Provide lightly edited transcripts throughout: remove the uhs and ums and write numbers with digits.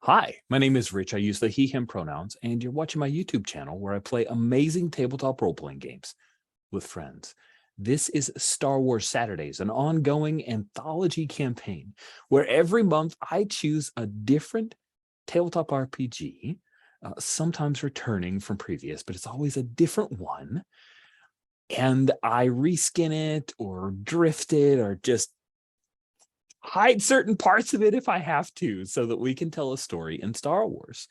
Hi, my name is Rich. I use the he, him pronouns, and you're watching my YouTube channel where I play amazing tabletop role-playing games with friends. This is Star Wars Saturdays, an ongoing anthology campaign where every month I choose a different tabletop RPG, sometimes returning from previous, but it's always a different one. And I reskin it or drift it or just hide certain parts of it if I have to, so that we can tell a story in Star Wars.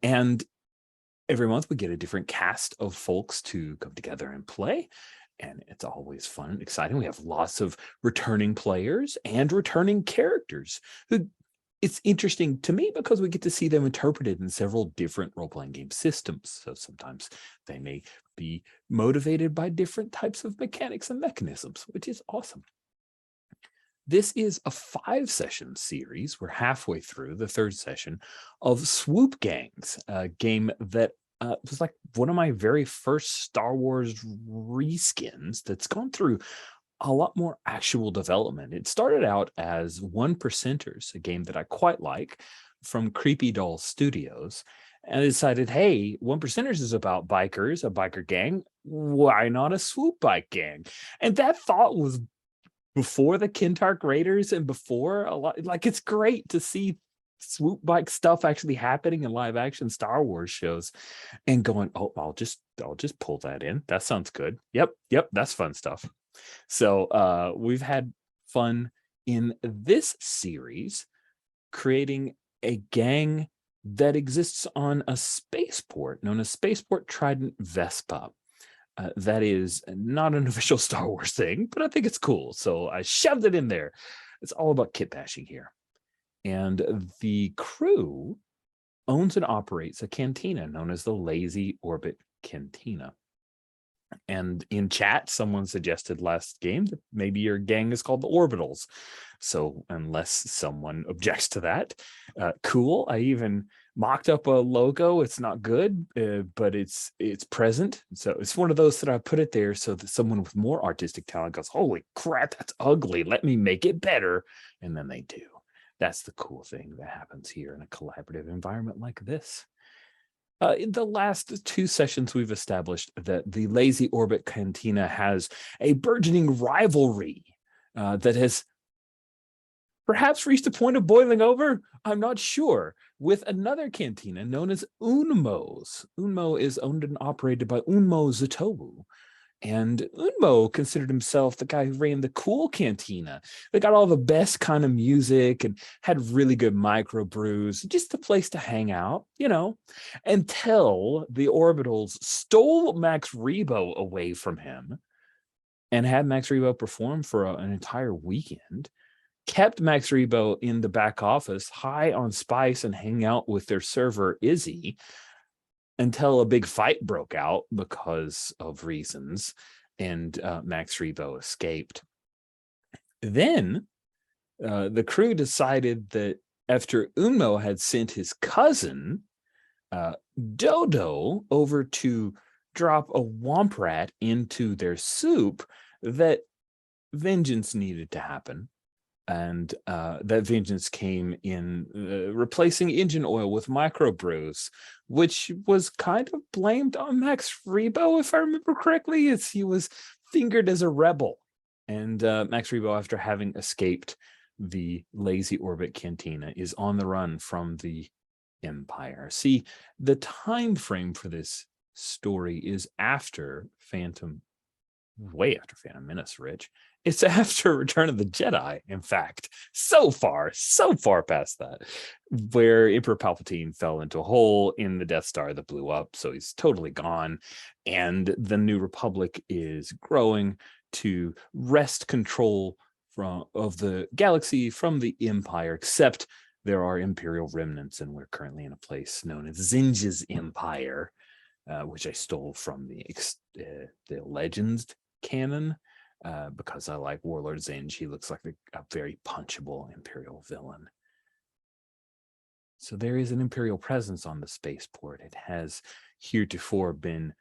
And every month we get a different cast of folks to come together and play. And it's always fun and exciting. We have lots of returning players and returning characters who it's interesting to me because we get to see them interpreted in several different role-playing game systems. So sometimes they may be motivated by different types of mechanics and mechanisms, which is awesome. This is a 5-session series. We're halfway through the 3rd session of Swoop Gangs, a game that was like one of my very first Star Wars reskins that's gone through a lot more actual development. It started out as One Percenters, a game that I quite like from Creepy Doll Studios. And I decided, hey, One Percenters is about bikers, a biker gang. Why not a swoop bike gang? And that thought was before the Kintark Raiders and before a lot, like it's great to see swoop bike stuff actually happening in live action Star Wars shows and going, oh, I'll just pull that in. That sounds good. Yep, that's fun stuff. So we've had fun in this series creating a gang that exists on a spaceport known as Spaceport Trident Vespa. That is not an official Star Wars thing, but I think it's cool. So I shoved it in there. It's all about kit bashing here. And the crew owns and operates a cantina known as the Lazy Orbit Cantina. And in chat, someone suggested last game that maybe your gang is called the Orbitals. So unless someone objects to that, cool. I even mocked up a logo. It's not good, but it's present. So it's one of those that I put it there so that someone with more artistic talent goes, holy crap, that's ugly. Let me make it better. And then they do. That's the cool thing that happens here in a collaborative environment like this. In the last 2 sessions, we've established that the Lazy Orbit Cantina has a burgeoning rivalry that has perhaps reached a point of boiling over. I'm not sure. With another cantina known as Unmo's. Unmo is owned and operated by Unmo Zatowu. And Unmo considered himself the guy who ran the cool cantina. They got all the best kind of music and had really good microbrews, just a place to hang out, until the Orbitals stole Max Rebo away from him and had Max Rebo perform for an entire weekend, kept Max Rebo in the back office, high on spice and hang out with their server, Izzy, until a big fight broke out because of reasons, and Max Rebo escaped. Then the crew decided that after Unmo had sent his cousin, Dodo, over to drop a womp rat into their soup, that vengeance needed to happen. And that vengeance came in replacing engine oil with microbrews, which was kind of blamed on Max Rebo, if I remember correctly, as he was fingered as a rebel. And Max Rebo, after having escaped the Lazy Orbit Cantina, is on the run from the Empire. See, the time frame for this story is after way after Phantom Menace, Rich. It's after Return of the Jedi, in fact. So far past that, where Emperor Palpatine fell into a hole in the Death Star that blew up, so he's totally gone. And the New Republic is growing to wrest control of the galaxy from the Empire, except there are Imperial remnants, and we're currently in a place known as Zinj's Empire, which I stole from the Legends canon, because I like Warlord Zinj. He looks like a very punchable Imperial villain. So there is an Imperial presence on the spaceport. It has heretofore been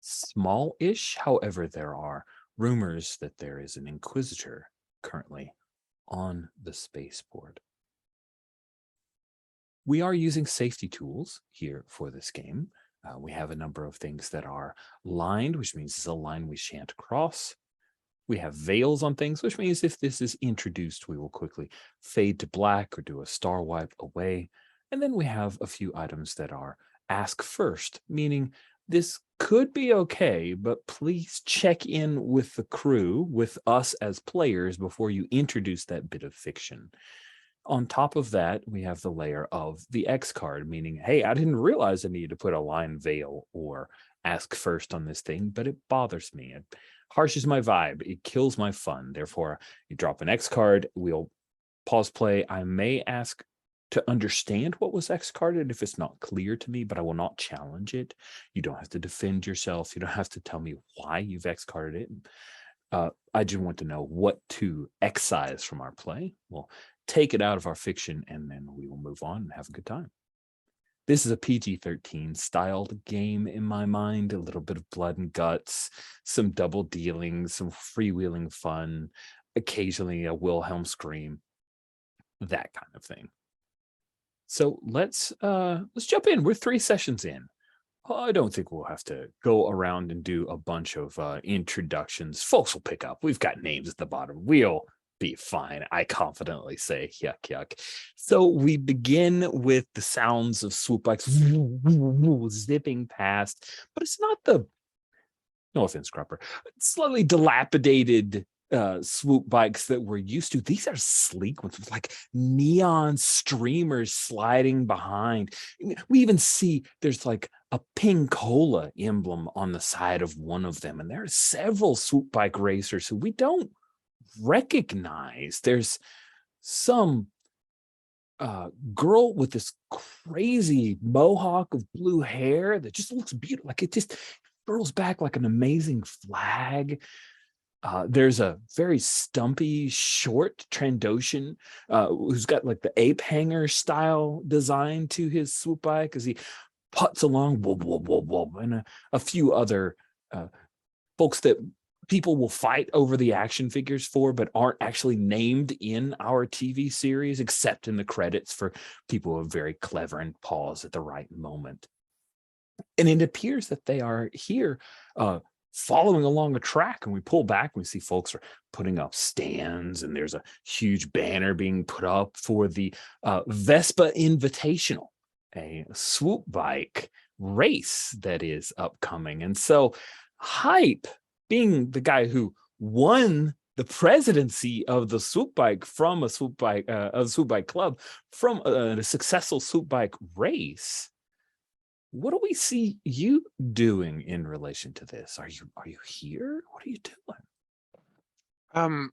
small-ish. However, there are rumors that there is an Inquisitor currently on the spaceport. We are using safety tools here for this game. We have a number of things that are lined, which means it's a line we shan't cross. We have veils on things, which means if this is introduced, we will quickly fade to black or do a star wipe away. And then we have a few items that are ask first, meaning this could be okay, but please check in with the crew, with us as players, before you introduce that bit of fiction. On top of that, we have the layer of the X card, meaning, hey, I didn't realize I needed to put a line veil or ask first on this thing, but it bothers me. It harshes my vibe. It kills my fun. Therefore, you drop an X card, we'll pause play. I may ask to understand what was X carded if it's not clear to me, but I will not challenge it. You don't have to defend yourself. You don't have to tell me why you've X carded it. I just want to know what to excise from our play. We'll take it out of our fiction, and then we will move on and have a good time. This is a PG-13 styled game in my mind, a little bit of blood and guts, some double dealing, some freewheeling fun, occasionally a Wilhelm scream, that kind of thing. So let's jump in. We're 3 sessions in. I don't think we'll have to go around and do a bunch of introductions. Folks will pick up. We've got names at the bottom. We'll be fine. I confidently say, yuck, yuck. So we begin with the sounds of swoop bikes zipping past, but it's not the, no offense, Crupper, slightly dilapidated swoop bikes that we're used to. These are sleek ones with like neon streamers sliding behind. We even see there's like a Ping Cola emblem on the side of one of them, and there are several swoop bike racers who we don't recognize. There's some girl with this crazy mohawk of blue hair that just looks beautiful. Like it just curls back like an amazing flag. There's a very stumpy, short Trandoshan who's got like the ape hanger style design to his swoop bike as he putts along, whoop, whoop, whoop, whoop, and a few other folks that people will fight over the action figures for, but aren't actually named in our TV series, except in the credits for people who are very clever and pause at the right moment. And it appears that they are here following along a track, and we pull back and we see folks are putting up stands, and there's a huge banner being put up for the Vespa Invitational, a swoop bike race that is upcoming. And so Hype, being the guy who won the presidency of the swoop bike from a swoop bike club from a successful swoop bike race, what do we see you doing in relation to this? Are you here? What are you doing?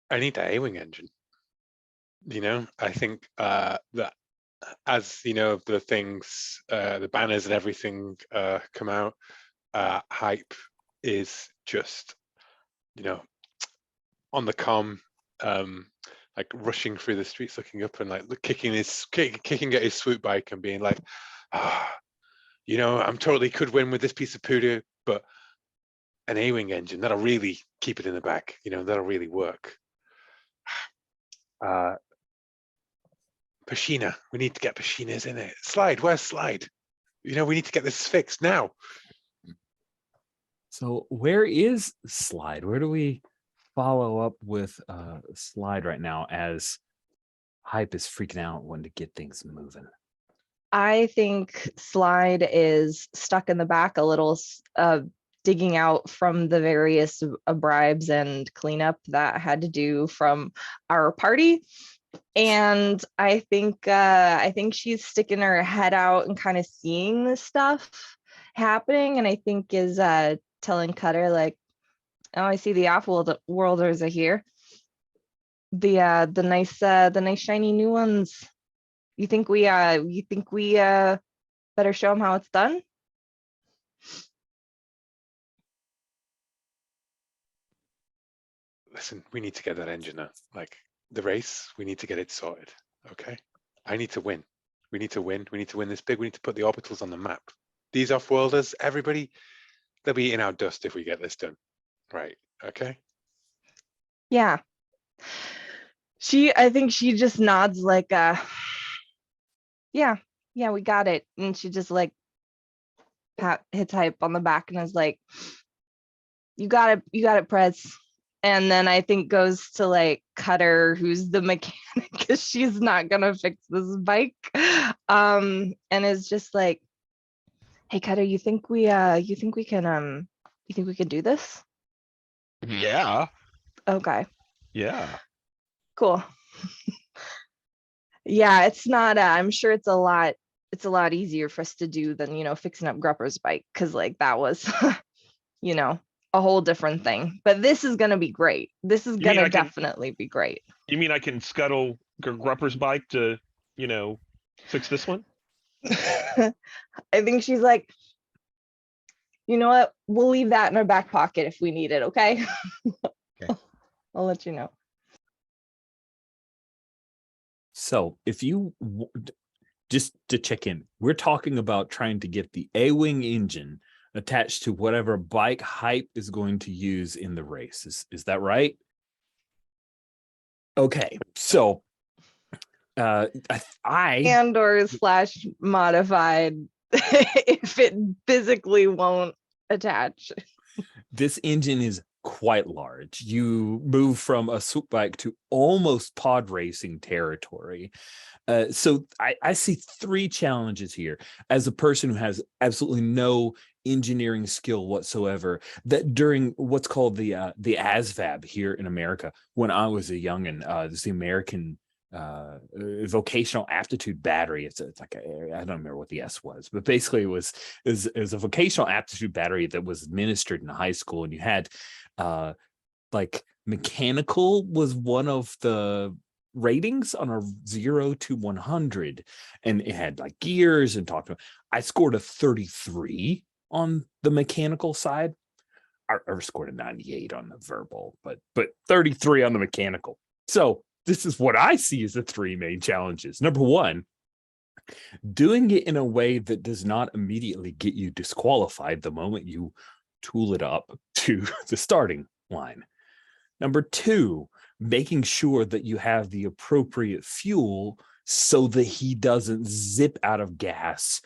I need that A-wing engine. I think that as the things, the banners and everything come out, Hype is just on the comm, like rushing through the streets, looking up and like kicking at his swoop bike and being like, I'm totally could win with this piece of poodoo, but an A-wing engine that'll really keep it in the back. That'll really work. Pashina, we need to get Pashinas in it. Slide, where's Slide? We need to get this fixed now. So where is Slide? Where do we follow up with Slide right now as Hype is freaking out, wanting to get things moving? I think Slide is stuck in the back a little, digging out from the various bribes and cleanup that had to do from our party. And I think she's sticking her head out and kind of seeing this stuff happening, and I think is telling Cutter like, "Oh, I see the off-worlders are here. The nice shiny new ones. You think we better show them how it's done?" Listen, we need to get that engine out. Like the race, we need to get it sorted. Okay, I need to win. We need to win. We need to win this big. We need to put the orbitals on the map. These off-worlders, everybody, they'll be eating our dust if we get this done. Right. Okay. Yeah. I think she just nods like, yeah, we got it. And she just like hits Hype on the back and is like, you got it, Prez. And then I think goes to like Cutter, who's the mechanic, because she's not gonna fix this bike. And is just like, hey Cutter, you think we can do this? Yeah. Okay, Yeah. cool. Yeah, it's not I'm sure it's a lot easier for us to do than, fixing up Grupper's bike, because like that was a whole different thing. But this is gonna be great. This is You mean gonna I can- definitely be great. You mean I can scuttle Grupper's bike to, fix this one? I think she's like, you know what? We'll leave that in our back pocket if we need it, okay? Okay. I'll let you know. So if you just to check in, we're talking about trying to get the A-wing engine attached to whatever bike Hype is going to use in the race. Is that right? Okay, so And or / modified if it physically won't attach. this engine is quite large. You move from a swoop bike to almost pod racing territory. So I see 3 challenges here as a person who has absolutely no engineering skill whatsoever. That during what's called the ASVAB here in America, when I was a youngin, this is the American vocational aptitude battery. It's like I don't remember what the S was, but basically it was a vocational aptitude battery that was administered in high school, and you had like mechanical was one of the ratings on a 0 to 100, and it had like gears and talked about. I scored a 33 on the mechanical side. I scored a 98 on the verbal, but 33 on the mechanical. So this is what I see as the 3 main challenges. Number 1, doing it in a way that does not immediately get you disqualified the moment you tool it up to the starting line. Number 2, making sure that you have the appropriate fuel so that he doesn't zip out of gas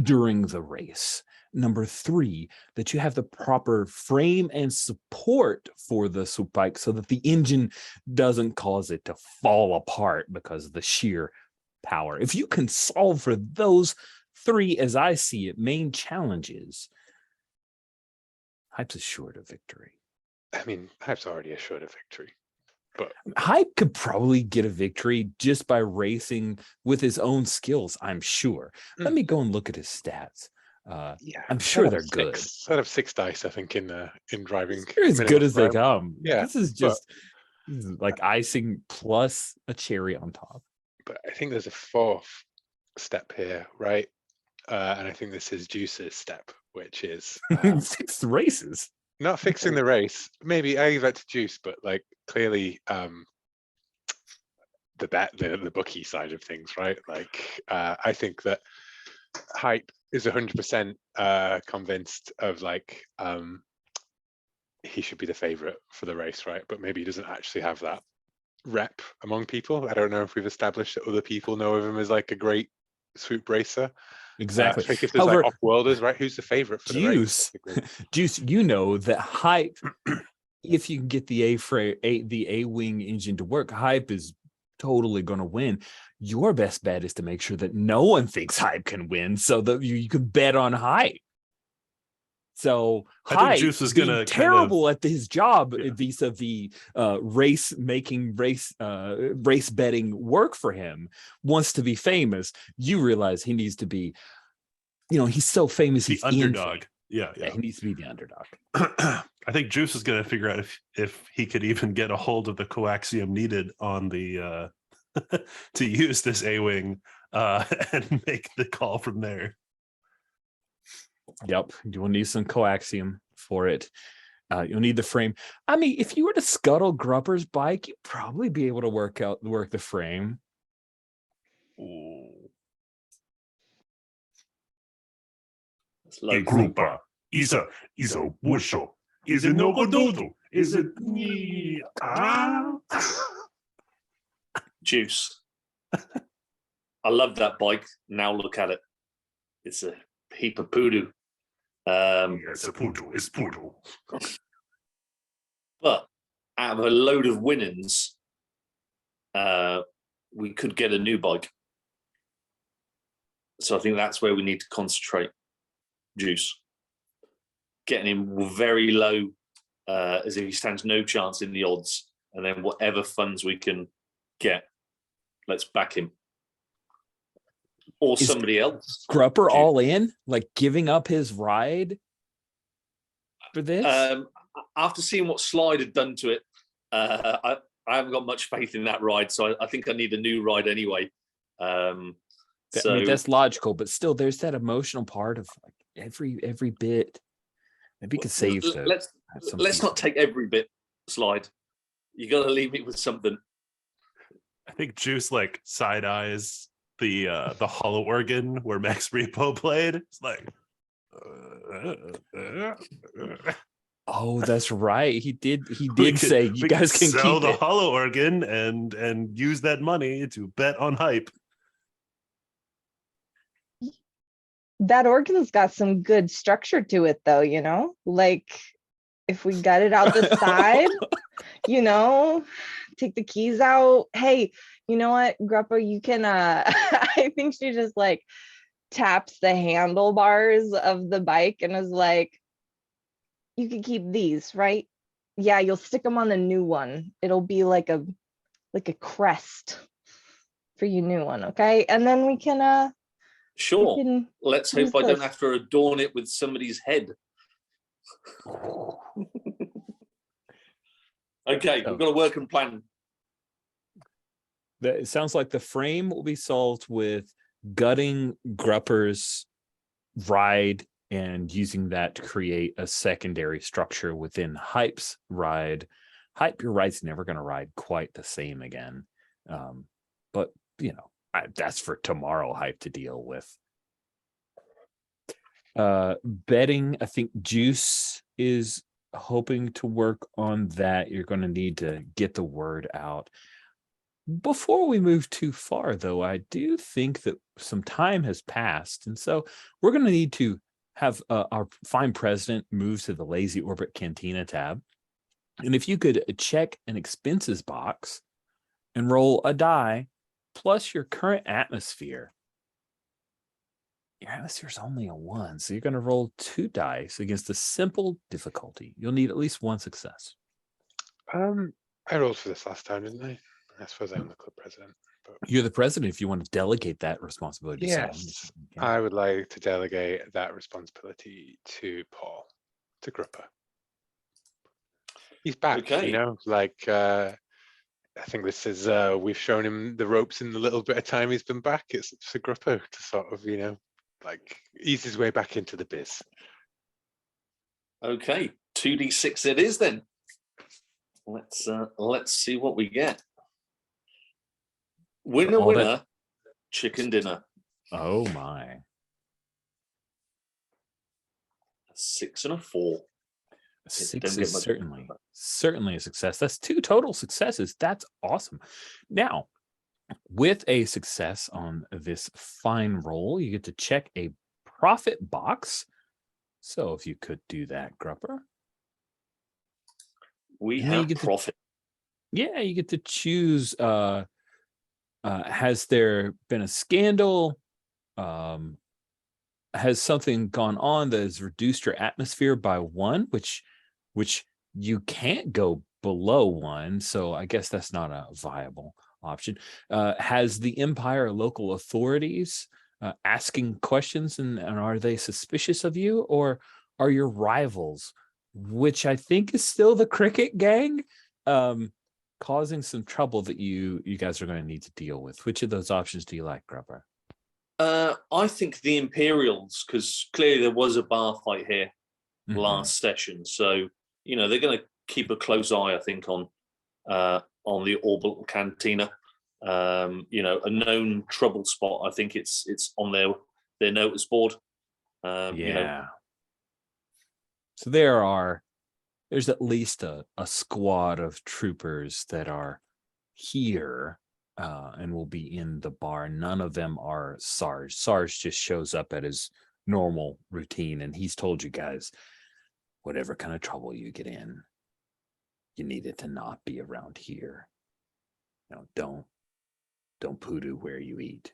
during the race. Number 3, that you have the proper frame and support for the swoop bike so that the engine doesn't cause it to fall apart because of the sheer power. If you can solve for those 3, as I see it, main challenges, Hype's assured of victory. I mean, Hype's already assured a victory. But Hype could probably get a victory just by racing with his own skills, I'm sure. Let me go and look at his stats. yeah, I'm sure they're good. Out of 6 dice, I think, in driving. They're as good as they minimum. come. Yeah, This is like icing plus a cherry on top. But I think there's a 4th step here, right? And I think this is Juice's step, which is 6 races. not fixing the race. Maybe I give that to Juice, but like clearly the bookie side of things, right? Like I think that Hype is 100% convinced of like he should be the favorite for the race, right? But maybe he doesn't actually have that rep among people. I don't know if we've established that other people know of him as like a great swoop racer. Exactly. Like if there's However, like off-worlders, right? Who's the favorite for the race? Juice, you know that Hype, if you can get the A-wing engine to work, Hype is totally going to win. Your best bet is to make sure that no one thinks Hype can win, so that you could bet on Hype. So I think Juice is gonna terrible at his job vis-a-vis race betting work for him. Wants to be famous. You realize he needs to be, he's so famous. The he's underdog. Yeah, he needs to be the underdog. I think Juice is going to figure out if he could even get a hold of the coaxium needed on the to use this A-wing and make the call from there. Yep, you will need some coaxium for it. You'll need the frame. I mean, if you were to scuttle Grupper's bike, you'd probably be able to work the frame. Ooh. Like Grupa is a wusho. Is it no dodo? Is it Juice. I love that bike. Now look at it. It's a heap of poodoo. It's a poodle. It's poodle. But out of a load of winnings, we could get a new bike. So I think that's where we need to concentrate, Juice. Getting him very low, as if he stands no chance in the odds, and then whatever funds we can get, let's back him. Or Is somebody else. Grupper all in, like giving up his ride for this? After seeing what Slide had done to it, I haven't got much faith in that ride, so I think I need a new ride anyway. I mean, that's logical, but still, there's that emotional part of like every bit. Maybe you could save the. Let's not take every bit, Slide. You got to leave me with something. I think Juice like side eyes the hollow organ where Max Repo played. It's like. Oh, that's right. He did We say could- you we guys could can sell keep the it. hollow organ and use that money to bet on hype. That organ's got some good structure to it though, you know? Like if we got it out the side, you know, take the keys out. Hey, you know what, Gruppa, you can I think she just like taps the handlebars of the bike and is like, you can keep these, right? Yeah, you'll stick them on the new one. It'll be like a crest for your new one, okay? And then we can Sure. can Let's use hope I don't those. have to adorn it with somebody's head. Okay, we've got a working plan. It sounds like the frame will be solved with gutting Grupper's ride and using that to create a secondary structure within Hype's ride. Hype, your ride's never going to ride quite the same again. But, you know, that's for tomorrow Hype to deal with. Betting, I think Juice is hoping to work on that. You're going to need to get the word out. Before we move too far, though, I do think that some time has passed. And so we're going to need to have our fine president move to the Lazy Orbit Cantina tab. And if you could check an expenses box and roll a die plus your current atmosphere. Your atmosphere is only a 1, so you're going to roll 2 dice against a simple difficulty. You'll need at least 1 success. I rolled for this last time, didn't I? I suppose I'm the club president. But You're the president if you want to delegate that responsibility to someone. yes, you can. I would like to delegate that responsibility to Paul, to Gruppa. He's back, Okay. you know, like I think this is we've shown him the ropes in the little bit of time he's been back. It's for Gruppa to sort of, you know, like ease his way back into the biz. Okay, 2d6 it is then. Let's see what we get. Winner, All that- winner, chicken dinner. Oh my. A 6 and a 4. 6 don't get is much certainly a success. That's 2 total successes. That's awesome. Now, with a success on this fine roll, you get to check a profit box. So if you could do that, Grupper. We And then you have get to- profit. Yeah, you get to choose. Has there been a scandal? Has something gone on that has reduced your atmosphere by 1, which you can't go below 1, so I guess that's not a viable option. Has the Empire or local authorities asking questions, and are they suspicious of you, or are your rivals, which I think is still the Cricket Gang, causing some trouble that you guys are going to need to deal with? Which of those options do you like, Grubber? I think the Imperials, because clearly there was a bar fight here Mhm. last session, so you know they're going to keep a close eye, I think, on the Orbital Cantina. You know, a known trouble spot. I think it's on their notice board. Yeah. You know, So there's at least a squad of troopers that are here. and will be in the bar. None of them are Sarge. Sarge just shows up at his normal routine, and he's told you guys, whatever kind of trouble you get in, you need it to not be around here. Don't poodoo where you eat,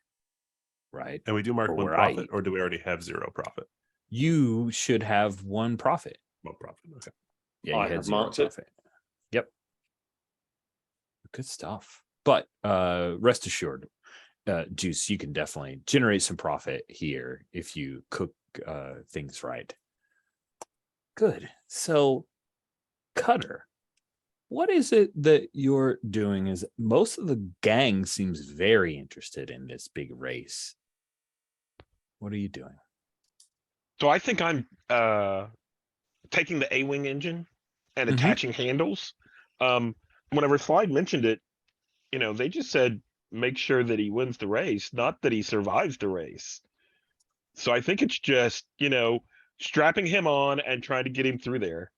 right? And we do mark Or one where I profit, eat. or do we already have 0 profit? You should have 1 profit. 1 profit. Okay. Yeah, you I had have 0 marked it. profit. Yep. Good stuff. But rest assured, Juice, you can definitely generate some profit here if you cook things right. Good. So, Cutter, what is it that you're doing? Is most of the gang seems very interested in this big race. What are you doing? So I think I'm taking the A-wing engine and Mhm. attaching handles. Whenever Slide mentioned it, they just said make sure that he wins the race, not that he survives the race. So I think it's just, strapping him on and trying to get him through there.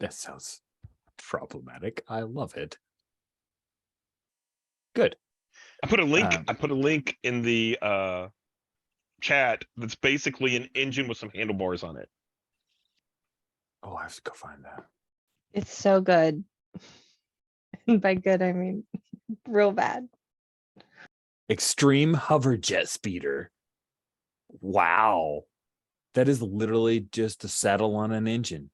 That sounds problematic. I love it. Good. I put a link. Um, I put a link in the chat that's basically an engine with some handlebars on it. Oh, I have to go find that. It's so good. And by good, I mean real bad. Extreme hover jet speeder. Wow. That is literally just a saddle on an engine.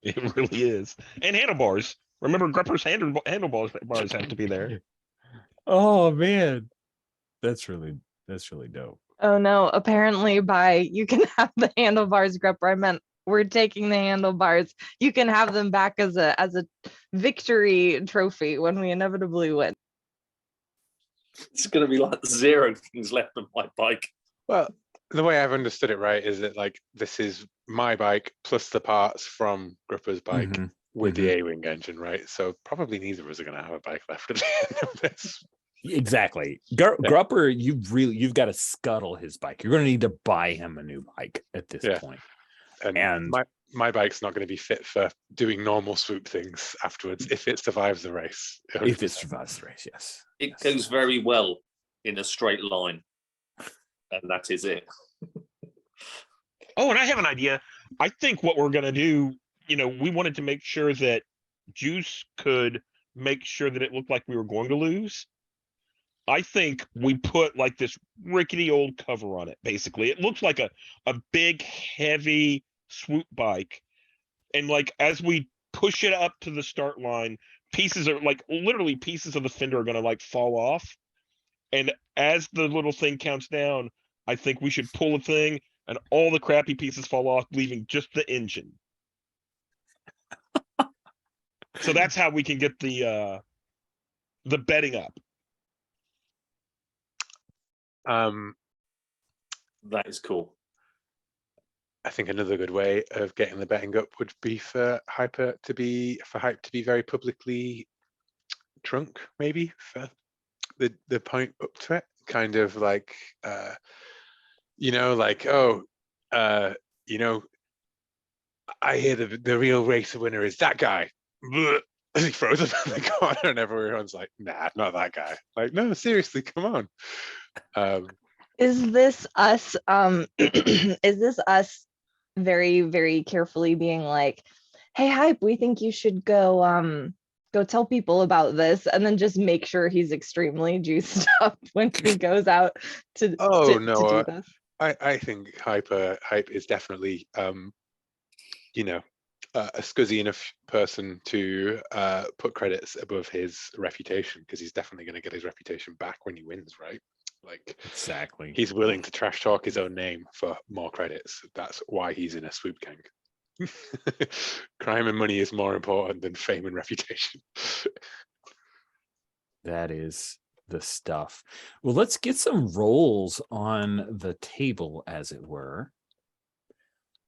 It really is. And handlebars. Remember, Grepper's handlebars have to be there. Oh man. That's really dope. Oh no, apparently you can have the handlebars, Grepper. I meant we're taking the handlebars. You can have them back as a victory trophy when we inevitably win. It's going to be like 0 things left on my bike. Well, the way I've understood it, right, is that like this is my bike plus the parts from Gripper's bike Mhm, with the A-wing engine, right? So probably neither of us are going to have a bike left at the end of this. Exactly. Grupper, you've got to scuttle his bike. You're going to need to buy him a new bike at this Yeah. point. And my bike's not going to be fit for doing normal swoop things afterwards if it survives the race. If it 100%. survives the race, yes. It Yes. goes very well in a straight line. And that is it. Oh, and I have an idea. I think what we're going to do, we wanted to make sure that Juice could make sure that it looked like we were going to lose. I think we put like this rickety old cover on it, basically. It looks like a big, heavy swoop bike. And like as we push it up to the start line, pieces are like literally pieces of the fender are going to like fall off. And as the little thing counts down, I think we should pull a thing and all the crappy pieces fall off, leaving just the engine. So that's how we can get the betting up. That is cool. I think another good way of getting the betting up would be for Hype to be very publicly drunk, maybe for the point up to it. Kind of like I hear the real race winner is that guy. He throws him in the corner and everyone's like, nah, not that guy. Like, no, seriously, come on. Is this us is this us very, very carefully being like, hey Hype, we think you should go tell people about this, and then just make sure he's extremely juiced up when he goes out to do this? I think Hype is definitely a scuzzy enough person to put credits above his reputation, because he's definitely going to get his reputation back when he wins, right? Like, Exactly. he's willing to trash talk his own name for more credits. That's why he's in a swoop gang. Crime and money is more important than fame and reputation. That is the stuff. Well, let's get some rolls on the table, as it were.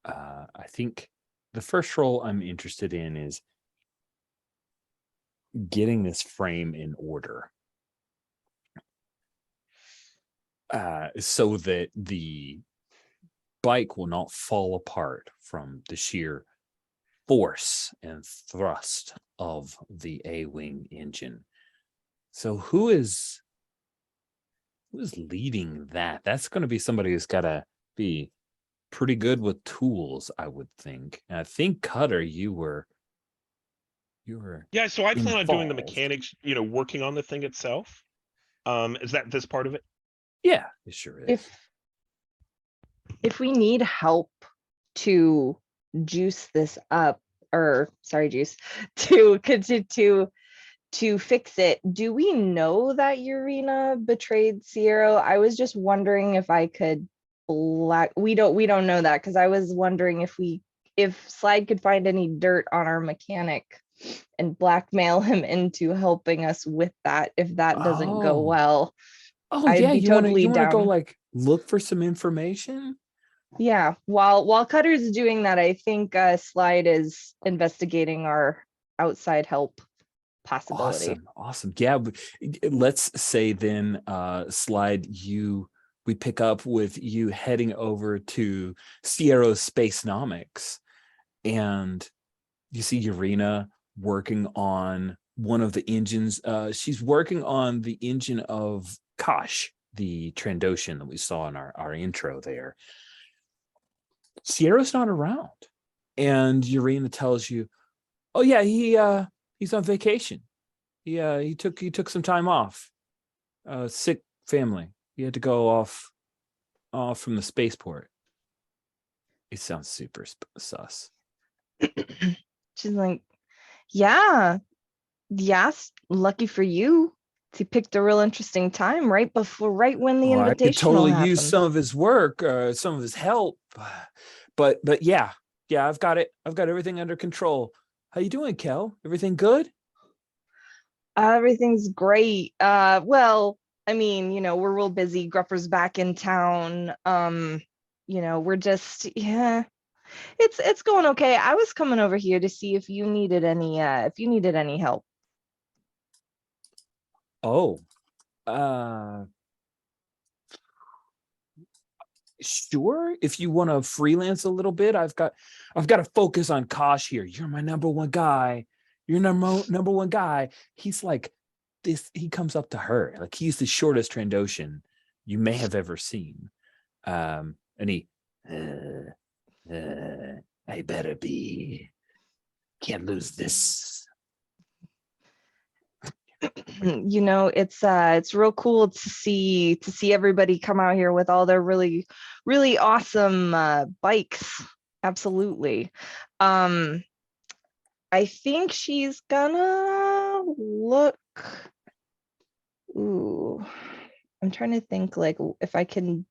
I think the first roll I'm interested in is getting this frame in order. So that the bike will not fall apart from the sheer force and thrust of the A-wing engine. So who's leading that? That's going to be somebody who's got to be pretty good with tools, I would think. And I think Cutter, you were Yeah, so I plan on doing the involved. mechanics, working on the thing itself. Is that this part of it? Yeah, it sure is. If we need help to juice this up, or sorry, juice, to fix it, do we know that Urena betrayed Sierra? I was just wondering if I could we don't know that, because I was wondering if Slide could find any dirt on our mechanic and blackmail him into helping us with that if that doesn't go well. Oh I'd yeah, be you want totally to go down. like look for some information? Yeah, while Cutter's doing that, I think Slide is investigating our outside help possibility. Awesome. Yeah, let's say then, Slide, we pick up with you heading over to Sierra Spacenomics, and you see Urena working on one of the engines. She's working on the engine of Kosh, the Trandoshan that we saw in our intro there. Sierra's not around, and Urena tells you, "Oh yeah, he's on vacation. He took some time off. Sick family. He had to go off from the spaceport." It sounds super sus. She's like, yeah, lucky for you. He picked a real interesting time right when the I could invitational totally happened. use some of his work, some of his help, but yeah, I've got it. I've got everything under control. How you doing, Kel? Everything good? Everything's great. Well, I mean, we're real busy. Gruffer's back in town. We're just, yeah, it's going okay. I was coming over here to see if you needed any help. Oh, sure. If you want to freelance a little bit, I've got to focus on Kosh here. You're my number one guy. You're number one guy. He's like this. He comes up to her like he's the shortest Trandoshan you may have ever seen. And he, I better be. Can't lose this. It's real cool to see everybody come out here with all their really, really awesome bikes. Absolutely. I think she's gonna look. Ooh, I'm trying to think like if I can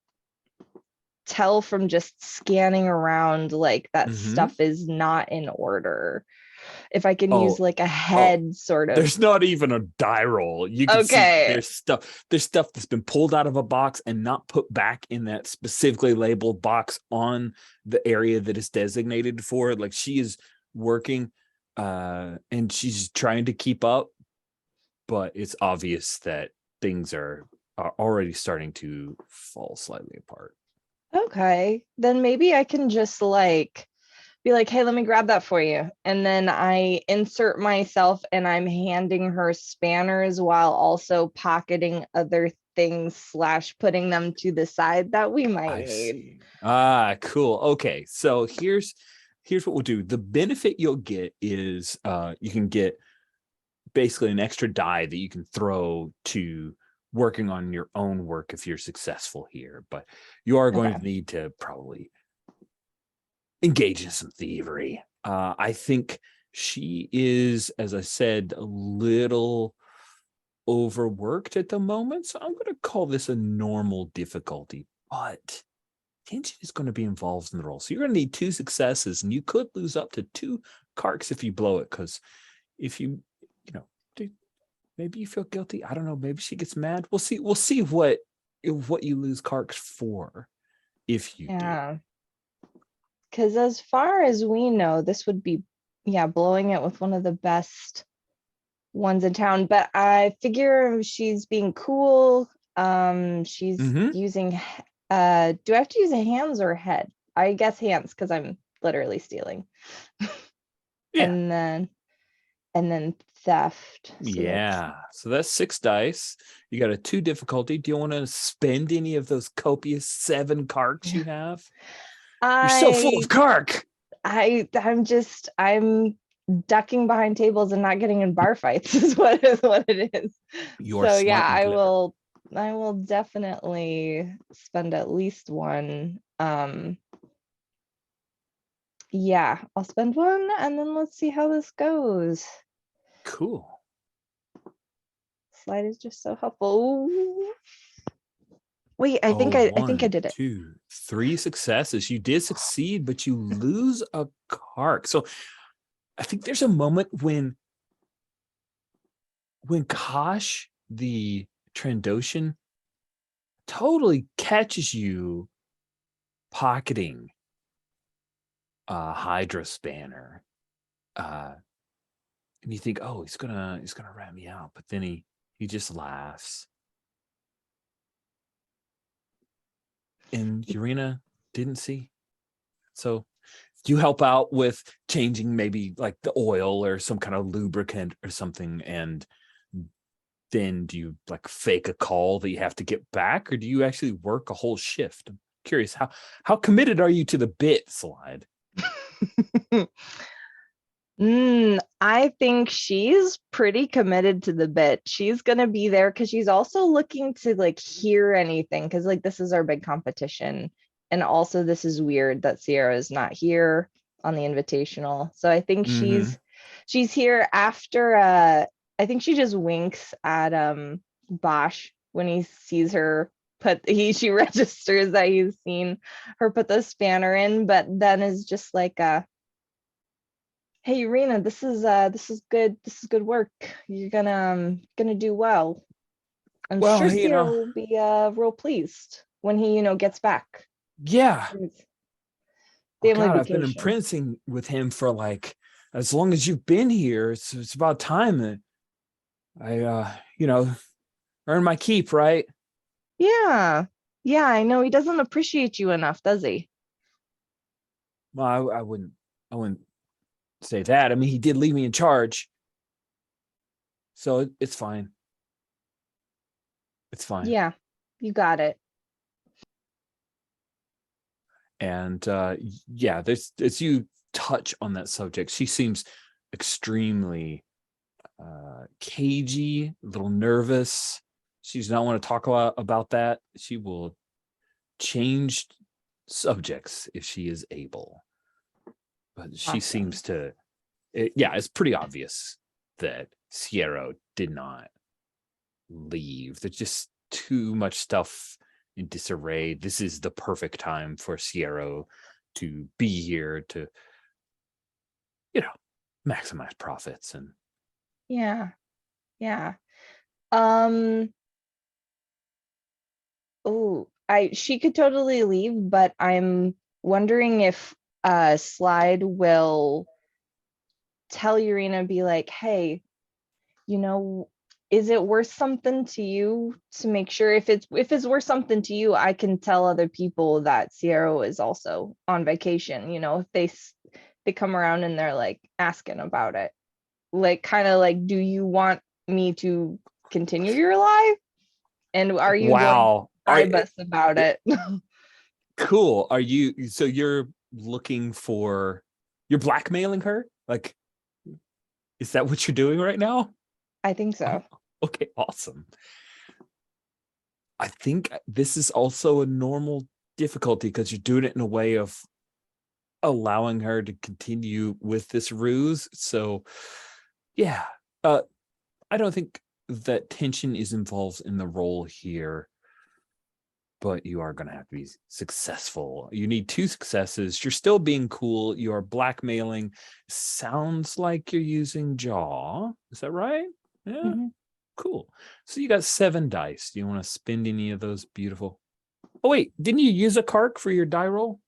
tell from just scanning around like that stuff is not in order. If I can use like a head sort of. There's not even a die roll. You can see there's stuff that's been pulled out of a box and not put back in that specifically labeled box on the area that is designated for it. Like she is working and she's trying to keep up, but it's obvious that things are already starting to fall slightly apart. Okay, then maybe I can just like be like, hey, let me grab that for you. And then I insert myself and I'm handing her spanners while also pocketing other things / putting them to the side that we might need. Cool. Okay. So here's what we'll do. The benefit you'll get is you can get basically an extra die that you can throw to working on your own work if you're successful here, but you are going to need to probably engage in some thievery. I think she is, as I said, a little overworked at the moment, so I'm going to call this a normal difficulty, but tension is going to be involved in the role. So you're going to need 2 successes, and you could lose up to 2 karks if you blow it, because if you maybe you feel guilty. I don't know. Maybe she gets mad. We'll see what you lose karks for if you do. Because as far as we know, this would be, blowing it with one of the best ones in town. But I figure she's being cool. She's using, do I have to use a hands or head? I guess hands, because I'm literally stealing. Yeah. And then theft. So that's- Yeah. So that's 6 dice. You got a 2 difficulty. Do you want to spend any of those copious 7 karks you have? You're so full of kark. I'm ducking behind tables and not getting in bar fights is what it is. You're So smart yeah, and I clever. will definitely spend at least 1. Yeah, I'll spend 1 and then let's see how this goes. Cool. Slide is just so helpful. Ooh. Wait, I think Oh, I did it. 2, 3 successes. You did succeed, but you lose a kark. So I think there's a moment when Kosh, the Trandoshan, totally catches you pocketing a Hydra spanner. And you think, oh, he's gonna rat me out, but then he just laughs. And Urena didn't see. So you help out with changing maybe like the oil or some kind of lubricant or something, and then do you like fake a call that you have to get back, or do you actually work a whole shift? I'm curious, how committed are you to the bit, Slide? I think she's pretty committed to the bit. She's gonna be there because she's also looking to like hear anything, because like this is our big competition. And also this is weird that Sierra is not here on the invitational. So I think she's here after I think she just winks at Bosch when he sees her she registers that he's seen her put the spanner in, but then is just like hey Urena, this is good work. You're gonna do well. I'm Well, sure you Sierra know, will be real pleased when he gets back. yeah. from his Oh, family God, I've been vacation. imprinting with him for like as long as you've been here. It's about time that I earn my keep, right? Yeah, I know he doesn't appreciate you enough, does he? Well, I wouldn't say that. I mean, he did leave me in charge, so it's fine. It's fine. Yeah, you got it. And yeah, as you touch on that subject, she seems extremely cagey, a little nervous. She does not want to talk about that. She will change subjects if she is able, but she Awesome. seems to it's pretty obvious that Sierra did not leave. There's just too much stuff in disarray. This is the perfect time for Sierra to be here to maximize profits. And Yeah. Oh, she could totally leave, but I'm wondering if Slide will tell Urena, be like, hey, is it worth something to you to make sure if it's worth something to you, I can tell other people that Sierra is also on vacation. If they come around and they're like asking about it, like kind of like, do you want me to continue your life? And are you going to bribe us about it? Cool. So you're blackmailing her? Like, is that what you're doing right now? I think so. Okay, awesome. I think this is also a normal difficulty because you're doing it in a way of allowing her to continue with this ruse. So yeah, I don't think that tension is involved in the role here, but you are going to have to be successful. You need 2 successes. You're still being cool. You are blackmailing. Sounds like you're using jaw. Is that right? Yeah. Cool. So you got 7 dice. Do you want to spend any of those beautiful? Oh, wait, didn't you use a kark for your die roll?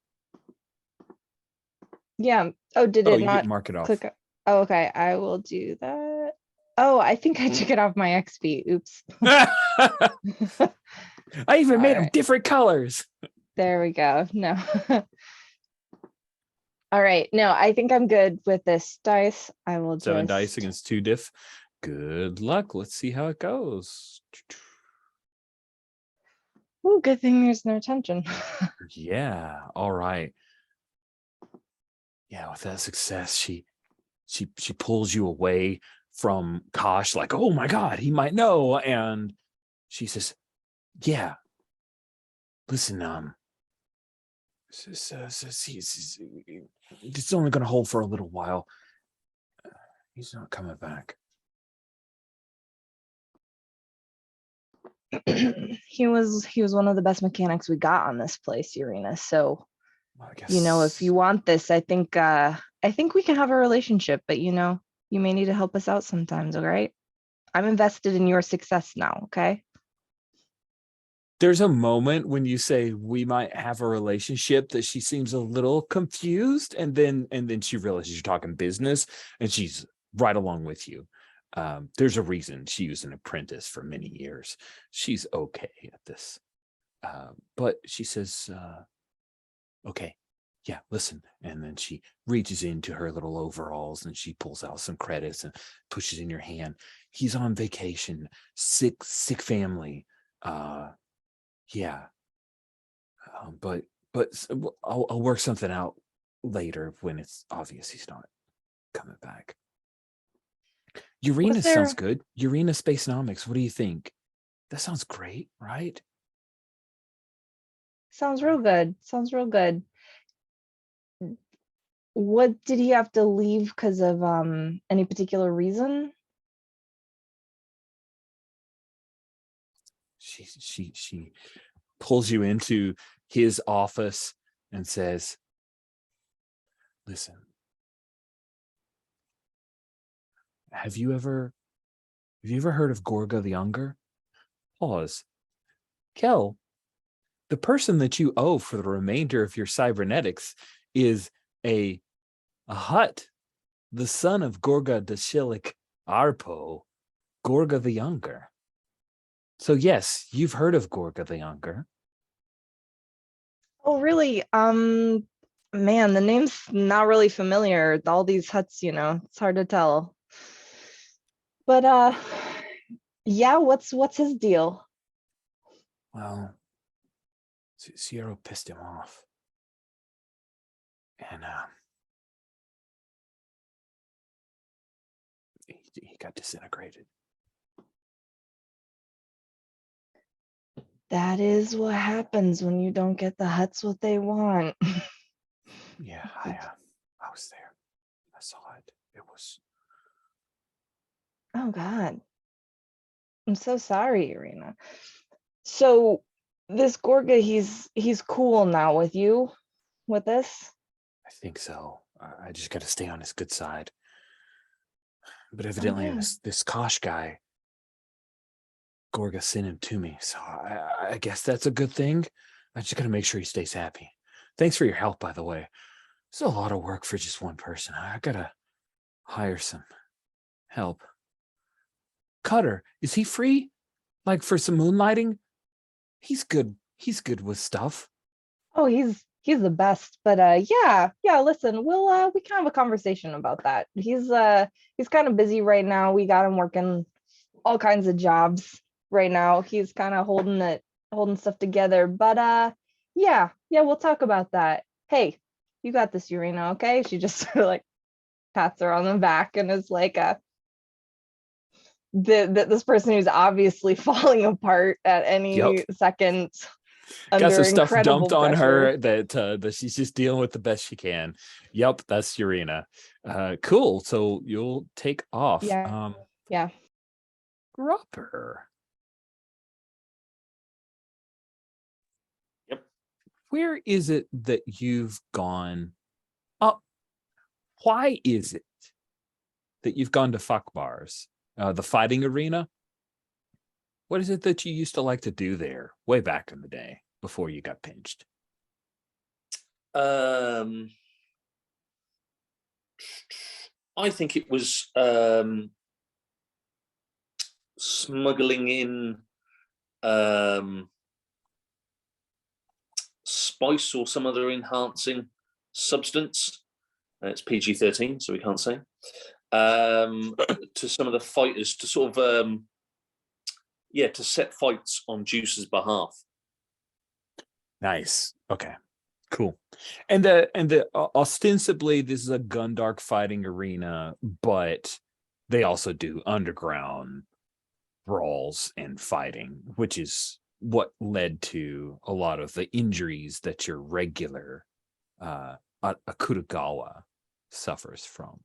Yeah. Oh, did it you not didn't mark it off. click? Oh, okay. I will do that. Oh, I think I took it off my XP. Oops. I even made them different colors. There we go. No. All right. No, I think I'm good with this dice. I will 7 dice against 2 diff. Good luck. Let's see how it goes. Oh, good thing there's no tension. Yeah. All right. Yeah, with that success, she pulls you away from Kosh, like, oh my God, he might know. And she says, yeah, listen, it's only gonna hold for a little while. He's not coming back. He was one of the best mechanics we got on this place, Urena. So, Well, I guess, you know, if you want this, I think we can have a relationship, but you know, you may need to help us out sometimes, all right? I'm invested in your success now, okay? there's a moment when you say we might have a relationship that she seems a little confused, and then she realizes you're talking business, and she's right along with you. There's a reason she was an apprentice for many years. She's okay at this. But she says, okay, yeah, listen. And then she reaches into her little overalls and she pulls out some credits and pushes in your hand. He's on vacation, sick family. Yeah. But I'll work something out later when it's obvious he's not coming back. Urena sounds good. Urena Spacenomics. What do you think? That sounds great, right? Sounds real good. Sounds real good. What did he have to leave because of any particular reason? She pulls you into his office and says, listen, have you ever heard of Gorga the Younger? Pause. Kel, the person that you owe for the remainder of your cybernetics is a Hut, the son of Gorga the Shilik Arpo, Gorga the Younger. So yes, you've heard of Gorga the Younger. Oh, really? Man, the name's not really familiar. All these huts, you know, it's hard to tell. But yeah, what's his deal? Well, Sierra pissed him off. And he got disintegrated. That is what happens when you don't get the huts what they want. Yeah, I was there. I saw it. It was. Oh God. I'm so sorry, Irina. So this Gorga, he's cool now with you with this? I think so. I just got to stay on his good side. But Oh, evidently, yeah. this Kosh guy, Gorga sent him to me. So I guess that's a good thing. I just got to make sure he stays happy. Thanks for your help, by the way. It's a lot of work for just one person. I got to hire some help. Cutter, is he free? Like for some moonlighting? He's good. He's good with stuff. Oh, he's the best. But yeah, listen, we can have a conversation about that. He's kind of busy right now. We got him working all kinds of jobs right now. He's kind of holding stuff together. But yeah, we'll talk about that. Hey, you got this, Urena, okay? She just sort of like pats her on the back and is like this person who's obviously falling apart at any second. Got some stuff incredible dumped on pressure. her that she's just dealing with the best she can. Yep, that's Urena. Cool. So you'll take off. Yeah. Grupper. Yep. Where is it that you've gone? Why is it that you've gone to fuck bars? The fighting arena? What is it that you used to like to do there way back in the day before you got pinched? I think it was smuggling in spice or some other enhancing substance. It's PG-13, so we can't say. to some of the fighters to sort of to set fights on Juice's behalf. Nice. Okay. Cool. And the ostensibly this is a Gundark fighting arena, but they also do underground brawls and fighting, which is what led to a lot of the injuries that your regular Akutagawa suffers from.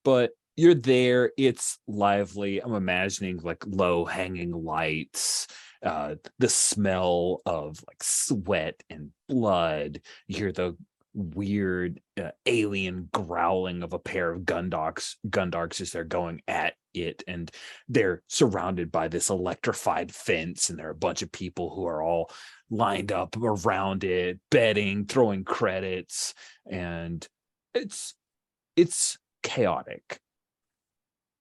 But you're there, it's lively. I'm imagining like low hanging lights, the smell of like sweat and blood. You hear the weird alien growling of a pair of gundarks as they're going at it, and they're surrounded by this electrified fence, and there are a bunch of people who are all lined up around it, betting, throwing credits, and it's chaotic.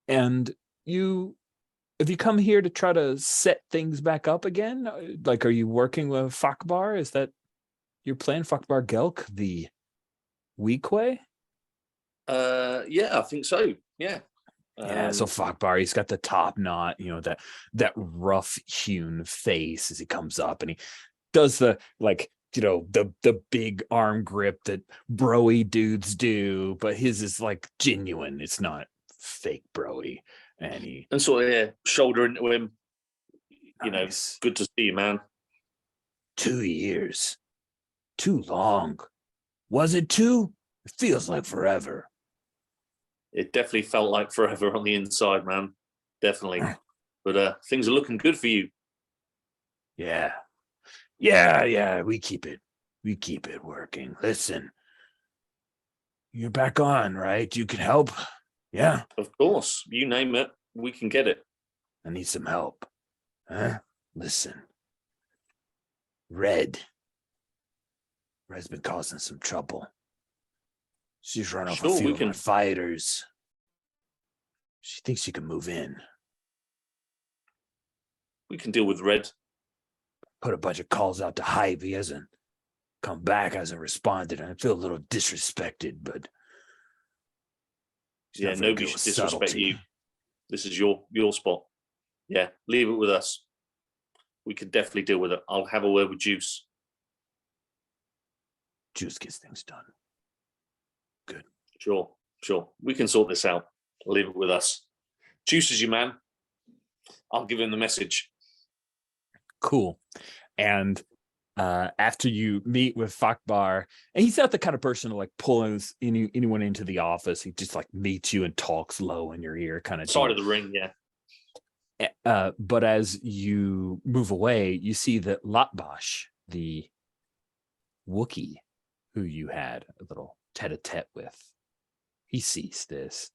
And if you come here to try to set things back up again, like, are you working with Fakbar? Is that your plan, Fakbar Gelk, the weak way? Yeah, I think so. Yeah. Yeah, so Fakbar, he's got the top knot, that rough hewn face as he comes up, and he does the the big arm grip that broy dudes do, but his is like genuine. It's not fake broy. And sort of shoulder into him. Nice. Good to see you, man. 2 years. Too long. Was it 2? It feels like forever. It definitely felt like forever on the inside, man. Definitely. But things are looking good for you. Yeah. We keep it working. Listen, you're back on, right? You can help. Yeah. Of course. You name it, we can get it. I need some help. Huh? Listen. Red's been causing some trouble. She's run off a few of my fighters. She thinks she can move in. We can deal with Red. Put a bunch of calls out to Hype. He hasn't come back, hasn't responded. I feel a little disrespected, but yeah, nobody should disrespect you. This is your spot. Yeah, leave it with us. We could definitely deal with it. I'll have a word with Juice. Juice gets things done. Good. Sure. We can sort this out. Leave it with us. Juice is your man. I'll give him the message. Cool. And after you meet with Fakbar, and he's not the kind of person to like pull anyone into the office. He just like meets you and talks low in your ear, kind of side of the ring, yeah. But as you move away, you see that Latbash, the Wookiee who you had a little tete-a-tete with, he sees this.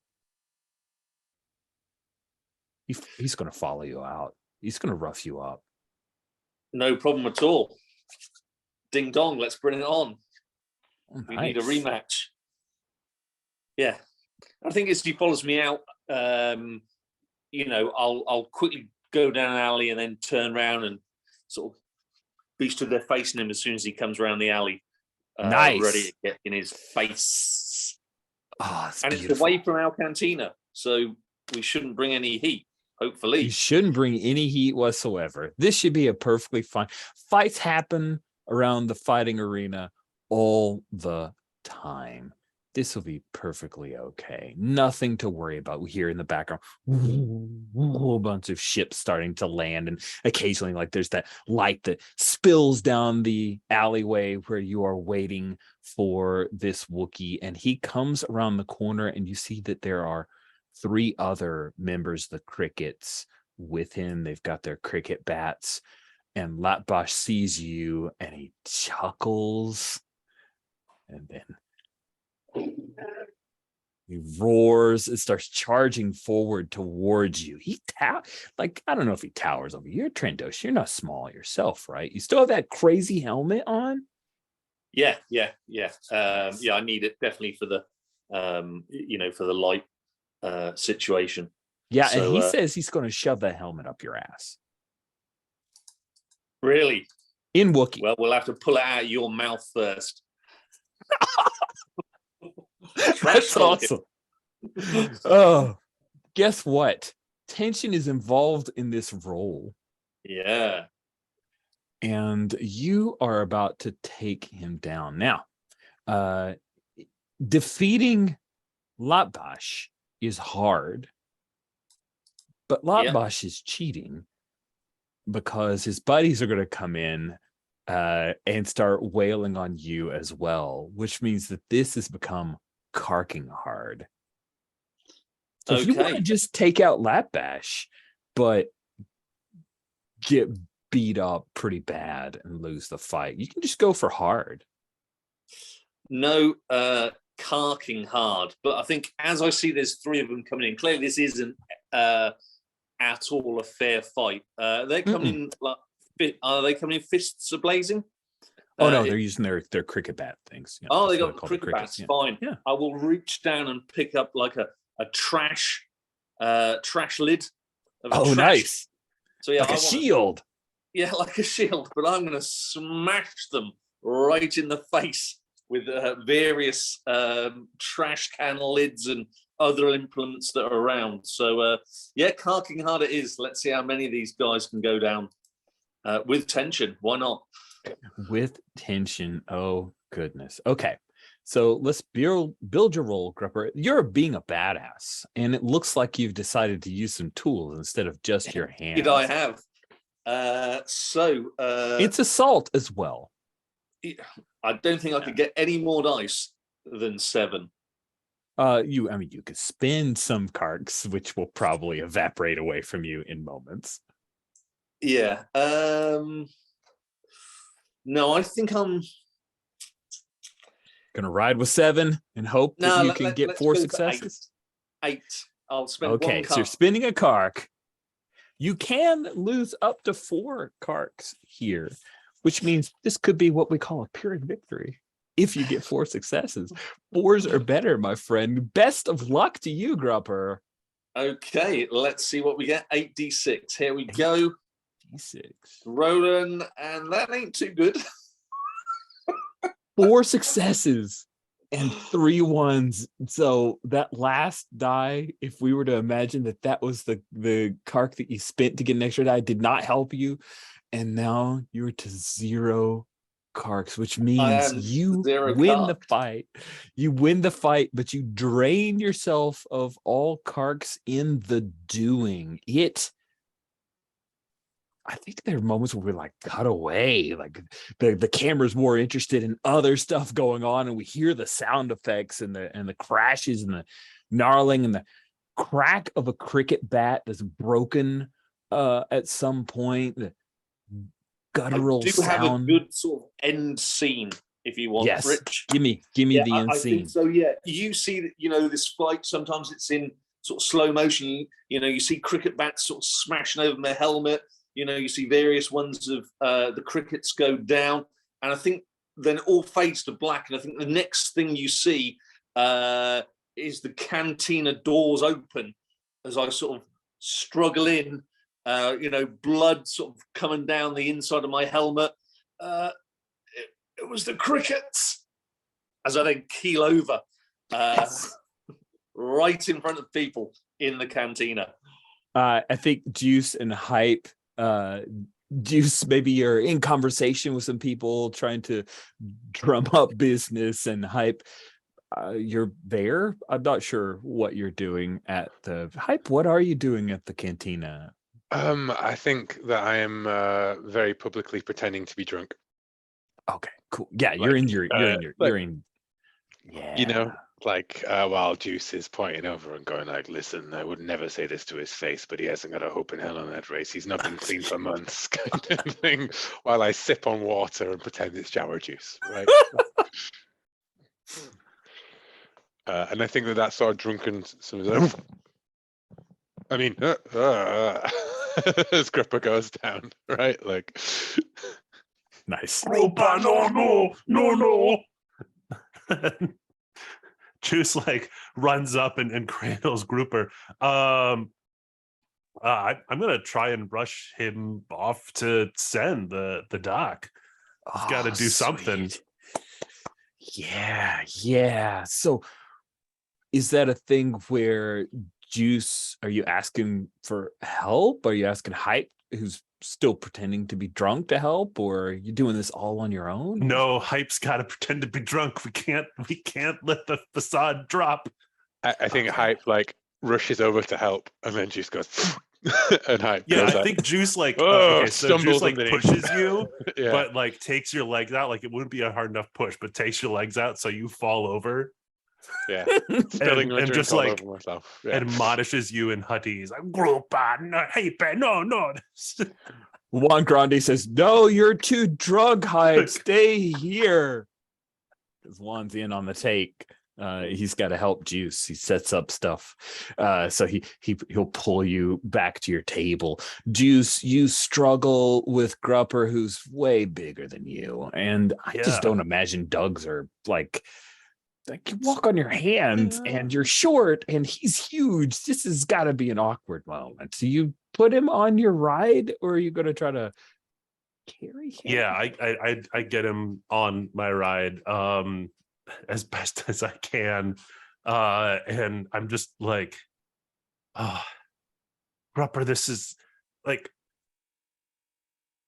He's going to follow you out. He's going to rough you up. No problem at all. Ding dong, let's bring it on. Oh, we nice. need a rematch. Yeah. I think as he follows me out, I'll quickly go down an alley and then turn around and sort of be stood there facing him as soon as he comes around the alley. Nice. Ready to get in his face. Oh, and beautiful. It's away from our cantina, so we shouldn't bring any heat, hopefully. You shouldn't bring any heat whatsoever. This should be a perfectly fine. Fights happen around the fighting arena all the time. This will be perfectly okay. Nothing to worry about. We hear in the background a bunch of ships starting to land, and occasionally like there's that light that spills down the alleyway where you are waiting for this Wookiee, and he comes around the corner and you see that there are 3 other members of the Crickets with him. They've got their cricket bats, and Latbash sees you and he chuckles, and then he roars and starts charging forward towards you. I don't know if he towers over you. You're Trendos. You're not small yourself, right? You still have that crazy helmet on? Yeah. I need it definitely for the for the light situation. Yeah, and he says he's going to shove that helmet up your ass. Really? In Wookiee. Well, we'll have to pull it out of your mouth first. That's awesome. Oh, guess what? Tension is involved in this role, Yeah. and you are about to take him down. Now, defeating Latbash is hard, but Latbash is cheating because his buddies are going to come in and start wailing on you as well, which means that this has become karking hard. So if you want to just take out Latbash, but get beat up pretty bad and lose the fight, you can just go for hard. No, karking hard. But I think as I see there's 3 of them coming in, clearly this isn't at all a fair fight. They're coming in like, are they coming in fists ablazing? Oh no, they're using their cricket bat things. Yeah, they got cricket bats. Fine. Yeah. I will reach down and pick up like a trash lid. Nice. So yeah, like a shield. Yeah, like a shield. But I'm going to smash them right in the face with various trash can lids and other implements that are around. So yeah, karking hard it is. Let's see how many of these guys can go down with tension. Why not? With tension. Oh goodness. Okay. So let's build your role, Grupper. You're being a badass, and it looks like you've decided to use some tools instead of just your hands. Did I have? It's assault as well. I don't think I could get any more dice than 7. You could spend some karks, which will probably evaporate away from you in moments. Yeah. No, I think I'm gonna ride with 7 and hope that you can get 4 successes. 8. I'll spend okay, so you're spending a kark. You can lose up to 4 karks here, which means this could be what we call a Pyrrhic victory if you get 4 successes. 4s are better, my friend. Best of luck to you, Grupper. Okay, let's see what we get. 8d6. Here we go. 8d6. Rolling, and that ain't too good. 4 successes and 3 1s. So that last die, if we were to imagine that was the kark that you spent to get an extra die, did not help you. And now you're to 0 karks, which means you win the fight. You win the fight, but you drain yourself of all karks in the doing. I think there are moments where we like cut away, like the camera's more interested in other stuff going on, and we hear the sound effects and the crashes and the gnarling and the crack of a cricket bat that's broken at some point. The guttural sound. Have a good sort of end scene if you want. Yes, Rich. give me the end scene. Think so yeah, you see that this fight. Sometimes it's in sort of slow motion. You see cricket bats sort of smashing over my helmet. You see various ones of the crickets go down, and I think then it all fades to black. And I think the next thing you see is the cantina doors open as I sort of struggle in. Blood sort of coming down the inside of my helmet. It was the crickets as I then keel over right in front of people in the cantina. I think Juice and Hype. Juice, maybe you're in conversation with some people trying to drum up business, and Hype, you're there. I'm not sure what you're doing at the Hype. What are you doing at the cantina? I think that I am very publicly pretending to be drunk. Okay, cool. Yeah, you're in. Yeah. While Juice is pointing over and going like, listen, I would never say this to his face, but he hasn't got a hope in hell on that race. He's not been clean for months, kind of thing, while I sip on water and pretend it's Jawar juice, right? And I think that sort of drunken sort of, as Gripper goes down, right? Like, nice. No. Juice like runs up and cradles Grouper. I'm gonna try and rush him off to send the dock. He's got to do something. Yeah. So is that a thing where Juice, are you asking for help? Are you asking Hype, who's still pretending to be drunk, to help, or are you doing this all on your own? No, Hype's got to pretend to be drunk. We can't let the facade drop. I think Okay. Hype like rushes over to help, and then Juice goes, and Hype Yeah, goes I like, think Juice like "Oh," okay, so Juice stumbles like underneath. pushes you, yeah, but like takes your legs out. Like it wouldn't be a hard enough push, but takes your legs out so you fall over. yeah, spilling my and drink just all like over myself. Yeah. admonishes you in Hutties. Like, Grupa, no, Hype, no. Juan Grande says, "No, you're too drunk, Hype. Stay here." Because Juan's in on the take. He's got to help Juice. He sets up stuff. So he'll pull you back to your table. Juice, you struggle with Grupper, who's way bigger than you. And I just Yeah. don't imagine Doug's are like you walk on your hands and you're short and he's huge. This has got to be an awkward moment. So you put him on your ride, or are you going to try to carry him? Yeah, I get him on my ride as best as I can. And I'm just like, Grupper, this is like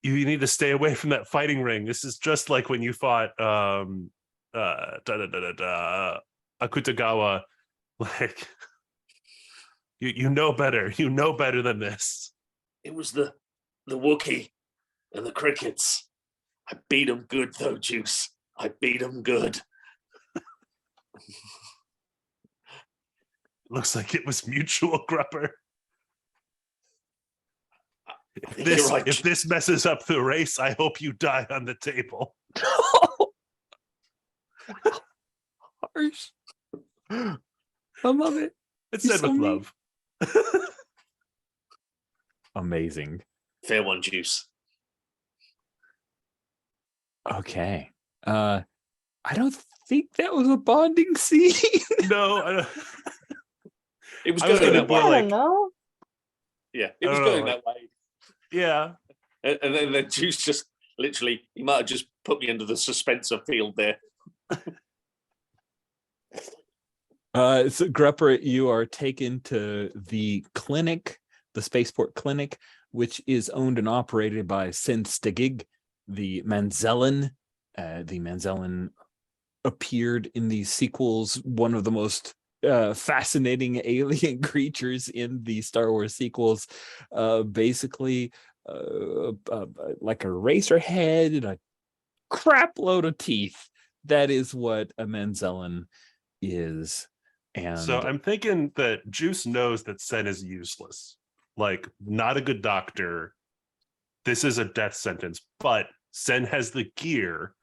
you need to stay away from that fighting ring. This is just like when you fought Akutagawa. Like you know better. You know better than this. It was the Wookiee and the crickets. I beat them good though, Juice. I beat them good. Looks like it was mutual, Grupper. I think you're right. If this messes up the race, I hope you die on the table. Harsh. I love it. It's You're said so with mean. love. Amazing. Fair one, Juice. Okay. I don't think that was a bonding scene. No, I don't. It was I was going gonna that be way. I like- don't know. Yeah, it I was don't know, going like- that way. Yeah. And then Juice just literally, he might have just put me under the suspensor field there. So Grupper, you are taken to the clinic, the spaceport clinic, which is owned and operated by Senstegig, the Manzellan. The Manzellan appeared in the sequels, one of the most fascinating alien creatures in the Star Wars sequels. Basically, like a racer head and a crap load of teeth. That is what a Manzellan is. And So I'm thinking that Juice knows that Sen is useless. Like, not a good doctor. This is a death sentence, but Sen has the gear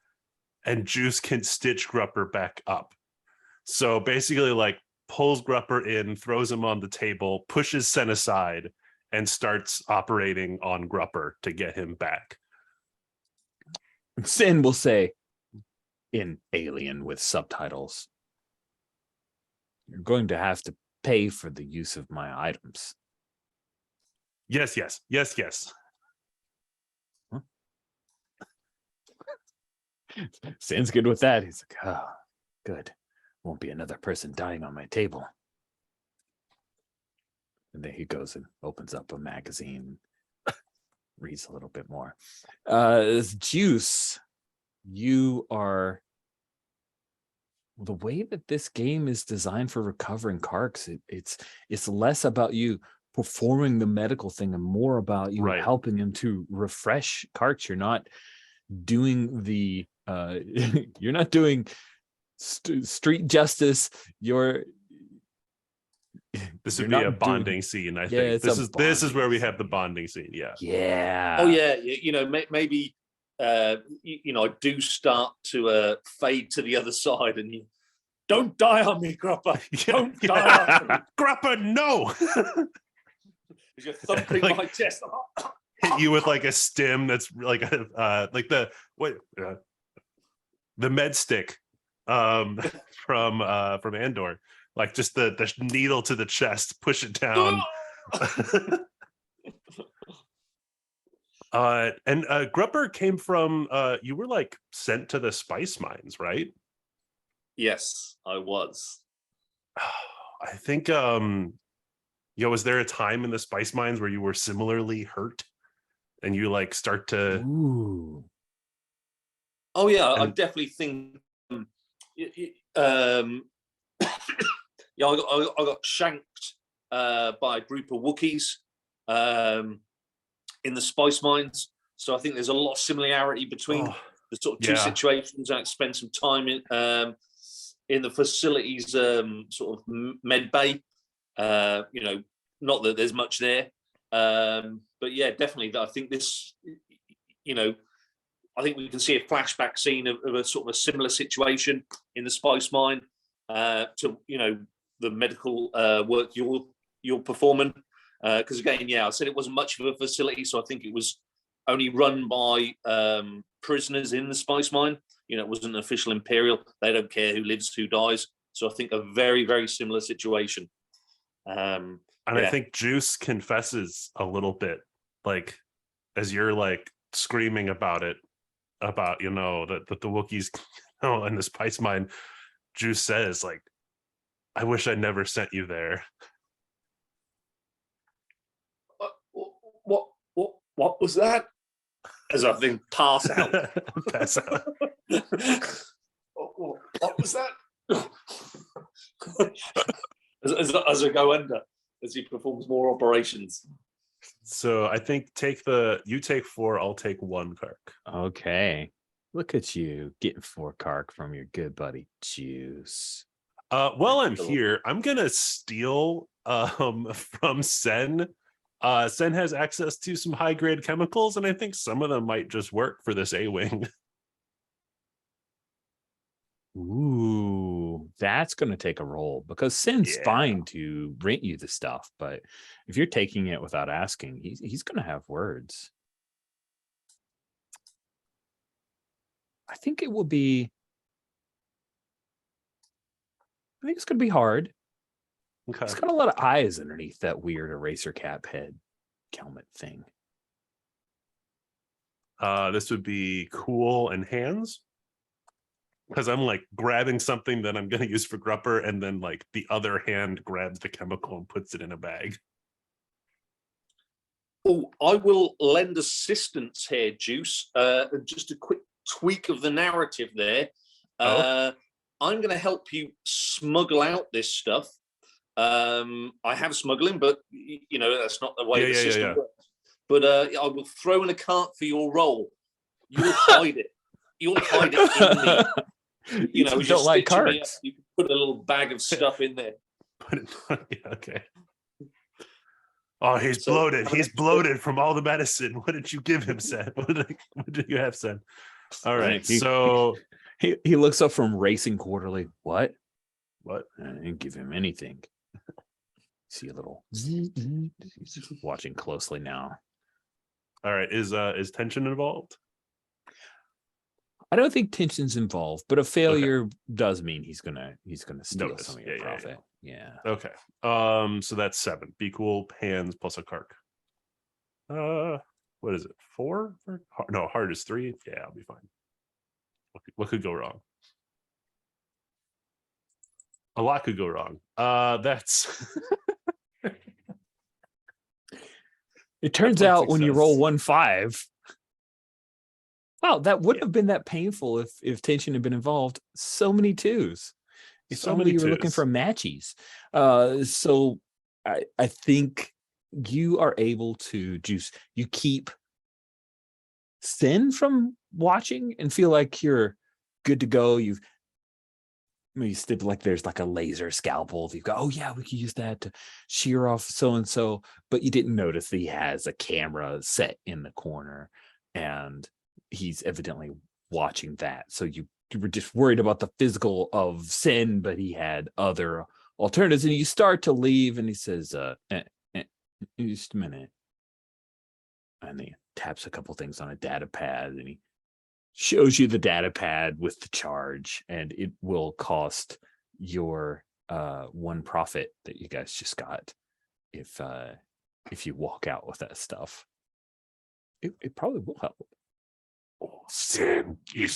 and Juice can stitch Grupper back up. So basically, like, pulls Grupper in, throws him on the table, pushes Sen aside, and starts operating on Grupper to get him back. Sin will say in Alien with subtitles, "You're going to have to pay for the use of my items." Yes. Huh? Sin's good with that. He's like, "Oh, good. Won't be another person dying on my table." And then he goes and opens up a magazine, reads a little bit more. Juice, you are, the way that this game is designed for recovering karks, it's less about you performing the medical thing and more about you Right. helping him to refresh karks. You're not doing the you're not doing street justice. This You're would be not a doing- bonding scene, I Yeah, think. it's This a is where we bonding have the scene. bonding scene. Yeah. Yeah. Oh yeah, you know, maybe I do start to fade to the other side, and you don't die on me, Grupper. Don't die on me. Grupper, no. You're thumping Like- my chest. Hit you with like a stem that's like a the med stick from Andor, like just the needle to the chest, push it down. And Grupper came from you were like sent to the spice mines, right? Yes, I was. I think was there a time in the spice mines where you were similarly hurt and you like start to Ooh. Oh yeah, I And- definitely think. Yeah, I got shanked by a group of Wookiees in the spice mines. So I think there's a lot of similarity between the sort of two yeah. situations. I spent some time in the facilities sort of med bay. Not that there's much there, but yeah, definitely. I think this, I think we can see a flashback scene of a sort of a similar situation in the spice mine to the medical work you're performing. Because again, I said it wasn't much of a facility, so I think it was only run by prisoners in the spice mine. It wasn't an official imperial. They don't care who lives, who dies. So I think a very, very similar situation. And I think Juice confesses a little bit, like as you're like screaming about it, about that the Wookiees in the spice mine. Juice says like, I wish I never sent you there. What was that? As I think pass out. Pass out. What was that? as I go under, as he performs more operations. So I think you take 4, I'll take 1 Kark. Okay. Look at you getting 4 Kark from your good buddy Juice. While I'm here, I'm gonna steal from Sen. Sen has access to some high-grade chemicals, and I think some of them might just work for this A-Wing. Ooh, that's going to take a roll because Sin's fine to rent you the stuff, but if you're taking it without asking, he's going to have words. I think it will be. I think it's going to be hard. Okay. It's got a lot of eyes underneath that weird eraser cap head helmet thing. This would be cool and hands. Because I'm like grabbing something that I'm going to use for Grupper, and then like the other hand grabs the chemical and puts it in a bag. Oh, I will lend assistance here, Juice. Just a quick tweak of the narrative there. I'm going to help you smuggle out this stuff. I have smuggling, but that's not the way the system works. But I will throw in a cart for your role. You'll hide it. You'll hide it in the. You don't like cards. You can put a little bag of stuff in there. Okay. Oh, he's bloated. He's bloated from all the medicine. What did you give him, Sen? What did you have, Sen? All right. So he looks up from Racing Quarterly. What? What? I didn't give him anything. See a little. He's watching closely now. All right. Is tension involved? I don't think tension's involved, but a failure does mean he's gonna steal some of your profit. Yeah. Okay. So that's 7. Be cool, hands plus a Kark. What is it? 4? No, hard is 3. Yeah, I'll be fine. What could go wrong? A lot could go wrong. That's it turns out when you roll 1-5. Wow, that wouldn't have been that painful if tension had been involved. So many 2s. If So only many you were looking 2s. for matchies. So I think you are able to Juice. You keep Sin from watching and feel like you're good to go. You stip like there's like a laser scalpel. You've got, oh yeah, we could use that to shear off so and so, but you didn't notice that he has a camera set in the corner and he's evidently watching that. So you were just worried about the physical of Sin, but he had other alternatives. And you start to leave, and he says, just a minute. And he taps a couple things on a data pad, and he shows you the data pad with the charge, and it will cost your 1 profit that you guys just got if you walk out with that stuff. It probably will help. Sen you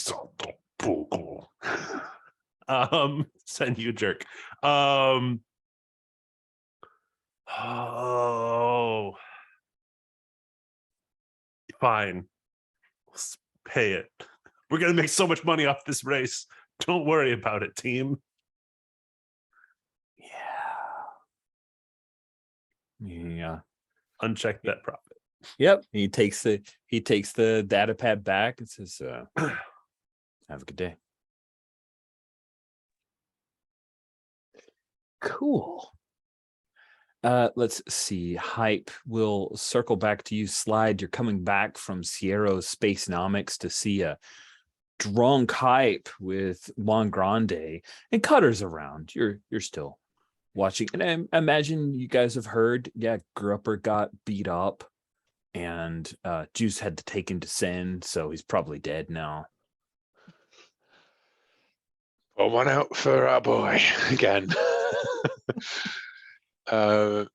jerk. Oh, fine. Let's pay it. We're gonna make so much money off this race. Don't worry about it, team. Yeah. Uncheck that profit. Yep. He takes the data pad back and says, have a good day. Cool. Let's see. Hype. We'll circle back to you. Slide. You're coming back from Sierra Spacenomics to see a drunk Hype with Juan Grande and Cutter's around. You're still watching, and I imagine you guys have heard. Yeah, Grupper got beat up, and Juice had to take him to Sen, so he's probably dead now. Pour one out for our boy again. I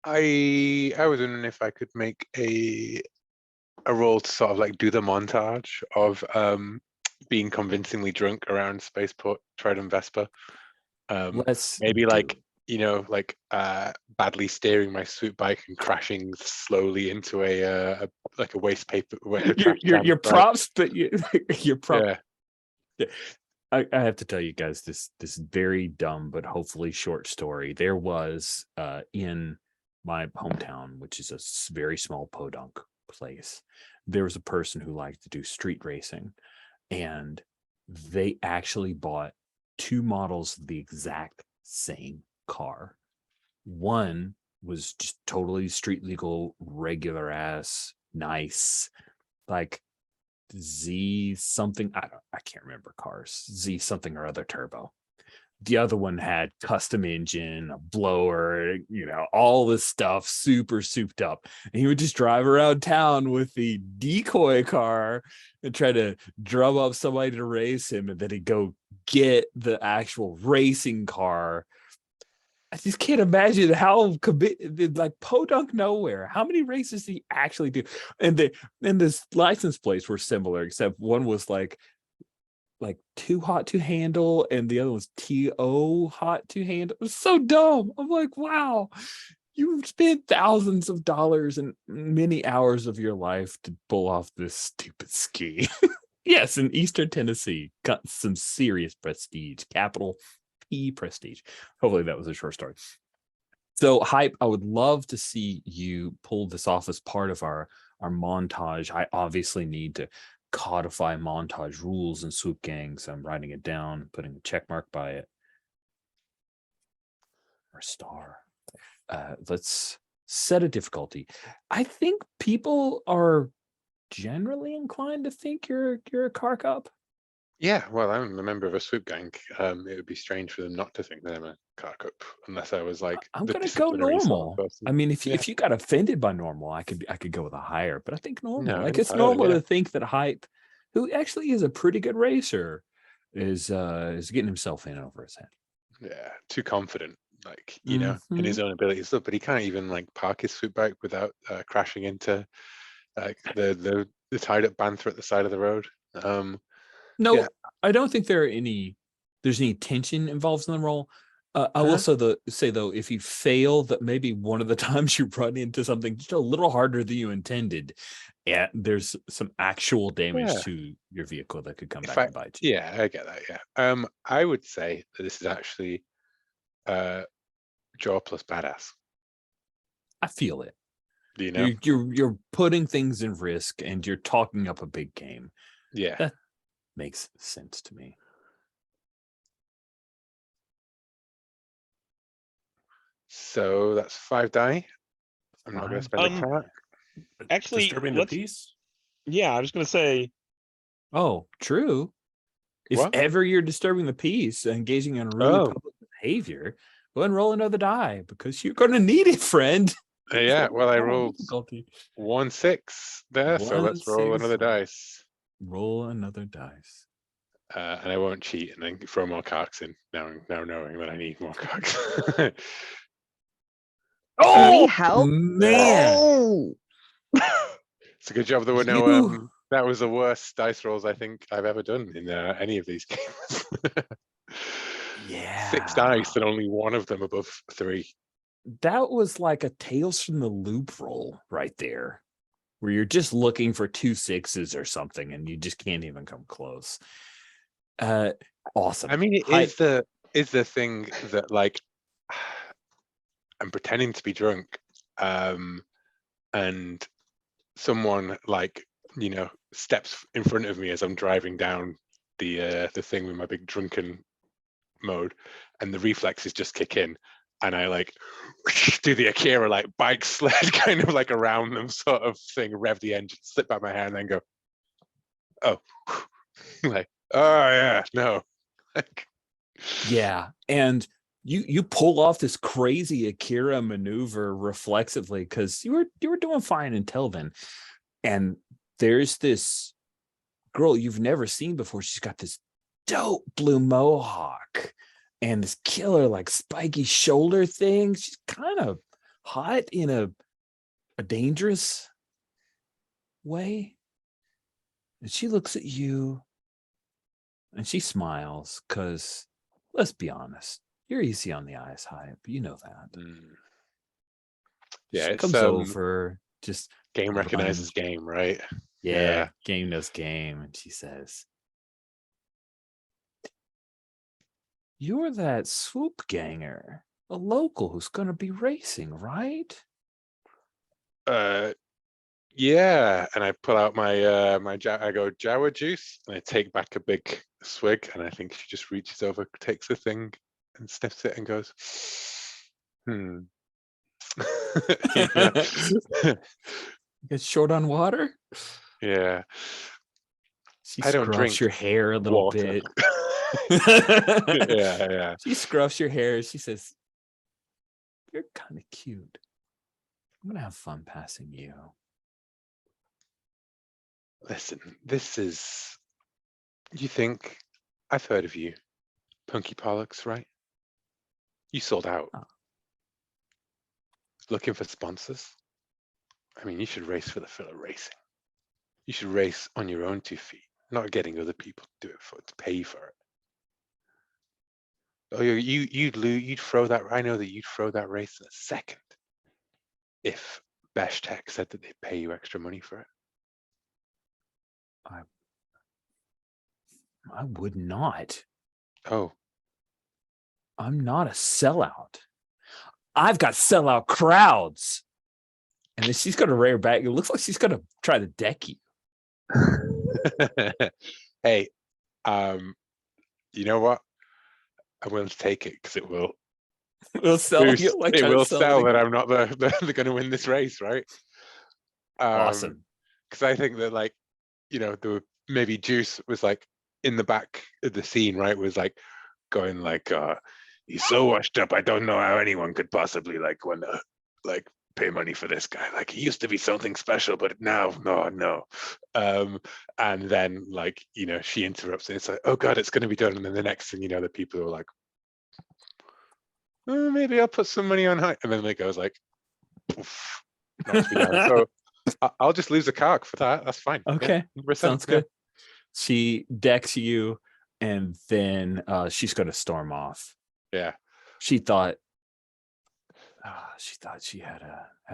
was wondering if I could make a role to sort of like do the montage of being convincingly drunk around Spaceport, Trident Vespa. Let's Maybe like, you know, like badly steering my swoop bike and crashing slowly into a like a waste paper. Your props, but your prop. Yeah. I have to tell you guys this very dumb but hopefully short story. There was in my hometown, which is a very small podunk place, there was a person who liked to do street racing, and they actually bought two models of the exact same car. One was just totally street legal, regular ass, nice, like Z something. I can't remember cars. Z something or other turbo. The other one had custom engine, a blower, you know, all this stuff, super souped up. And he would just drive around town with the decoy car and try to drum up somebody to race him, and then he'd go get the actual racing car. I just can't imagine how like podunk nowhere. How many races did he actually do? And the license plates were similar, except one was like too hot to handle, and the other was TO hot to handle. It was so dumb. I'm like, wow, you spent thousands of dollars and many hours of your life to pull off this stupid ski. Yes, in Eastern Tennessee, got some serious prestige, capital P prestige. Hopefully that was a short story. So Hype, I would love to see you pull this off as part of our montage. I obviously need to codify montage rules in Swoop Gangs. I'm writing it down, putting a check mark by it. Or star. Let's set a difficulty. I think people are generally inclined to think you're a car cop. Yeah, well, I'm a member of a swoop gang. It would be strange for them not to think that I'm a car cop, unless I was like I'm the gonna go disciplinary sort of normal. person. I mean, Yeah. if you got offended by normal, I could go with a higher, but I think normal. No, Like it's entirely, normal yeah. to think that Hype, who actually is a pretty good racer, is getting himself in over his head. Yeah, too confident, like, you know, in his own abilities. Look, but he can't even like park his swoop bike without crashing into like the tied up banther at the side of the road. No, yeah. I don't think there's any tension involved in the role. I will say though, if you fail, that maybe one of the times you run into something just a little harder than you intended, yeah, there's some actual damage to your vehicle that could come back and bite you. Yeah, I get that. Yeah. I would say that this is actually jaw plus badass. I feel it. Do you know? You're putting things in risk, and you're talking up a big game. Yeah. That makes sense to me. So that's 5 die. I'm not going to spend a card. Actually, disturbing the peace. Yeah, I was going to say. Oh, true. If What? ever you're disturbing the peace, engaging in really public behavior, go and roll another die because you're going to need it, friend. Yeah, well, I rolled 1-6 there, so let's roll another dice. Roll another dice. And I won't cheat and then throw more carks in now knowing that I need more carks. Oh, help, man! Oh! It's a good job there were no. That was the worst dice rolls I think I've ever done in any of these games. Yeah, 6 dice and only one of them above 3. that was like a Tales from the Loop roll right there, where you're just looking for 2 6s or something, and you just can't even come close. Awesome. I mean, it Hi- is the thing that like I'm pretending to be drunk, and someone like steps in front of me as I'm driving down the thing with my big drunken mode, and the reflexes just kick in, and I like do the Akira like bike sled kind of like around them sort of thing, rev the engine, slip back my hand, and then go, oh, like, oh yeah, no. Like, Yeah, and you pull off this crazy Akira maneuver reflexively because you were doing fine until then. And there's this girl you've never seen before. She's got this dope blue mohawk and this killer like spiky shoulder thing. She's kind of hot in a dangerous way. And she looks at you and she smiles because, let's be honest, you're easy on the eyes, Hype. You know that. yeah, She it's comes over, just game recognizes game, right? yeah, game knows game, and she says, "You're that swoop ganger, a local who's going to be racing, right?" Yeah, and I pull out my I go Jawa juice, and I take back a big swig, and I think she just reaches over, takes the thing, and sniffs it, and goes, "Hmm." Get short on water. Yeah, She I don't scruffs drink your hair a little water. bit. Yeah. She scruffs your hair. She says, "You're kind of cute. I'm gonna have fun passing you." Listen, this is. You think I've heard of you, Punky Pollux, right? You sold out. Oh. Looking for sponsors? I mean, you should race for the thrill of racing. You should race on your own 2 feet, not getting other people to do it to pay you for it. Oh, you'd throw that. I know that you'd throw that race in a second if Besh Tech said that they'd pay you extra money for it. I would not. Oh, I'm not a sellout. I've got sellout crowds. And then she's going to rear back. It looks like she's going to try to deck you. hey, you know what? I'm willing to take it because it will It'll sell boost. you like It trying to will sell sell it that again. I'm not the going to win this race, right? Awesome. Because I think that like, the maybe Juice was like in the back of the scene, right? Was like going like, he's so washed up. I don't know how anyone could possibly like want to like pay money for this guy. Like he used to be something special, but now no. And then like, she interrupts and it's like, oh God, it's going to be done. And then the next thing you know, the people are like, maybe I'll put some money on high. And then it goes like, poof, knocks me down. So I'll just lose a kark for that. That's fine. Okay. Yeah, 100%, Sounds good. She decks you and then she's going to storm off. Yeah. She thought she had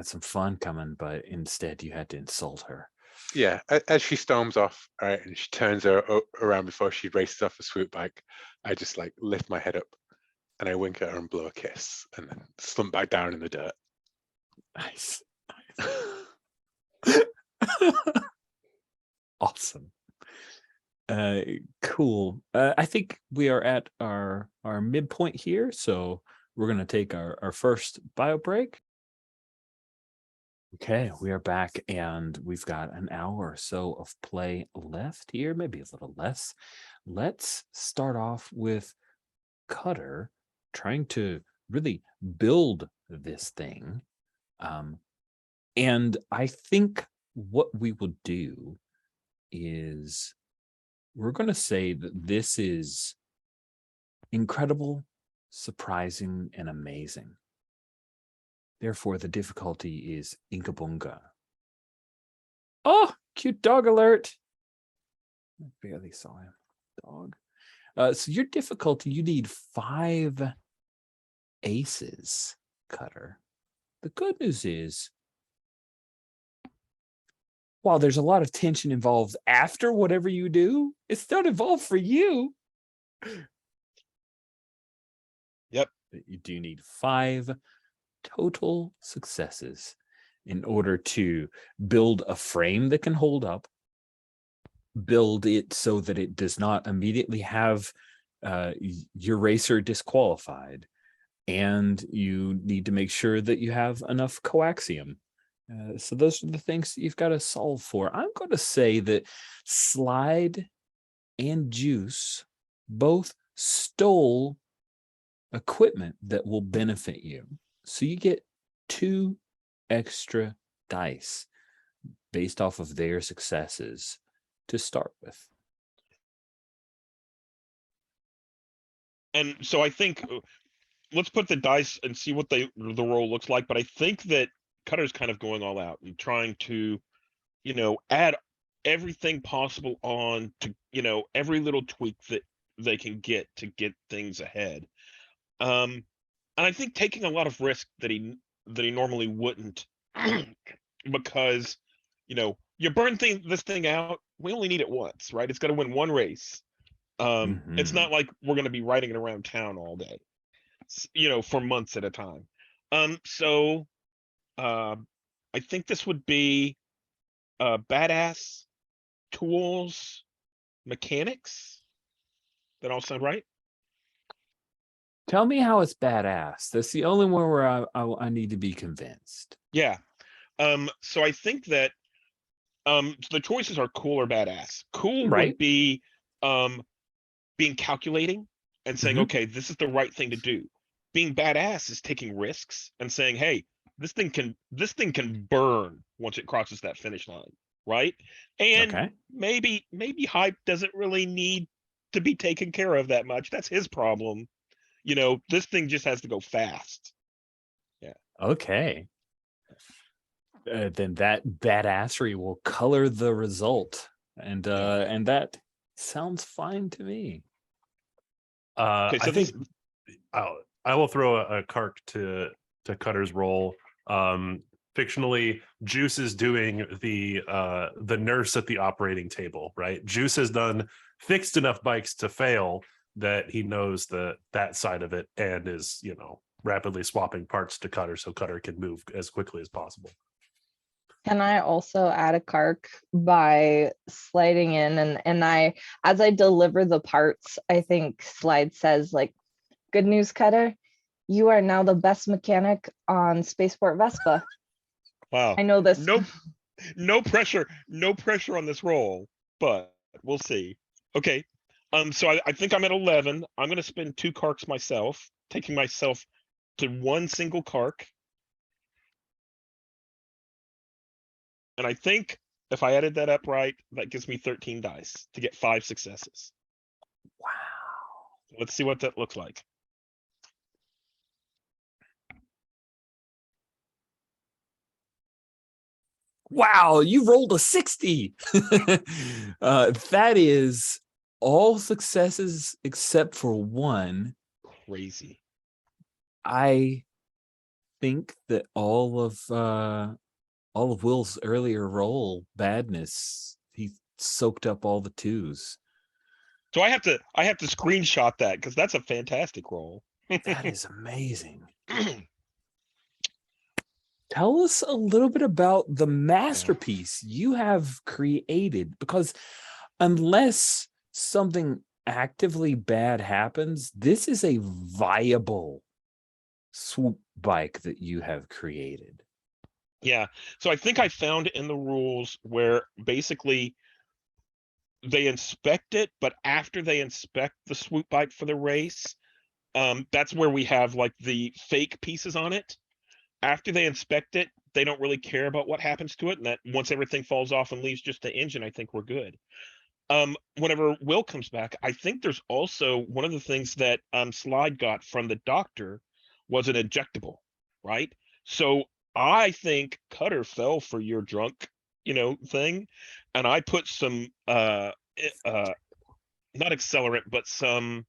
some fun coming, but instead you had to insult her. Yeah. As she storms off, right, and she turns her around before she races off a swoop bike, I just like lift my head up and I wink at her and blow a kiss and then slump back down in the dirt. Nice. Awesome. Cool. I think we are at our midpoint here, so we're going to take our first bio break. Okay, we are back and we've got an hour or so of play left here, maybe a little less. Let's start off with Cutter trying to really build this thing. And I think what we will do is we're going to say that this is incredible, surprising, and amazing. Therefore, the difficulty is Inkabunga. Oh, cute dog alert. I barely saw him. Dog. So your difficulty, you need 5 aces, Cutter. the good news is, while there's a lot of tension involved after whatever you do, it's not involved for you. Yep. You do need 5 total successes in order to build a frame that can hold up, build it so that it does not immediately have your racer disqualified, and you need to make sure that you have enough coaxium. So those are the things that you've got to solve for. I'm going to say that Slide and Juice both stole equipment that will benefit you. So you get 2 extra dice based off of their successes to start with. And so I think let's put the dice and see what the roll looks like. But I think that Cutter's kind of going all out and trying to, add everything possible on to, every little tweak that they can get to get things ahead. And I think taking a lot of risk that he normally wouldn't, because, you burn this thing out. We only need it once, right? It's got to win 1 race. It's not like we're going to be riding it around town all day, for months at a time. So I think this would be badass tools, mechanics. That all sound right? Tell me how it's badass. That's the only one where I need to be convinced. Yeah. So I think that the choices are cool or badass. Cool Right. would be being calculating and saying, okay, this is the right thing to do. Being badass is taking risks and saying, hey, this thing can burn once it crosses that finish line, right? And Okay. maybe hype doesn't really need to be taken care of that much. That's his problem. This thing just has to go fast. Yeah. Okay. Then that badassery will color the result, and that sounds fine to me. Okay, so I think I will throw a Kark to Cutter's role. Fictionally, Juice is doing the nurse at the operating table, right? Juice has fixed enough bikes to fail that he knows that side of it, and is rapidly swapping parts to Cutter so Cutter can move as quickly as possible. Can I also add a kark by sliding in and as I deliver the parts, I think Slide says, like, good news, Cutter, you are now the best mechanic on Spaceport Vespa. wow. I know this. No pressure on this roll, but we'll see. Okay. So I think I'm at 11. I'm going to spend 2 karks myself, taking myself to 1 single kark. And I think if I added that up right, that gives me 13 dice to get 5 successes. Wow. Let's see what that looks like. Wow, you rolled a 60. That is all successes except for 1. Crazy. I think that all of Will's earlier roll badness, he soaked up all the 2s. So I have to screenshot that because that's a fantastic roll. That is amazing. Tell us a little bit about the masterpiece you have created, because unless something actively bad happens, this is a viable swoop bike that you have created. Yeah. So I think I found in the rules where basically they inspect it, but after they inspect the swoop bike for the race, that's where we have like the fake pieces on it. After they inspect it, they don't really care about what happens to it. And that once everything falls off and leaves just the engine, I think we're good. Whenever Will comes back, I think there's also one of the things that Slide got from the doctor was an ejectable, right? So I think Cutter fell for your drunk, thing. And I put some not accelerant, but some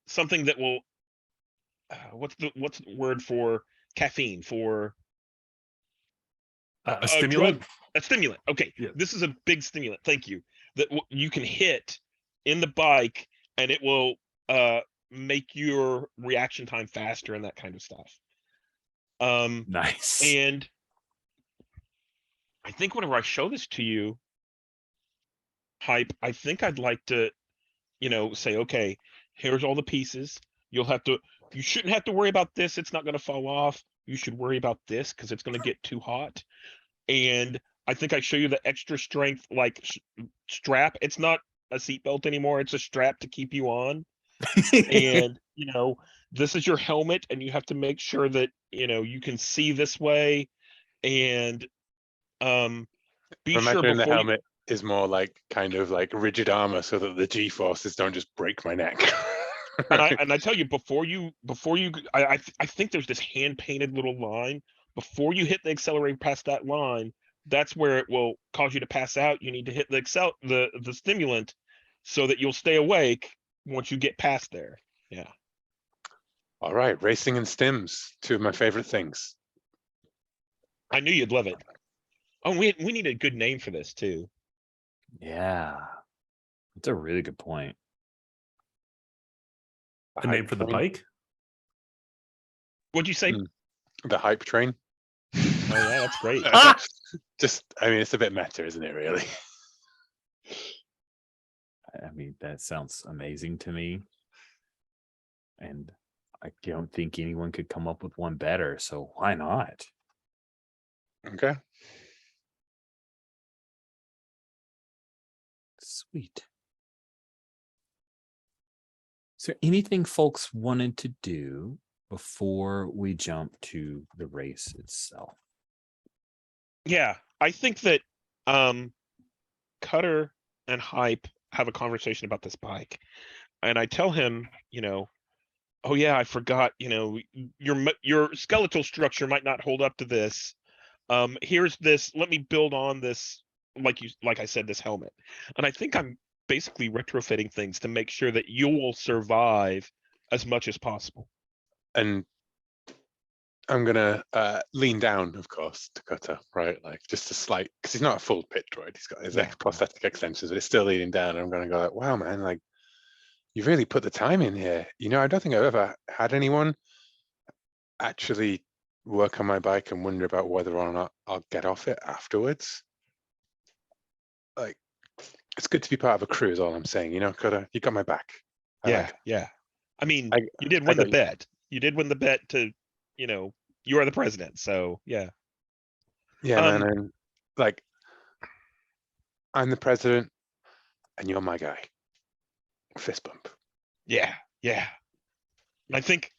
something that will what's the word for caffeine, for A a stimulant. drug, a stimulant. Okay, Yeah. this is a big stimulant. Thank you. That you can hit in the bike, and it will make your reaction time faster and that kind of stuff. Nice. And I think whenever I show this to you, Hype, I think I'd like to, say, okay, here's all the pieces. You shouldn't have to worry about this. It's not going to fall off. You should worry about this because it's going to get too hot. And I think I show you the extra strength, like strap. It's not a seatbelt anymore. It's a strap to keep you on. And, this is your helmet, and you have to make sure that, you can see this way. And be I'm sure imagining the before you, helmet is more like kind of like rigid armor so that the G forces don't just break my neck. and I tell you, before you, I think there's this hand painted little line. Before you hit the accelerator past that line, that's where it will cause you to pass out. You need to hit the stimulant so that you'll stay awake once you get past there. Yeah. All right, racing and stims, two of my favorite things. I knew you'd love it. Oh, we need a good name for this too. Yeah. That's a really good point. A name for the bike. What'd you say? The hype train. Oh yeah, that's great. It's a bit meta, isn't it, really? I mean, that sounds amazing to me. And I don't think anyone could come up with one better. So why not? Okay. Sweet. Is there anything folks wanted to do before we jump to the race itself? Yeah, I think that Cutter and Hype have a conversation about this bike, and I tell him, oh yeah, I forgot, your skeletal structure might not hold up to this. Here's this. Let me build on this, like I said, this helmet, and I think I'm basically retrofitting things to make sure that you will survive as much as possible. And I'm gonna lean down, of course, to Cutter, right? Like just a slight, because he's not a full pit droid. He's got his prosthetic extensions, but it's still leaning down. And I'm gonna go like, wow, man, like you've really put the time in here. I don't think I've ever had anyone actually work on my bike and wonder about whether or not I'll get off it afterwards. Like, it's good to be part of a crew, is all I'm saying. Cutter, you got my back. Yeah. I mean, you did win the bet. You did win the bet to, you are the president. So yeah. Yeah, man. And like, I'm the president, and you're my guy. Fist bump. Yeah. I think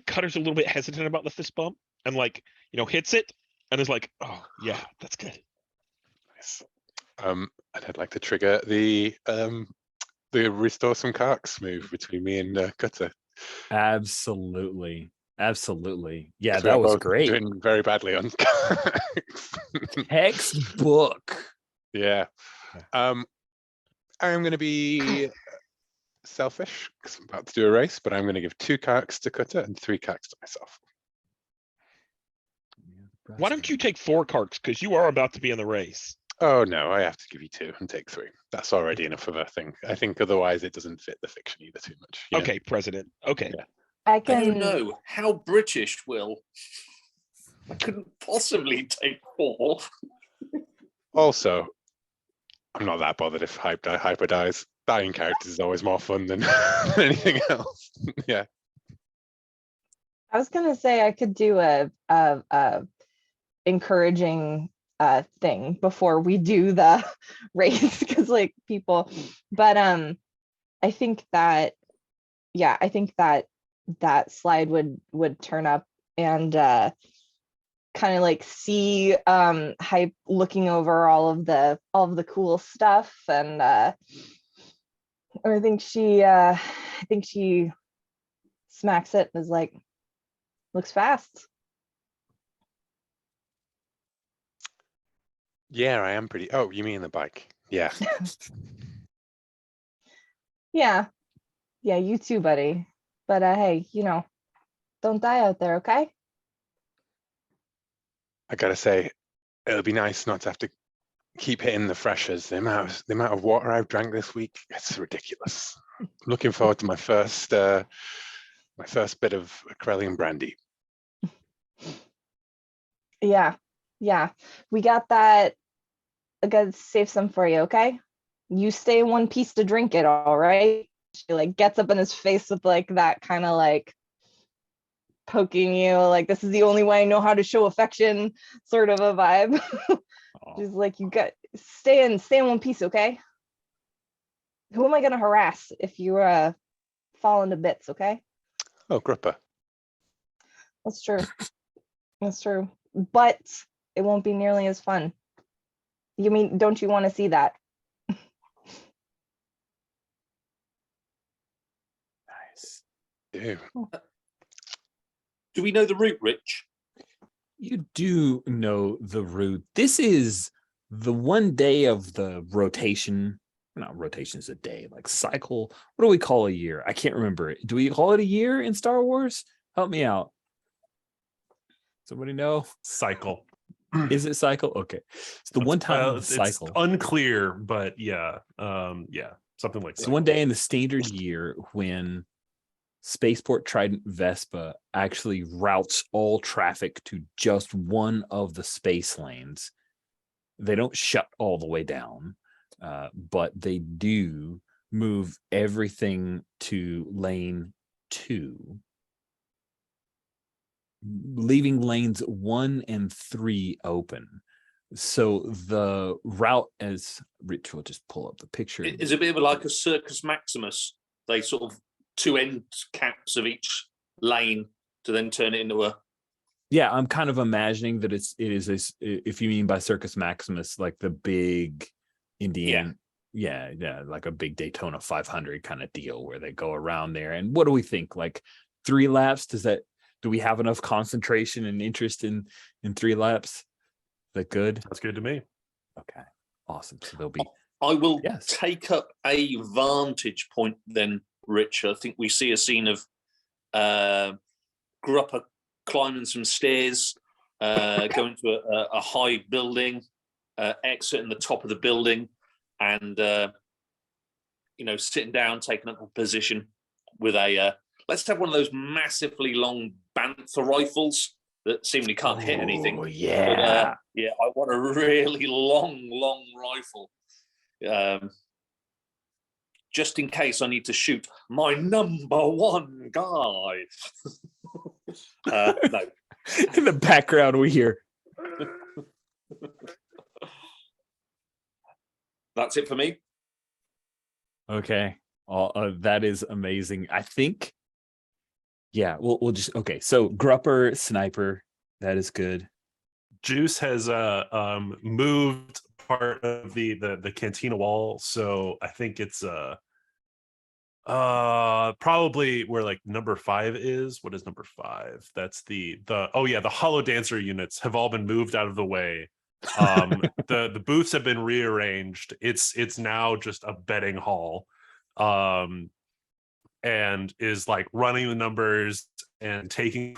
Cutter's a little bit hesitant about the fist bump, and hits it and is like, oh yeah, that's good. Nice. And I'd like to trigger the restore some karks move between me and Cutter. Absolutely. Yeah, that was great. Doing very badly on Textbook. Yeah. I'm going to be selfish because I'm about to do a race, but I'm going to give 2 karks to Cutter and 3 karks to myself. Why don't you take 4 karks? Because you are about to be in the race. Oh no, I have to give you 2 and take 3. That's already enough of a thing. I think otherwise it doesn't fit the fiction either too much. Okay, President. Okay. Yeah. I I can don't know. How British, Will? I couldn't possibly take 4. Also, I'm not that bothered if Hyper dies. Dying characters is always more fun than anything else. Yeah. I was gonna say I could do a encouraging thing before we do the race, because people, but I think that that slide would turn up and kind of see Hype looking over all of the cool stuff, and I think she smacks it and is like, looks fast. Yeah, I am pretty. Oh, you mean the bike? Yeah. Yeah, you too, buddy. But hey, Don't die out there, okay? I gotta say, it'll be nice not to have to keep hitting the freshers. The amount of water I've drank this week, it's ridiculous. Looking forward to my first bit of Corellian brandy. Yeah. We got that. I gotta save some for you, okay? You stay in one piece to drink it, all right? She like gets up in his face with like that kind of like poking you, like this is the only way I know how to show affection, sort of a vibe. She's like, you got stay in one piece, okay? Who am I gonna harass if you fall into bits, okay? Oh, Gruppa. That's true. That's true. But it won't be nearly as fun. You mean, don't you want to see that? Nice. Ew. Do we know the route, Rich? You do know the route. This is the one day of the rotation. Not rotation's a day, like cycle. What do we call a year? I can't remember it. Do we call it a year in Star Wars? Help me out. Somebody know? Cycle. Is it cycle? Okay. It's the one time of the cycle. It's unclear, but yeah. Yeah, something like It's cycle. one day in the standard year when Spaceport Trident Vespa actually routes all traffic to just one of the space lanes. They don't shut all the way down, but they do move everything to lane 2, leaving lanes 1 and 3 open. So the route, as Rich will just pull up the picture, Is a bit of like a Circus Maximus. They sort of 2 end caps of each lane to then turn it into a. Yeah, I'm kind of imagining that it is if you mean by Circus Maximus, like the big Indian, yeah, like a big Daytona 500 kind of deal where they go around there. And what do we think? Like 3 laps? Do we have enough concentration and interest in 3 laps? Is that good? That's good to me. Okay, awesome. So they'll be. I will Yes. take up a vantage point then, Rich. I think we see a scene of Gruppa climbing some stairs, going to a high building, exiting the top of the building, and sitting down, taking up a position with a. Let's have one of those massively long bantha rifles that seemingly can't hit anything. Oh yeah, but, I want a really long rifle. Just in case I need to shoot my number 1 guy. No. In the background, we hear. That's it for me. Okay, that is amazing. I think. Yeah, we'll just okay. So Grupper sniper, that is good. Juice has moved part of the cantina wall, so I think it's probably where like number 5 is. What is number 5? That's the Hollow Dancer units have all been moved out of the way. The booths have been rearranged. It's now just a betting hall, and is like running the numbers and taking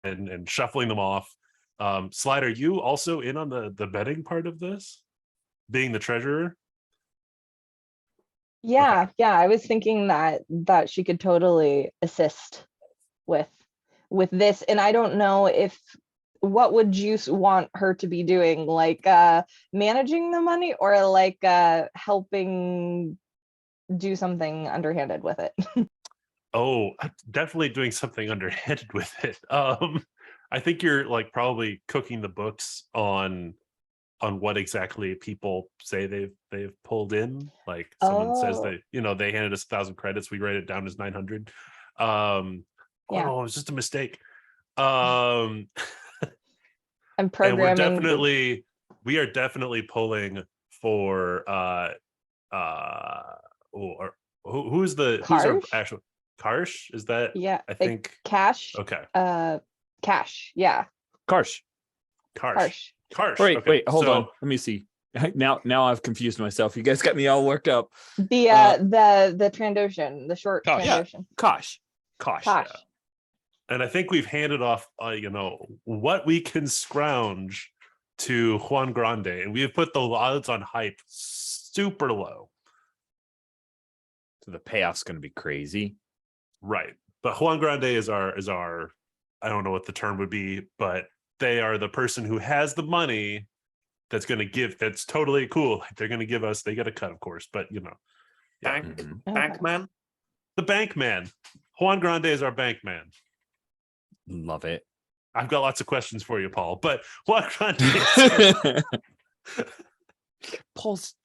and shuffling them off. Slide, are you also in on the betting part of this, being the treasurer? Yeah, I was thinking that she could totally assist with this, and I don't know what would Juice want her to be doing, like managing the money or like helping do something underhanded with it. Oh, definitely doing something underhanded with it. I think you're like probably cooking the books on what exactly people say they've pulled in. Like someone says that they handed us 1,000 credits, we write it down as 900. Oh, it was just a mistake. I'm And programming. we are definitely pulling for who's our actual Karsh? Is that? Yeah, I think Cash. Okay. Cash. Yeah. Karsh. Wait, Wait, okay. hold on. Let me see. Now I've confused myself. You guys got me all worked up. The Trandoshan, the short Kosh. Trandoshan. Kosh. Kosh. And I think we've handed off, what we can scrounge to Juan Grande, and we have put the odds on hype super low. So the payoff's going to be crazy. Right. But Juan Grande is our, I don't know what the term would be, but they are the person who has the money that's going to give. That's totally cool. They're going to give us, they get a cut, of course, but yeah. Bank man. The bank man. Juan Grande is our bank man. Love it. I've got lots of questions for you, Paul, but Juan Grande.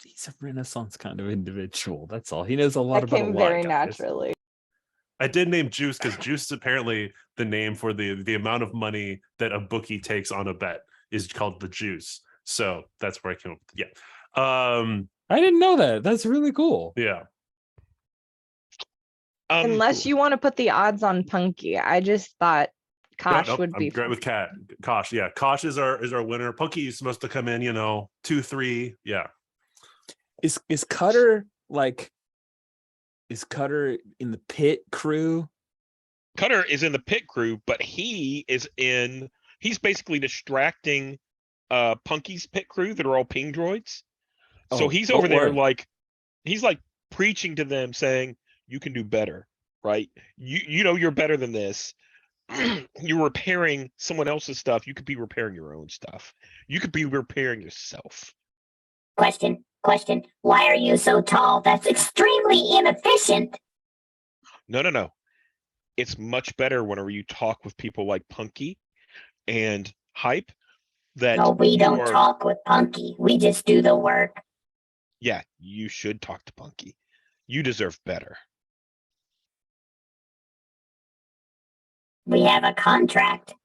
He's a Renaissance kind of individual. That's all. He knows a lot That about a came lot, very guys. naturally. I did name Juice because Juice is apparently the name for the amount of money that a bookie takes on a bet is called the juice. So that's where I came up with. Yeah. I didn't know that. That's really cool. Yeah. Unless you want to put the odds on Punky. I just thought Kosh would be I'm great with Kosh. Yeah. Kosh is our winner. Punky is supposed to come in, 2-3. Yeah. Is Cutter like? Is Cutter in the pit crew? Cutter is in the pit crew, but he's basically distracting Punky's pit crew that are all ping droids. So Oh, he's don't over there worry. he's preaching to them saying, you can do better, right? You're better than this. You're repairing someone else's stuff. You could be repairing your own stuff. You could be repairing yourself. Question. Why are you so tall? That's extremely inefficient. No. It's much better whenever you talk with people like Punky and Hype. No, we don't talk with Punky. We just do the work. Yeah, you should talk to Punky. You deserve better. We have a contract.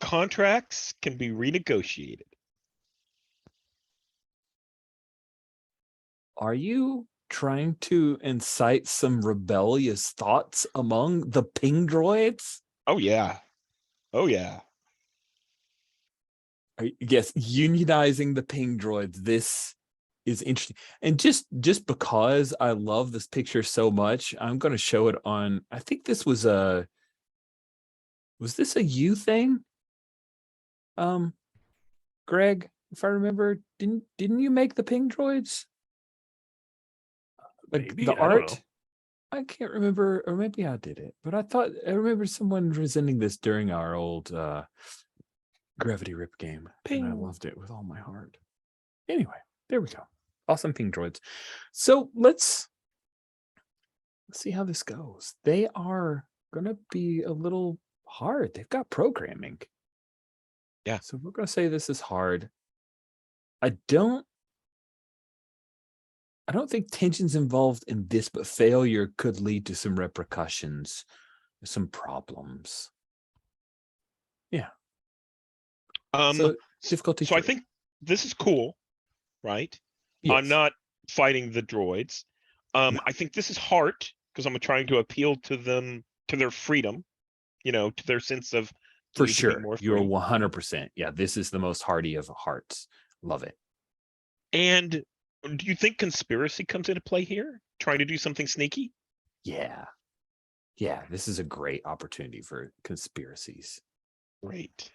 Contracts can be renegotiated. Are you trying to incite some rebellious thoughts among the ping droids? Oh yeah. Yes, unionizing the ping droids. This is interesting. And just because I love this picture so much, I'm going to show it on, I think this was this a you thing? Greg, if I remember, didn't you make the ping droids? Like Maybe, the I don't know. art? I can't remember, or maybe I did it, but I remember someone presenting this during our old Gravity Rip game, and I loved it with all my heart. Anyway, there we go. Awesome ping droids. So let's see how this goes. They are gonna be a little hard. They've got programming. Yeah. So we're gonna say this is hard. I don't think tension's involved in this, but failure could lead to some repercussions, some problems. Yeah. So difficulty. So I think this is cool, right? Yes. I'm not fighting the droids. I think this is hard because I'm trying to appeal to them, to their freedom, to their sense of For need to be sure. more You're free. 100%. Yeah, this is the most hardy of hearts. Love it. And do you think conspiracy comes into play here? Trying to do something sneaky? Yeah. Yeah, this is a great opportunity for conspiracies. Great.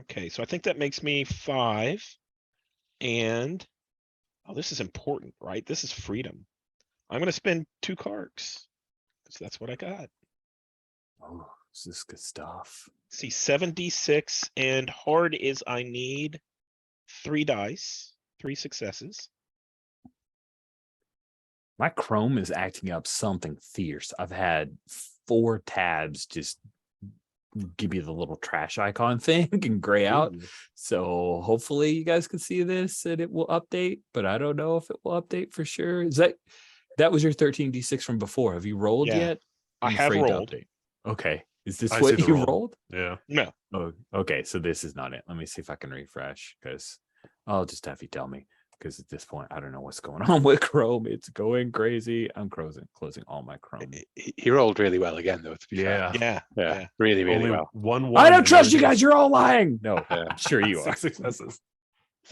Okay, so I think that makes me 5. And this is important, right? This is freedom. I'm going to spend 2 karks because that's what I got. Oh, this is good stuff. See, 7d6, and hard is I need 3 dice, 3 successes. My Chrome is acting up something fierce. I've had 4 tabs just give you the little trash icon thing and gray out. Ooh. So hopefully you guys can see this and it will update, but I don't know if it will update for sure. Is that was your 13d6 from before? Have you rolled Yeah, yet? I I'm have afraid to rolled. update. Okay. Is this I what see the you roll. rolled? Yeah. No. Oh, okay. So this is not it. Let me see if I can refresh because I'll just have you tell me. Because at this point, I don't know what's going on with Chrome. It's going crazy. I'm closing all my Chrome. He rolled really well again, though. To be fair. Yeah. Really, really Only well. 1-1. I don't and trust you everything- guys. You're all lying. No, Yeah. I'm sure you are. 6 successes.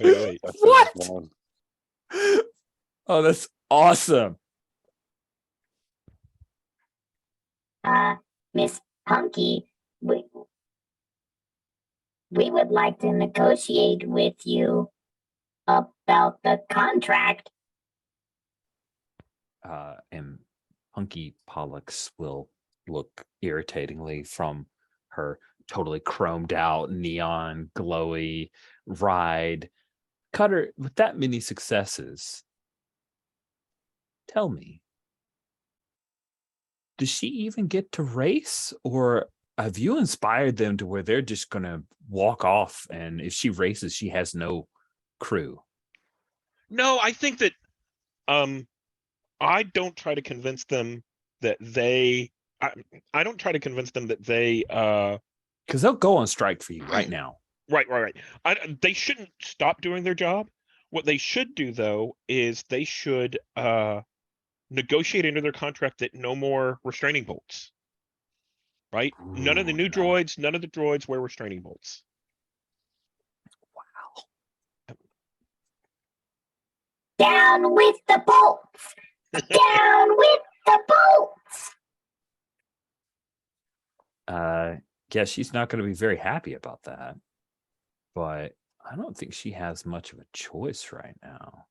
Wait. That's What? one. Oh, that's awesome. Miss Punky, we would like to negotiate with you about the contract. And Punky Pollux will look irritatingly from her totally chromed out, neon, glowy ride. Cutter, with that many successes, tell me, does she even get to race, or have you inspired them to where they're just going to walk off, and if she races, she has no crew? No, I think that I don't try to convince them that they I don't try to convince them that they because they'll go on strike for you right now. Right. They shouldn't stop doing their job. What they should do, though, is they should negotiate into their contract that no more restraining bolts. Right? None of the new droids, none of the droids wear restraining bolts. Wow. Down with the bolts! Down with the bolts! Yeah, she's not going to be very happy about that, but I don't think she has much of a choice right now.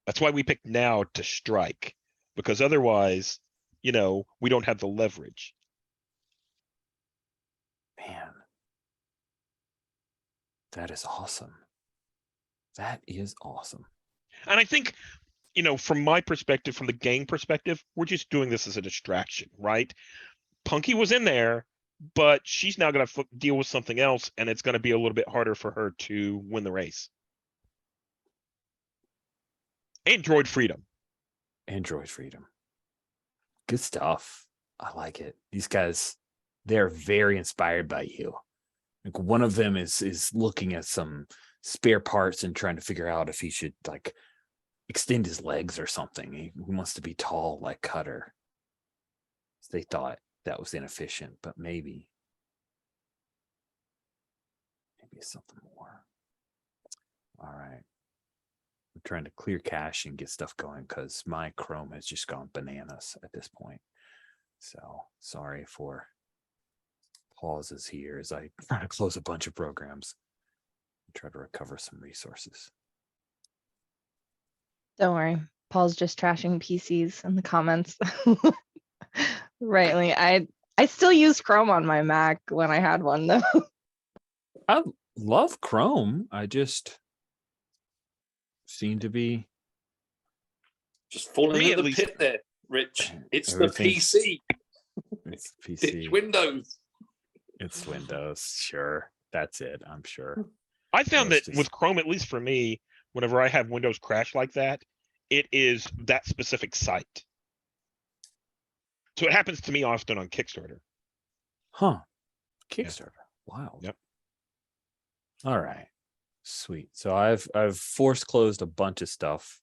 That's why we picked now to strike, because otherwise, we don't have the leverage. Man, that is awesome. That is awesome. And I think, from my perspective, from the gang perspective, we're just doing this as a distraction, right? Punky was in there, but she's now going to deal with something else, and it's going to be a little bit harder for her to win the race. And droid freedom. Good stuff. I like it. These guys, they're very inspired by you. Like, one of them is looking at some spare parts and trying to figure out if he should extend his legs or something. He wants to be tall like Cutter. They thought that was inefficient, but maybe it's something more. All right. I'm trying to clear cache and get stuff going because my Chrome has just gone bananas at this point. So sorry for pauses here as I try to close a bunch of programs and try to recover some resources. Don't worry. Paul's just trashing PCs in the comments. Rightly. I still use Chrome on my Mac when I had one, though. I love Chrome. I just seem to be just falling Me, into at the least. pit there, Rich. It's the Everything- PC. It's It's PC. Windows. It's Windows. Sure. That's it. I'm sure. I found It's that just- with Chrome, at least for me, whenever I have Windows crash like that, it is that specific site. So it happens to me often on Kickstarter. Huh. Kickstarter. Wow. Yep. All right. Sweet. So I've force closed a bunch of stuff,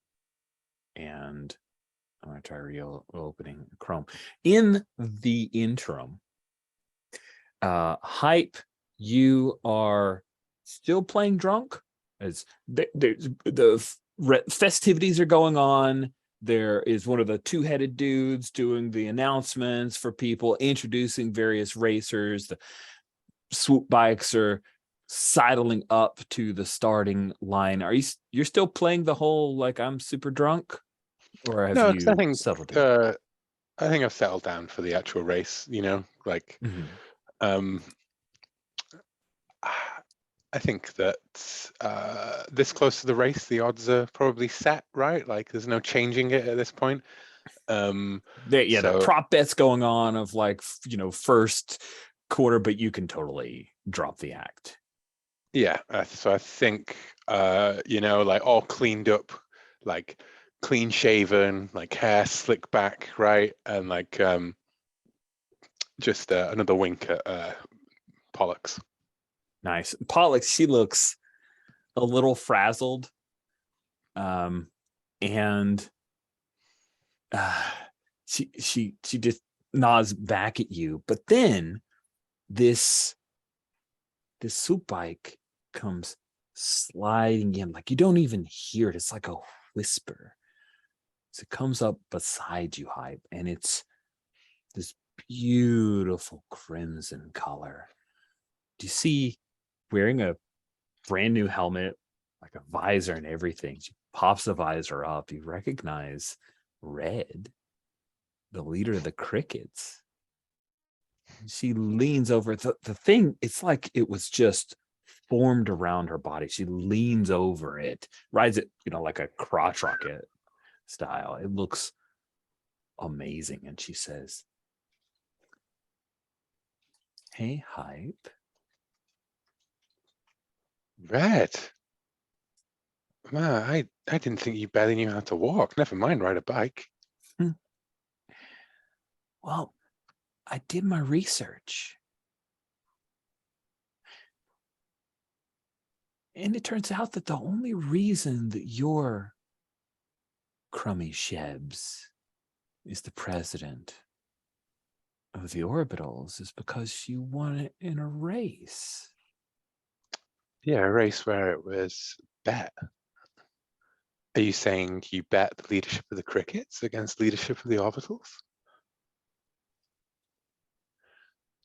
and I'm gonna try reopening Chrome. In the interim, Hype, you are still playing drunk as the festivities are going on. There is one of the two-headed dudes doing the announcements for people, introducing various racers. The swoop bikes are sidling up to the starting line. You're still playing the whole like I'm super drunk, or have No, you 'cause I think settled down? I think I've settled down for the actual race. Like Mhm. I think that this close to the race, the odds are probably set, right? Like there's no changing it at this point. The So- prop bets going on of like first quarter, but you can totally drop the act. Yeah, so I think like all cleaned up, like clean shaven, like hair slick back, right? And like just another wink at Pollux. Nice. Pollux, she looks a little frazzled. And she just nods back at you. But then this swoop bike comes sliding in, like you don't even hear it. It's like a whisper. So it comes up beside you, Hype, and it's this beautiful crimson color. Do you see wearing a brand new helmet, like a visor and everything? She pops the visor up. You recognize Red, the leader of the crickets. She leans over the thing. It's like it was just formed around her body. She leans over it, rides it, like a crotch rocket style. It looks amazing. And she says, "Hey, Hype." Red. Man, I didn't think you barely knew how to walk. Never mind ride a bike. Well, I did my research. And it turns out that the only reason that you're Crummy Shebs is the president of the Orbitals is because you won it in a race. Yeah, a race where it was bet. Are you saying you bet the leadership of the crickets against leadership of the Orbitals?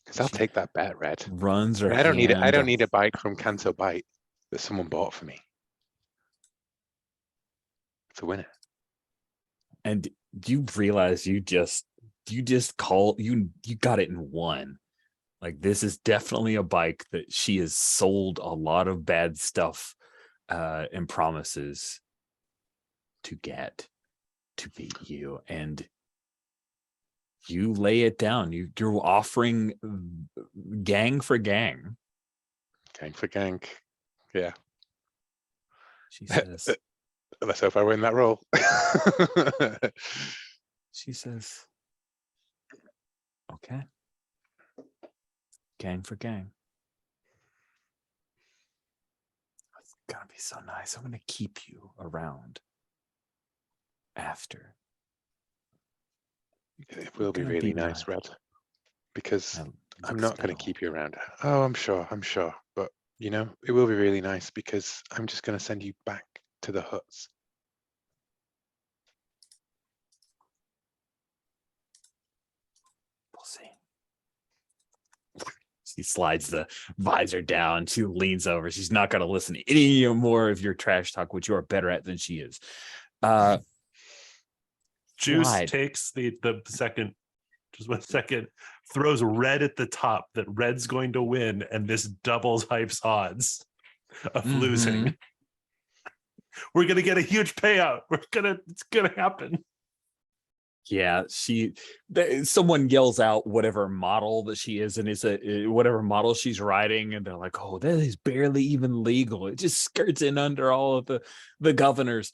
Because I'll take that bet, Red. Runs her And I don't need it. I hand don't need a bike from Canto Bite that someone bought for me to win it. And you realize you just called you got it in one. Like, this is definitely a bike that she has sold a lot of bad stuff and promises to get to beat you. And you lay it down. You're offering gang for gang. Gang for gang. Yeah. She says, Let's hope I win that roll. she says, okay. Gang for gang. It's gonna be so nice. I'm gonna keep you around after. It will be Gonna really be nice, my- Red. Because I I'm look not going to stale. keep you around. Oh, I'm sure. But, it will be really nice because I'm just going to send you back to the huts. We'll see. She slides the visor down. She leans over. She's not going to listen to any more of your trash talk, which you are better at than she is. Juice Slide. takes the second, just 1 second, throws Red at the top that Red's going to win, and this doubles Hype's odds of losing. We're gonna get a huge payout. It's gonna happen. Yeah, someone yells out whatever model that she is, and it's whatever model she's riding, and they're like, "Oh, that is barely even legal. It just skirts in under all of the governors."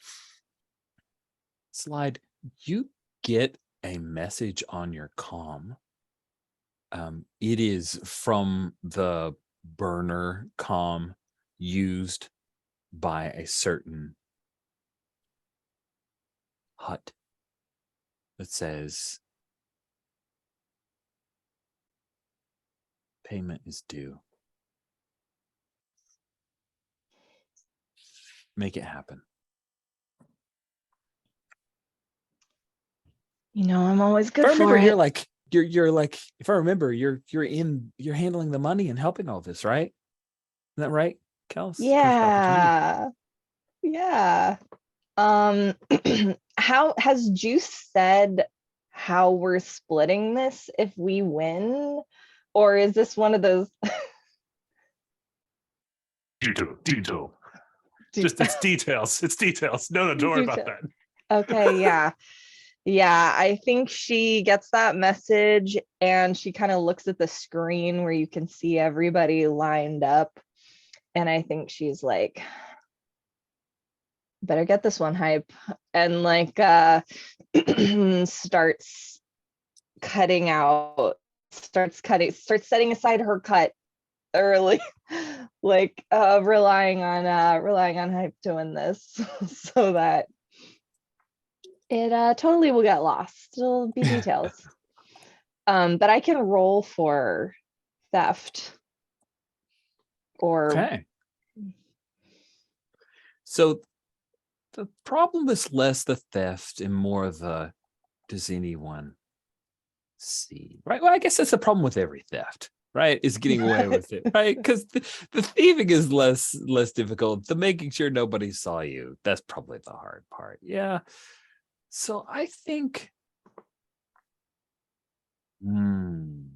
Slide, you get a message on your comm. It is from the burner comm used by a certain hut that says payment is due. Make it happen. I'm always good If I remember, for it. you're like, if I remember, you're handling the money and helping all this, right? Isn't that right, Kels? Yeah. Yeah. How has Juice said how we're splitting this if we win? Or is this one of those Detail. Just it's details. It's details. No, don't worry about that. Okay, yeah. Yeah, I think she gets that message and she kind of looks at the screen where you can see everybody lined up. And I think she's like, better get this one, Hype. And like starts setting aside her cut early, like relying on Hype to win this so that it totally will get lost. It'll be details. But I can roll for theft or Okay. So the problem is less the theft and more the does anyone see. Right. Well, I guess that's the problem with every theft, right? Is getting away with it, right? Because the thieving is less difficult. The making sure nobody saw you, that's probably the hard part. Yeah. So I think. Can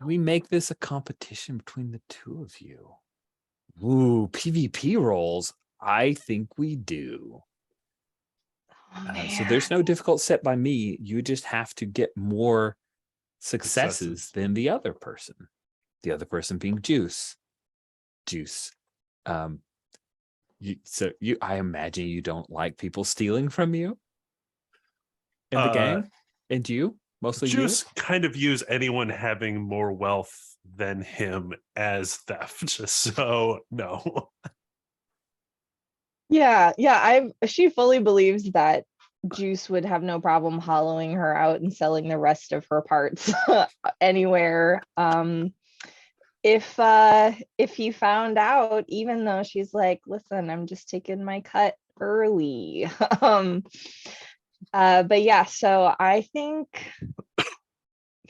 we make this a competition between the two of you? Ooh, PvP rolls. I think we do. Oh, So there's no difficult set by me. You just have to get more successes than the other person. The other person being Juice. Juice. I imagine you don't like people stealing from you in the gang, and you mostly Juice you. kind of views anyone having more wealth than him as theft. So no. Yeah, she fully believes that Juice would have no problem hollowing her out and selling the rest of her parts anywhere. If he found out, even though she's like, listen, I'm just taking my cut early. But yeah, so I think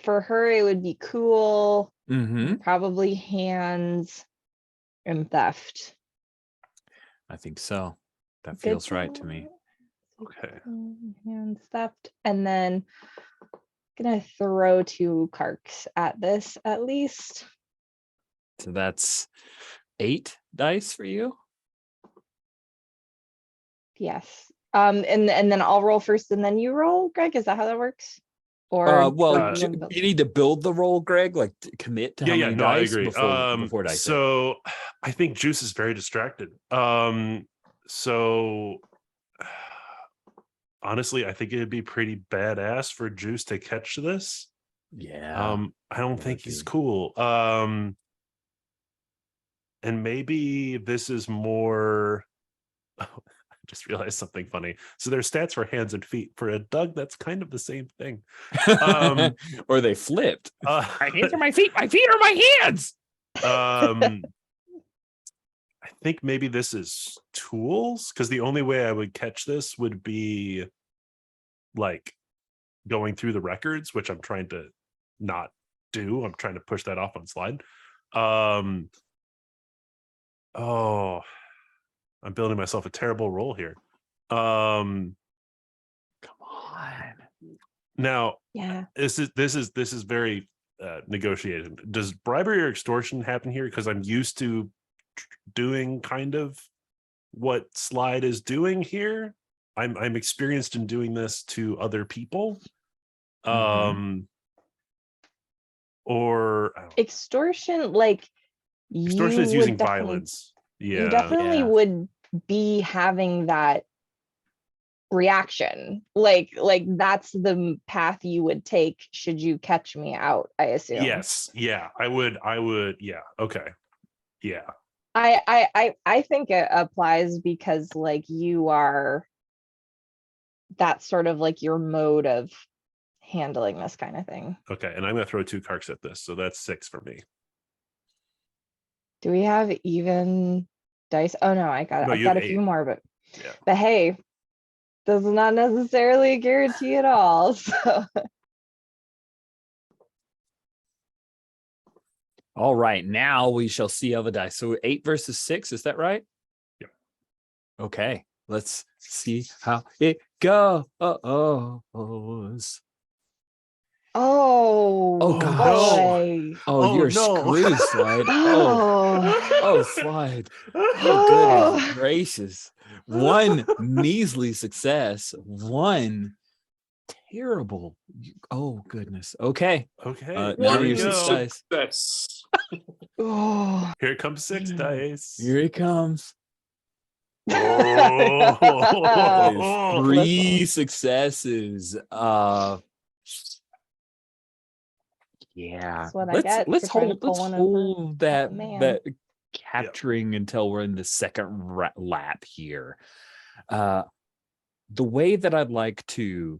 for her it would be cool, probably hands and theft. I think so. That feels right to me. Okay. Hands theft, and then gonna throw 2 karks at this at least. So that's 8 dice for you. Yes. And then I'll roll first and then you roll, Greg. Is that how that works? Or you need to build the roll, Greg. Like commit to how many dice I agree. before dice. So I think Juice is very distracted. So honestly, I think it'd be pretty badass for Juice to catch this. Yeah. I don't think he's cool. And maybe this is more. I just realized something funny. So their stats for hands and feet. For a Doug, that's kind of the same thing. Or they flipped. My hands are my feet. My feet are my hands. I think maybe this is tools, because the only way I would catch this would be like going through the records, which I'm trying to not do. I'm trying to push that off on slide. Oh, I'm building myself a terrible roll here. Come on. Now, yeah, this is very negotiated. Does bribery or extortion happen here? Because I'm used to doing kind of what Slide is doing here. I'm experienced in doing this to other people. Or extortion, like extortion is using violence. Yeah, you definitely would be having that reaction. Like that's the path you would take should you catch me out, I assume. Yes, yeah, I would. Yeah, okay, yeah. I think it applies because like you are, that's sort of like your mode of handling this kind of thing. Okay, and I'm gonna throw 2 karks at this, so that's 6 for me. Do we have even dice? Oh no, I've got a few more, but yeah. But hey, this is not necessarily a guarantee at all. So all right, now we shall see how the dice. So 8 versus 6, is that right? Yeah. Okay, let's see how it goes. Oh gosh. boy. You're screwed, Slide. Oh, Slide. Oh, goodness gracious. 1 measly success, 1 terrible. Oh, goodness. Okay. Okay. Now Here your we 6 go. dice. Success. Oh. Here comes 6 dice. Here he comes. Oh. 3 successes. Yeah. That's what I get Let's for trying to hold pull one over that the man. that capturing until we're in the second lap here. The way that I'd like to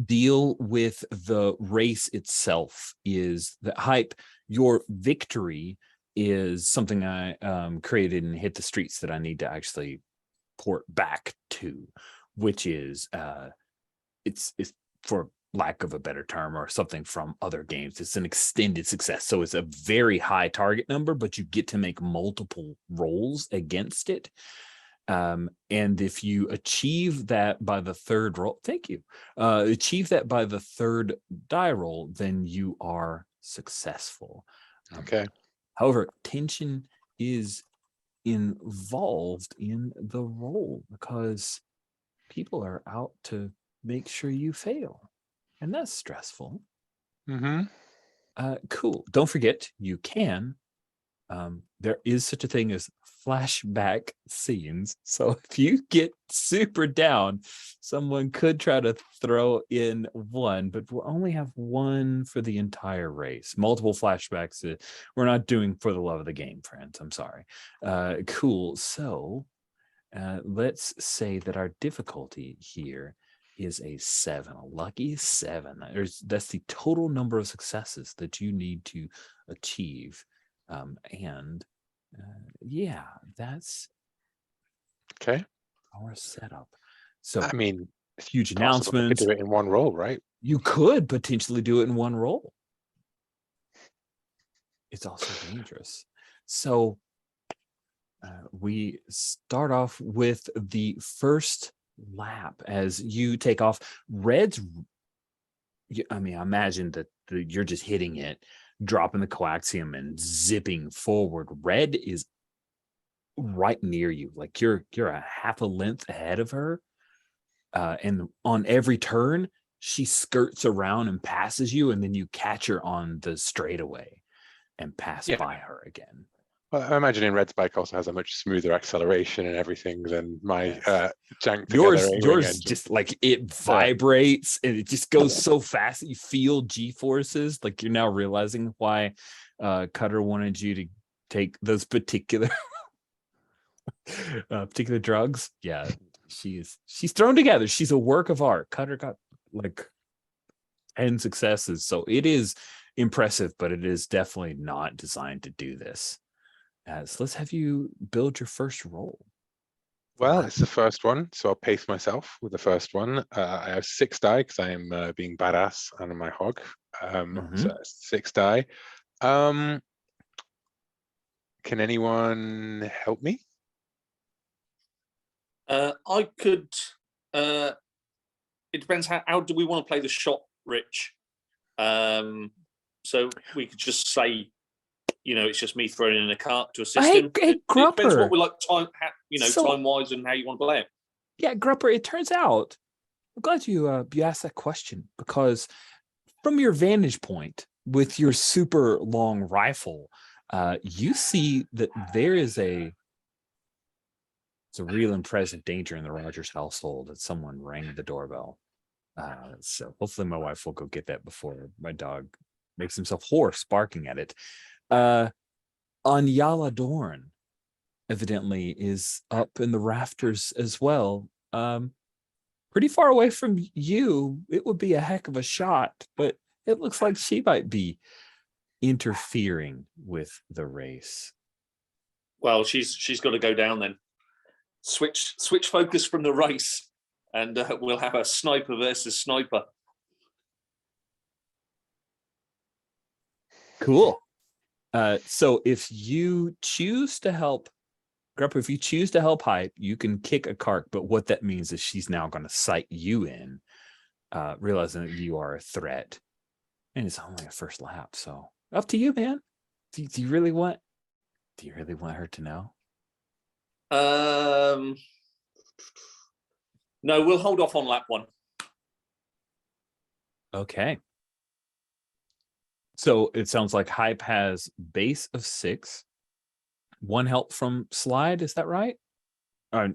deal with the race itself is that Hype, your victory is something I created and hit the streets that I need to actually port back to, which is it's for lack of a better term, or something from other games. It's an extended success. So it's a very high target number, but you get to make multiple rolls against it. And if you achieve that by the third roll, thank you, achieve that by the third die roll, then you are successful. Okay. However, tension is involved in the roll because people are out to make sure you fail. And that's stressful. Mm-hmm. Cool. Don't forget, you can. There is such a thing as flashback scenes. So if you get super down, someone could try to throw in one, but we'll only have one for the entire race. Multiple flashbacks. We're not doing for the love of the game, friends. I'm sorry. Cool. So let's say that our difficulty here is a 7, a lucky 7. That's the total number of successes that you need to achieve. Yeah, that's Okay. our setup. So I mean, it's huge possible they could announcements. do it in one roll, right? You could potentially do it in one roll. It's also dangerous. So we start off with the first lap as you take off. Red's, I mean, I imagine that you're just hitting it, dropping the coaxium and zipping forward. Red is right near you, like you're a half a length ahead of her, and on every turn she skirts around and passes you, and then you catch her on the straightaway and pass by her again. Well, I imagine in Red's bike also has a much smoother acceleration and everything than my jank together yours A-wing engine. just like it vibrates and it just goes so fast that you feel G-forces. Like you're now realizing why Cutter wanted you to take those particular drugs. Yeah, she's thrown together. She's a work of art. Cutter got like 10 successes, so it is impressive, but it is definitely not designed to do this. So let's have you build your first roll. Well, it's the first one, so I'll pace myself with the first one. I have 6 die because I am being badass on my hog. So that's 6 die. Can anyone help me? I could. It depends how do we want to play the shot, Rich. So we could just say, it's just me throwing in a cart to assist him. It depends what we like time, time wise, and how you want to play it. Yeah, Grupper. It turns out, I'm glad you asked that question, because from your vantage point with your super long rifle, you see that there is a real and present danger in the Rogers household that someone rang the doorbell. So hopefully my wife will go get that before my dog makes himself hoarse barking at it. Anyala Dorn evidently is up in the rafters as well. Pretty far away from you. It would be a heck of a shot, but it looks like she might be interfering with the race. Well, she's got to go down then. Switch focus from the race, and we'll have a sniper versus sniper. Cool. So if you choose to help Grupper, if you choose to help Hype, you can kick a cart, but what that means is she's now going to sight you in, realizing that you are a threat. And it's only a first lap, so up to you, man. Do you really want her to know? No, we'll hold off on lap 1. Okay. So it sounds like Hype has base of 6, 1 help from Slide. Is that right? I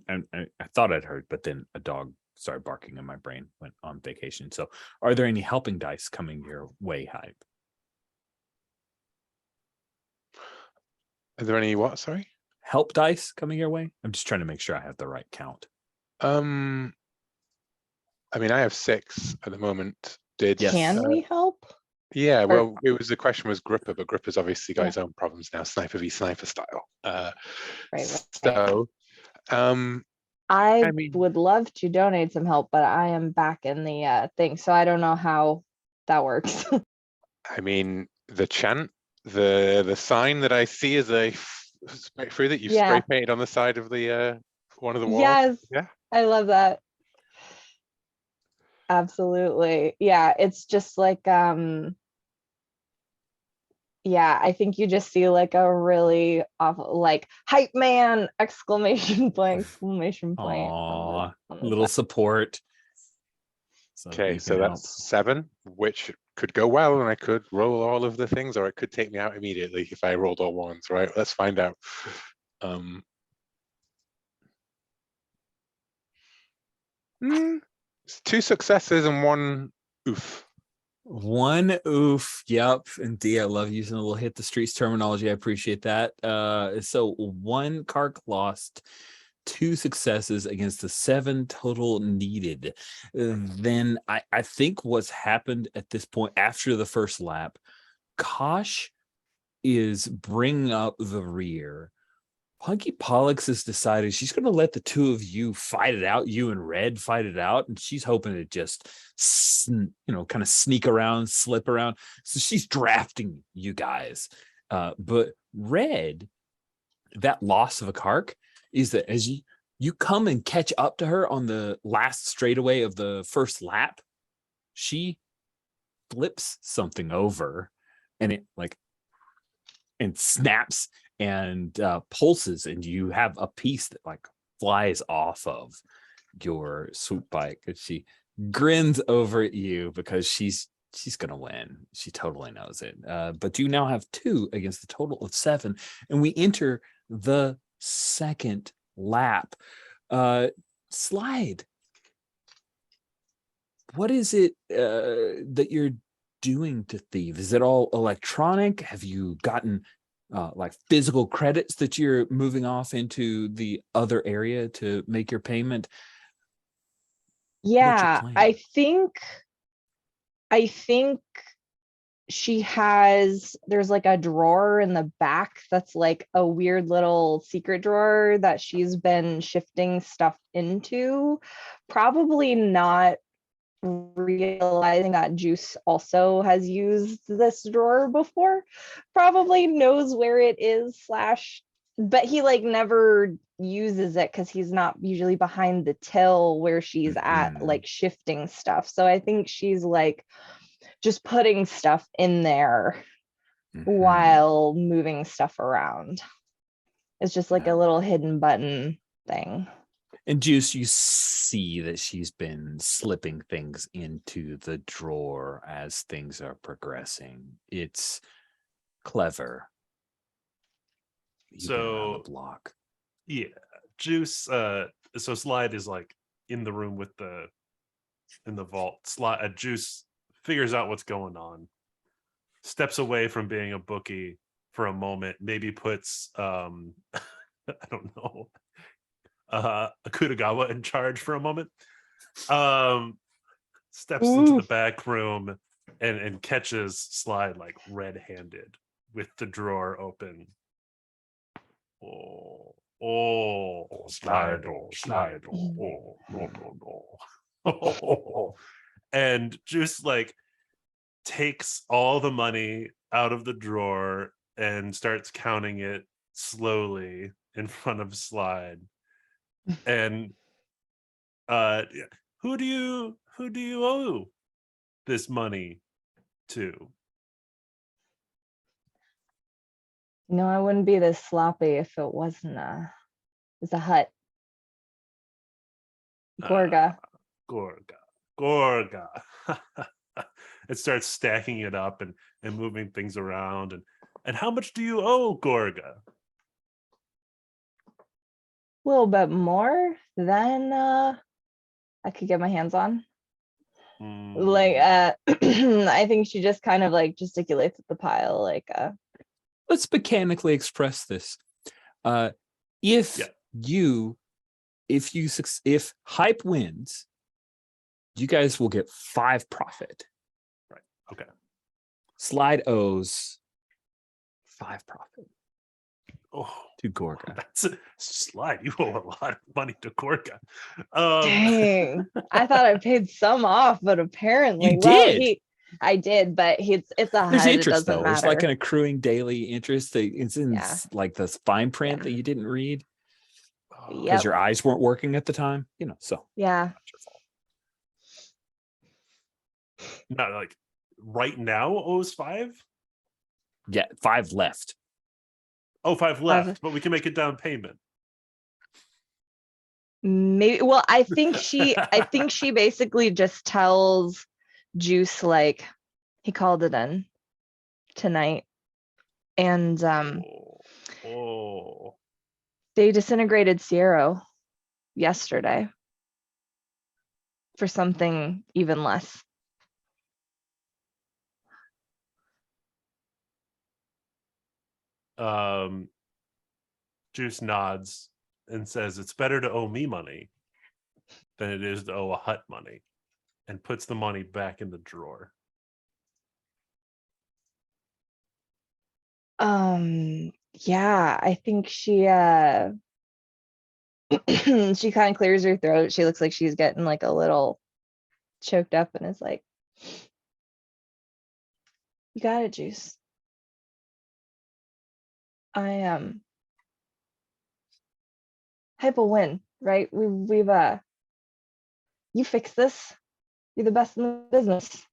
thought I'd heard, but then a dog started barking and my brain went on vacation. So are there any helping dice coming your way, Hype? Are there any what? Sorry? Help dice coming your way? I'm just trying to make sure I have the right count. I mean, I have 6 at the moment. Can we help? Yeah, well, the question was Gripper, but Gripper's obviously got his own problems now, sniper v sniper style. Right. So, I mean- would love to donate some help, but I am back in the thing, so I don't know how that works. I mean, the chant, the sign that I see is a through that you Yeah. spray painted on the side of the one of the walls. Yes, Yeah. I love that. Absolutely. Yeah, it's just like yeah, I think you just see like a really awful like hype man exclamation point on Aw, the little side. support. So Okay, you so can help. that's 7, which could go well, and I could roll all of the things, or it could take me out immediately if I rolled all ones, right? Let's find out. It's 2 successes and 1 oof. One oof. Yep. And D, I love using a little hit the streets terminology. I appreciate that. So 1 Kark lost, 2 successes against the 7 total needed. Then I think what's happened at this point after the first lap, Kosh is bringing up the rear. Punky Pollux has decided she's going to let the 2 of you fight it out. You and Red fight it out, and she's hoping to just, kind of sneak around, slip around. So she's drafting you guys. But Red, that loss of a Kark is that as you come and catch up to her on the last straightaway of the first lap, she flips something over, and it and snaps and pulses, and you have a piece that like flies off of your swoop bike, and she grins over at you because she's gonna win. She totally knows it. But you now have 2 against a total of 7, and we enter the second lap. Slide, what is it that you're doing to Thieve? Is it all electronic? Have you gotten like physical credits that you're moving off into the other area to make your payment? Yeah, plan? I think she has, there's like a drawer in the back that's like a weird little secret drawer that she's been shifting stuff into, probably not realizing that Juice also has used this drawer before, probably knows where it is slash, but he like never uses it because he's not usually behind the till where she's at like shifting stuff. So I think she's like just putting stuff in there while moving stuff around. It's just like a little hidden button thing. And Juice, you see that she's been slipping things into the drawer as things are progressing. It's clever. You've been around the block. Yeah, Juice. So Slide is like in the room with in the vault. Juice figures out what's going on, steps away from being a bookie for a moment, maybe puts I don't know, Akutagawa in charge for a moment, steps into the back room and catches Slide like red-handed with the drawer open. Slide, oh, no. And Juice like takes all the money out of the drawer and starts counting it slowly in front of Slide. And who do you owe this money to? No, I wouldn't be this sloppy if it wasn't it's a hut. Gorga. Gorga. It starts stacking it up and moving things around. And how much do you owe Gorga? A little bit more than I could get my hands on. Like I think she just kind of like gesticulates at the pile like Let's mechanically express this. If Hype wins, you guys will get 5 profit. Right. Okay. Slide owes 5 profit. Oh, to Gorga. That's a slide. You owe a lot of money to Gorga. Dang. I thought I paid some off, but apparently, You well, did. I did, but it's a There's HUD. It interest doesn't though. matter. It's like an accruing daily interest. It's in Yeah. like this fine print Yeah. that you didn't read because Yep. your eyes weren't working at the time. So Yeah. not your fault. Not like right now owes 5. Yeah, 5 left. Oh, 5 5. left, but we can make a down payment. Maybe. Well, I think she basically just tells Juice like he called it in tonight, and Oh. they disintegrated Sierra yesterday for something even less. Juice nods and says it's better to owe me money than it is to owe a hut money, and puts the money back in the drawer. Yeah, I think she she kind of clears her throat. She looks like she's getting like a little choked up and is like, "You got it, Juice. Hype will win, right? We've you fix this. You're the best in the business."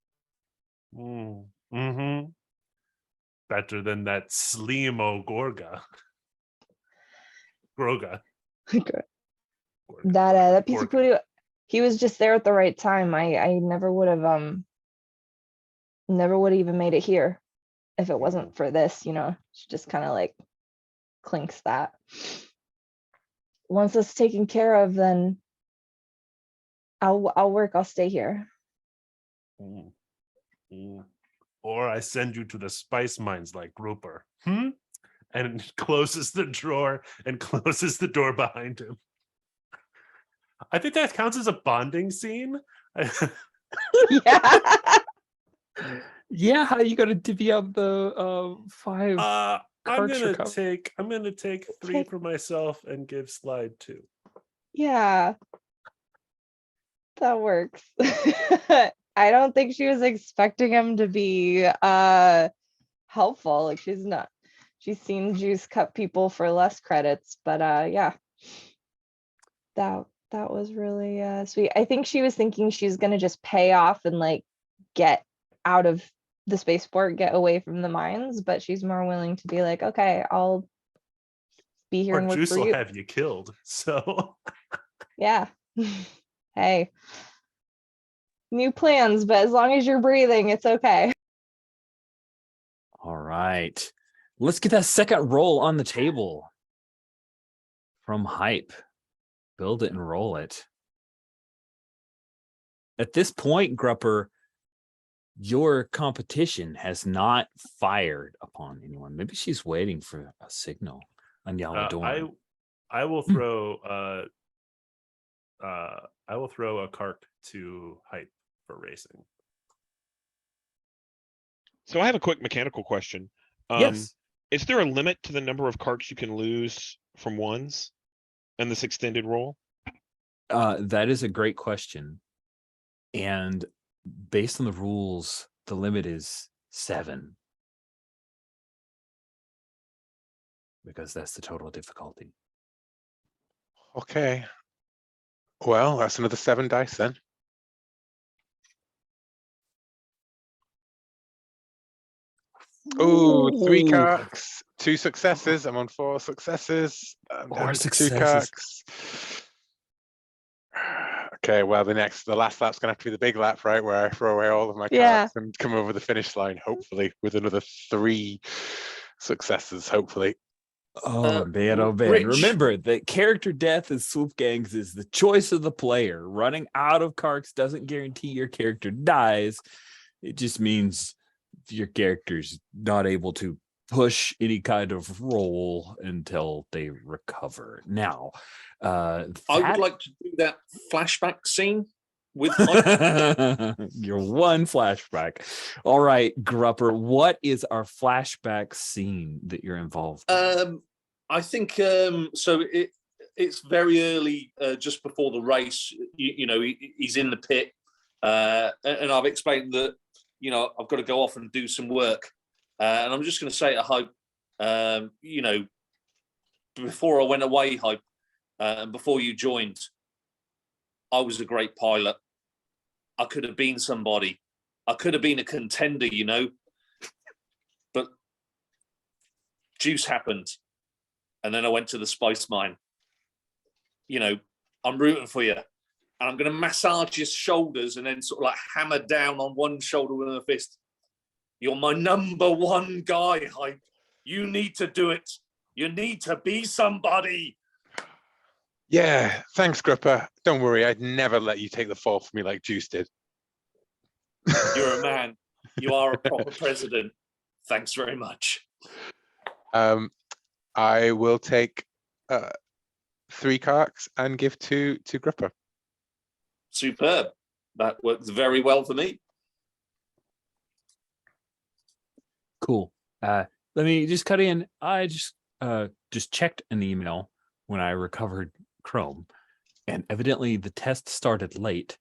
Mm-hmm. Better than that Slimo Gorga. Groga. That piece of Gorga. pooty, he was just there at the right time. I never would have even made it here if it wasn't for this, She just kind of like clinks that. Once it's taken care of, then I'll work. I'll stay here. Or I send you to the spice mines like Grouper. And closes the drawer and closes the door behind him. I think that counts as a bonding scene. Yeah. Yeah, how are you gonna divvy up the 5? I'm Cards for gonna take 3 for myself and give Slide 2. Yeah. That works. I don't think she was expecting him to be helpful. Like she's not. She's seen Juice cut people for less credits, but yeah. That was really sweet. I think she was thinking she was gonna just pay off and like get out of the spaceport, get away from the mines, but she's more willing to be like, okay, I'll be here Or and work Juice for will you. have you killed. So Yeah. Hey. New plans, but as long as you're breathing, it's okay. All right. Let's get that second roll on the table from Hype. Build it and roll it. At this point, Grupper, your competition has not fired upon anyone. Maybe she's waiting for a signal on Yaladorn. I will throw a cart to Hype for racing. So I have a quick mechanical question. Yes. Is there a limit to the number of carts you can lose from ones in this extended roll? That is a great question. And based on the rules, the limit is 7. Because that's the total difficulty. Okay. Well, that's another 7 dice then. Oh, 3 carks, 2 successes. I'm on 4 successes. I'm down 4 to 2 successes. carks. Okay, well, the last lap's gonna have to be the big lap, right? Where I throw away all of my Yeah. carks and come over the finish line, hopefully, with another 3 successes, hopefully. Oh man, oh man. Rich. Remember that character death in Swoop Gangs is the choice of the player. Running out of carks doesn't guarantee your character dies. It just means your character's not able to push any kind of roll until they recover. Now, I would like to do that flashback scene with your one flashback. All right, Grupper, what is our flashback scene that you're involved in? I think so. It's very early, just before the race. He's in the pit, and I've explained that I've got to go off and do some work, and I'm just going to say to Hype, before I went away, Hype, and before you joined, I was a great pilot. I could have been somebody. I could have been a contender, but Juice happened. And then I went to the spice mine. I'm rooting for you. And I'm going to massage your shoulders and then sort of like hammer down on one shoulder with a fist. You're my number one guy, Hype. You need to do it. You need to be somebody. Yeah, thanks, Gripper. Don't worry, I'd never let you take the fall for me like Juice did. You're a man. You are a proper president. Thanks very much. I will take 3 karks and give 2 to Gripper. Superb. That works very well for me. Cool. Let me just cut in. I just checked an email when I recovered Chrome, and evidently the test started late,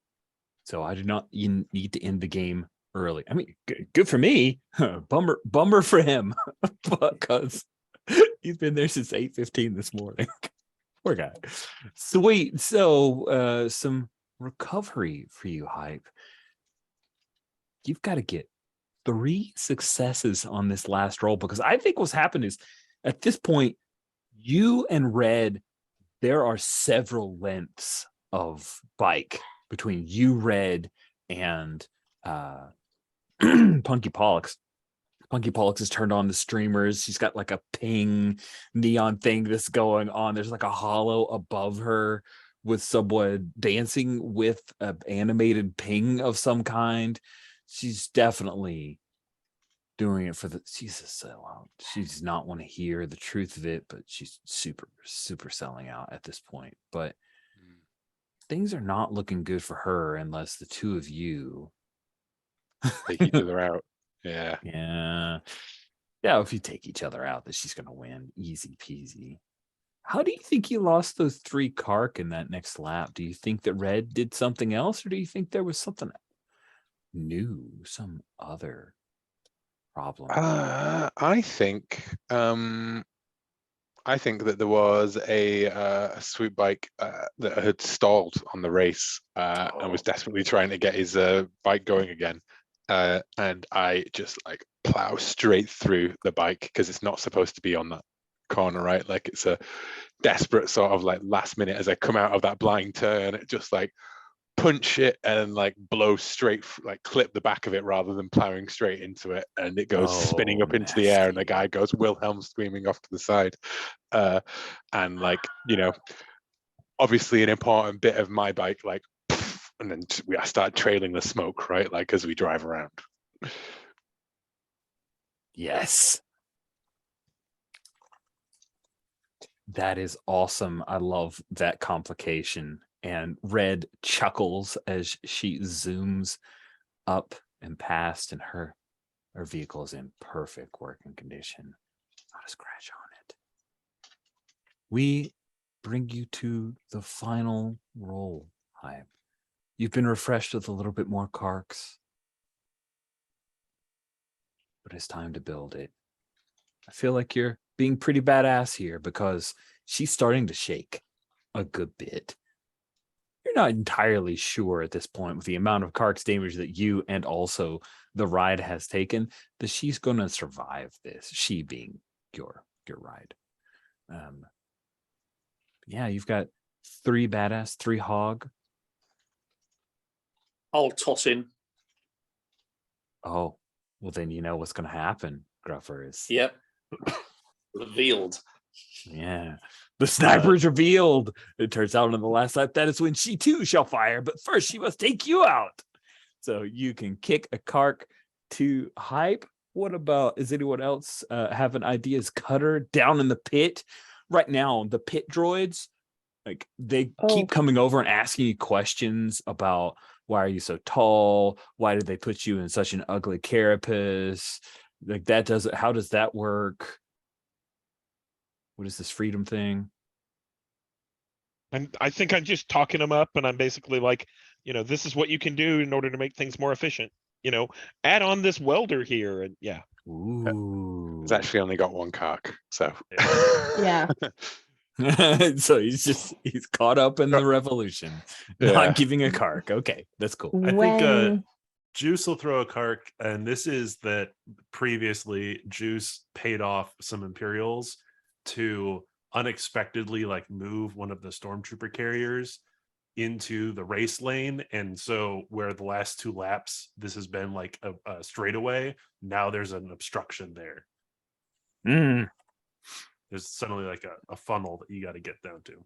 so I do not need to end the game early. I mean, good for me. Bummer for him, because he's been there since 8:15 this morning. Poor guy. Sweet. So some recovery for you, Hype. You've got to get 3 successes on this last roll, because I think what's happened is at this point, you and Red, there are several lengths of bike between you, Red, and Punky Pollux. Punky Pollux has turned on the streamers. She's got like a ping neon thing that's going on. There's like a hollow above her with someone dancing with an animated ping of some kind. She's definitely doing it for the Jesus. She does not want to hear the truth of it, but she's super selling out at this point. But things are not looking good for her unless the two of you take each other out. Yeah. If you take each other out, that she's gonna win. Easy peasy. How do you think you lost those 3 kark in that next lap? Do you think that Red did something else, or do you think there was something new, some other problem? I think that there was a swoop bike that had stalled on the race and was desperately trying to get his bike going again. And I just like plow straight through the bike because it's not supposed to be on that corner, right? Like it's a desperate sort of like last minute as I come out of that blind turn, it just like punch it and like blow straight, like clip the back of it rather than plowing straight into it, and it goes spinning up into the air, and the guy goes Wilhelm screaming off to the side, and like obviously an important bit of my bike like, and then I start trailing the smoke, right, like as we drive around. Yes, that is awesome. I love that complication. And Red chuckles as she zooms up and past, and her vehicle is in perfect working condition. Not a scratch on it. We bring you to the final roll, Hype. You've been refreshed with a little bit more karks, but it's time to build it. I feel like you're being pretty badass here because she's starting to shake a good bit. You're not entirely sure at this point, with the amount of karks damage that you and also the ride has taken, that she's going to survive this, she being your ride. You've got 3 badass, 3 hog. I'll toss in. Oh, well, then you know what's going to happen, Gruffer. Is Yep. Revealed. Yeah. The sniper is revealed. It turns out on the last lap, that is when she too shall fire, but first she must take you out. So you can kick a kark to Hype. What about, is anyone else having ideas? Cutter down in the pit. Right now, the pit droids, like they keep coming over and asking you questions about why are you so tall? Why did they put you in such an ugly carapace? Like that doesn't, how does that work? What is this freedom thing? And I think I'm just talking them up, and I'm basically like, this is what you can do in order to make things more efficient. Add on this welder here, and yeah. Ooh. It's actually only got one kark, so Yeah. So he's caught up in the revolution, Yeah. not giving a kark. Okay, that's cool. I think When Juice will throw a kark, and this is that previously Juice paid off some Imperials to unexpectedly like move one of the stormtrooper carriers into the race lane, and so where the last 2 laps this has been like a straightaway, now there's an obstruction there. There's suddenly like a funnel that you got to get down to.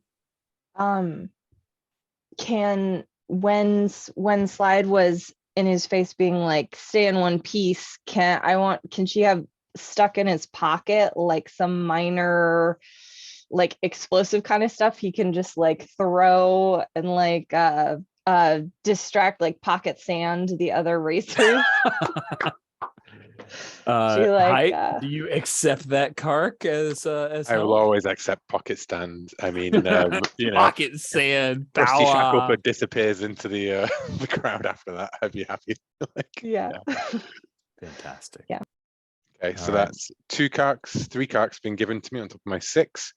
can when Slide was in his face being like, stay in one piece, can she have stuck in his pocket like some minor like explosive kind of stuff he can just like throw and like distract, like pocket sand the other racers? Hype, do you accept that kark as I will help? always accept pocket stand. I mean, Pocket sand Rusty power. Shackleford disappears into the the crowd after that. I'd be happy. Yeah. Fantastic. Yeah. Okay, so All right. that's 2 karks, 3 karks been given to me on top of my 6.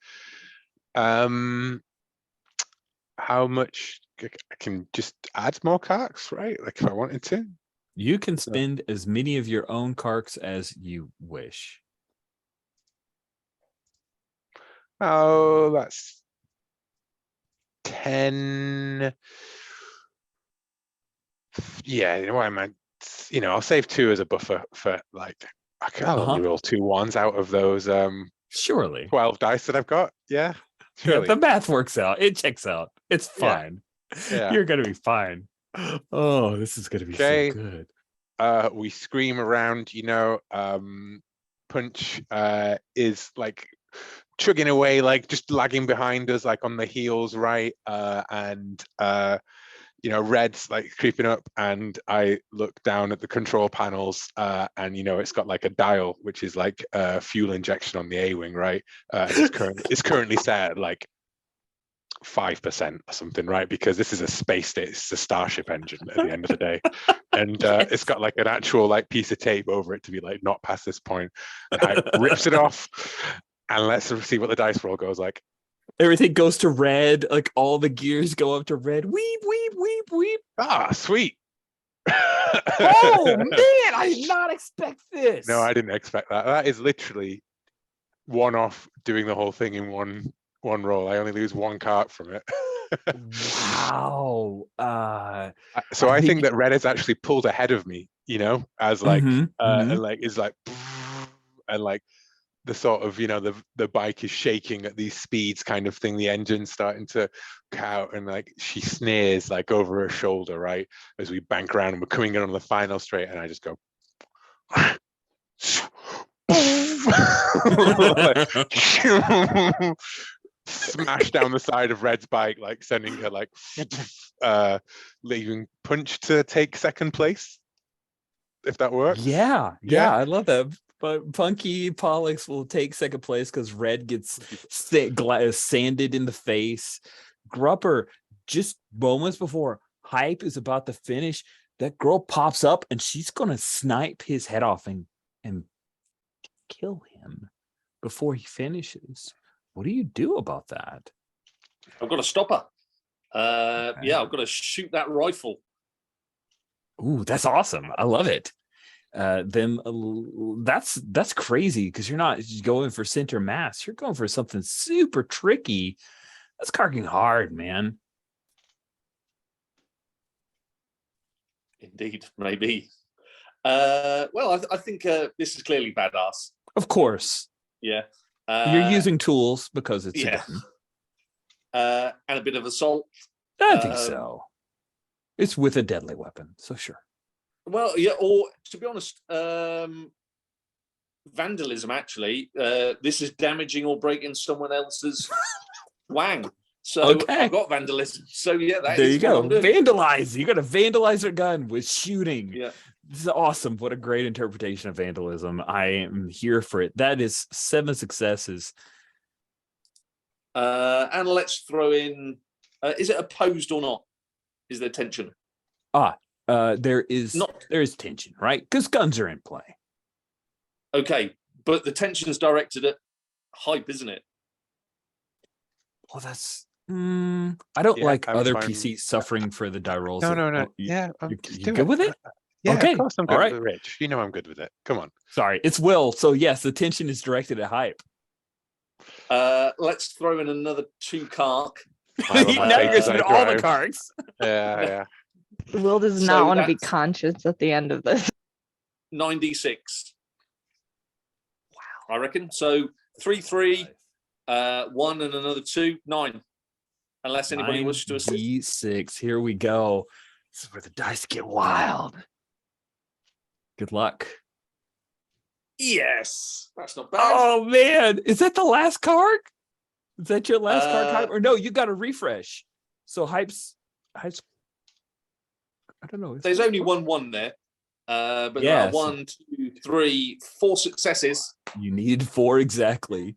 How much I can just add more karks, right? Like if I wanted to. You can spend as many of your own karks as you wish. Oh, that's 10. Yeah, you know what I meant. I'll save 2 as a buffer for like I'll only roll 2 ones out of those Surely. 12 dice that I've got. Yeah. Yeah, Surely. the math works out. It checks out. It's fine. Yeah. You're gonna be fine. Oh, this is gonna be so good. We scream around, Punch is like chugging away, like just lagging behind us, like on the heels, right? And Red's like creeping up, and I look down at the control panels, and it's got like a dial, which is like fuel injection on the A-wing, right? It's currently set at like 5% or something, right? Because this is a space station, it's a Starship engine at the end of the day, and it's got like an actual like piece of tape over it to be like not past this point, and I rips it off, and let's see what the dice roll goes like. Everything goes to red, like all the gears go up to red. Weep, weep, weep, weep. Ah, sweet. Oh man, I did not expect this. No, I didn't expect that. That is literally one off doing the whole thing in one roll. I only lose 1 kark from it. Wow. So I think that Red has actually pulled ahead of me, as like and like is like and like the sort of the bike is shaking at these speeds kind of thing, the engine's starting to out, and like she sneers like over her shoulder, right, as we bank around and we're coming in on the final straight, and I just go smash down the side of Red's bike, like sending her like leaving Punch to take 2nd place, if that works. Yeah, I love that. But Punky Pollux will take 2nd place because Red gets sanded in the face. Grupper, just moments before Hype is about to finish, that girl pops up and she's gonna snipe his head off and kill him before he finishes. What do you do about that? I've got to stop her. Yeah, I've got to shoot that rifle. Ooh, that's awesome. I love it. Then that's crazy because you're not going for center mass. You're going for something super tricky. That's karking hard, man. Indeed, maybe. Well, I think this is clearly badass. Of course. Yeah. You're using tools because it's a gun. And a bit of assault. I think so. It's with a deadly weapon, so sure. Well, yeah, or to be honest, vandalism, actually. This is damaging or breaking someone else's wang. So I've got vandalism. So yeah, there you go. Vandalize. You got to vandalize your gun with shooting. Yeah. This is awesome. What a great interpretation of vandalism. I am here for it. That is 7 successes. And let's throw in. Is it opposed or not? Is there tension? There is Not tension, right? Because guns are in play. okay, but the tension is directed at Hype, isn't it? Well, that's. I don't Yeah, like I'm other fine. PCs suffering for the die rolls. No, of- no, no. oh, you, Yeah, you, just you do good it. with it? Yeah, Okay, of course I'm all good right. with it, Rich. You know I'm good with it. Come on. Sorry, it's Will. So yes, the tension is directed at Hype. Let's throw in another 2 kark. Smile on my Now face you're going as to I spend all the drive. cards. Yeah. Will does So not want to be that's- conscious at the end of this. 9d6. Wow. I reckon. So 3, 3, 1 and another 2, 9. Unless anybody wishes to assist. D6. Here we go. This is where the dice get wild. Good luck. Yes. That's not bad. Oh man, is that the last card? Is that your last card, Hype? Or no, you got to refresh. So Hype's. I don't know. There's only 1 there. But there Yes. are 1, 2, 3, 4 successes. You need 4 exactly.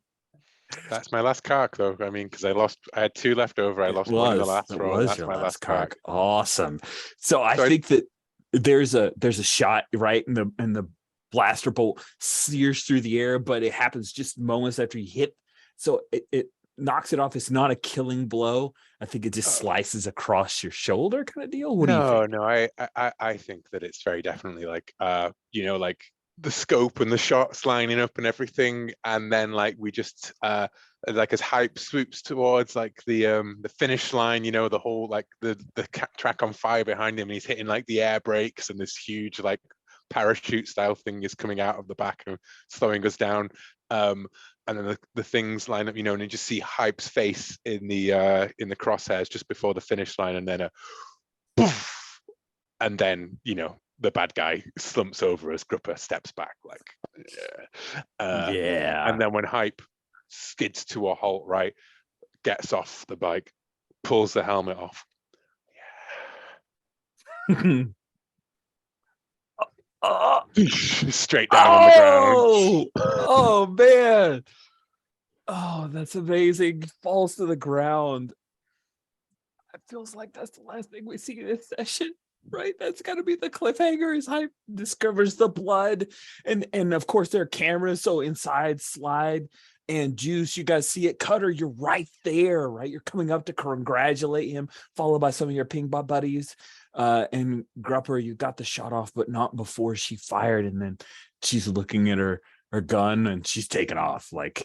That's my last kark, though. I mean, because I had 2 left over. I lost one in the last That roll. was That's your my last card. kark. Awesome. So I So think that there's a shot right, and the blaster bolt sears through the air, but it happens just moments after you hit. So it knocks it off. It's not a killing blow. I think it just slices across your shoulder, kind of deal. What do you think? No. I think that it's very definitely like like the scope and the shots lining up and everything, and then like we just like as Hype swoops towards like the finish line, the whole like the track on fire behind him, and he's hitting like the air brakes, and this huge like parachute style thing is coming out of the back and slowing us down. And then the things line up, and you just see Hype's face in the crosshairs just before the finish line, and then a poof, and then the bad guy slumps over as Grupper steps back, like Yeah. And then when Hype skids to a halt, right, gets off the bike, pulls the helmet off. Straight down on the ground. Oh man. Oh, that's amazing. Falls to the ground. It feels like that's the last thing we see in this session, right? That's got to be the cliffhanger. Is Hype discovers the blood, and of course there are cameras. So inside Slide and Juice, you guys see it. Cutter, you're right there, right? You're coming up to congratulate him, followed by some of your ping bot buddies. And Grupper, you got the shot off, but not before she fired. And then she's looking at her gun, and she's taking off. Like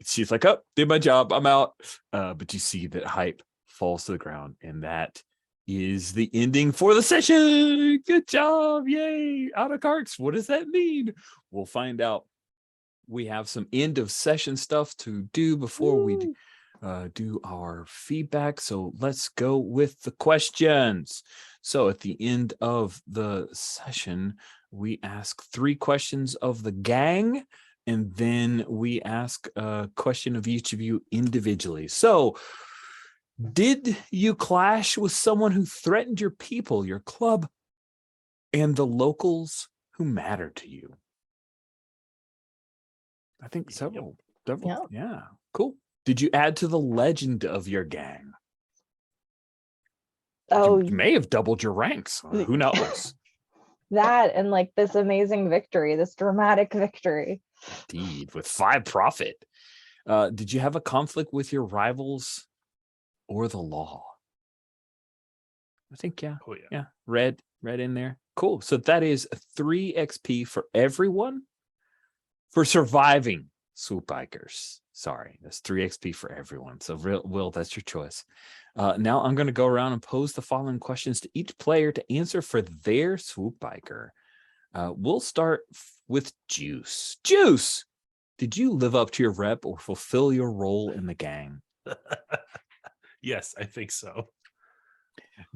she's like, "Oh, did my job. I'm out." But you see that Hype falls to the ground, and that is the ending for the session. Good job. Yay. Out of cards. What does that mean? We'll find out. We have some end of session stuff to do before we do our feedback. So let's go with the questions. So at the end of the session, we ask 3 questions of the gang, and then we ask a question of each of you individually. So did you clash with someone who threatened your people, your club, and the locals who matter to you? I think several. Yeah, cool. Did you add to the legend of your gang? Oh, You may have doubled your ranks. Who knows? that and like this amazing victory, this dramatic victory. Indeed, with 5 profit. Did you have a conflict with your rivals or the law? I think, yeah. Oh, yeah. Yeah, red in there. Cool. So that is 3 XP for everyone for surviving Swoop Bikers. Sorry, that's 3 XP for everyone. So Will, that's your choice. Now I'm going to go around and pose the following questions to each player to answer for their Swoop Biker. We'll start with Juice. Juice, did you live up to your rep or fulfill your role in the gang? Yes, I think so.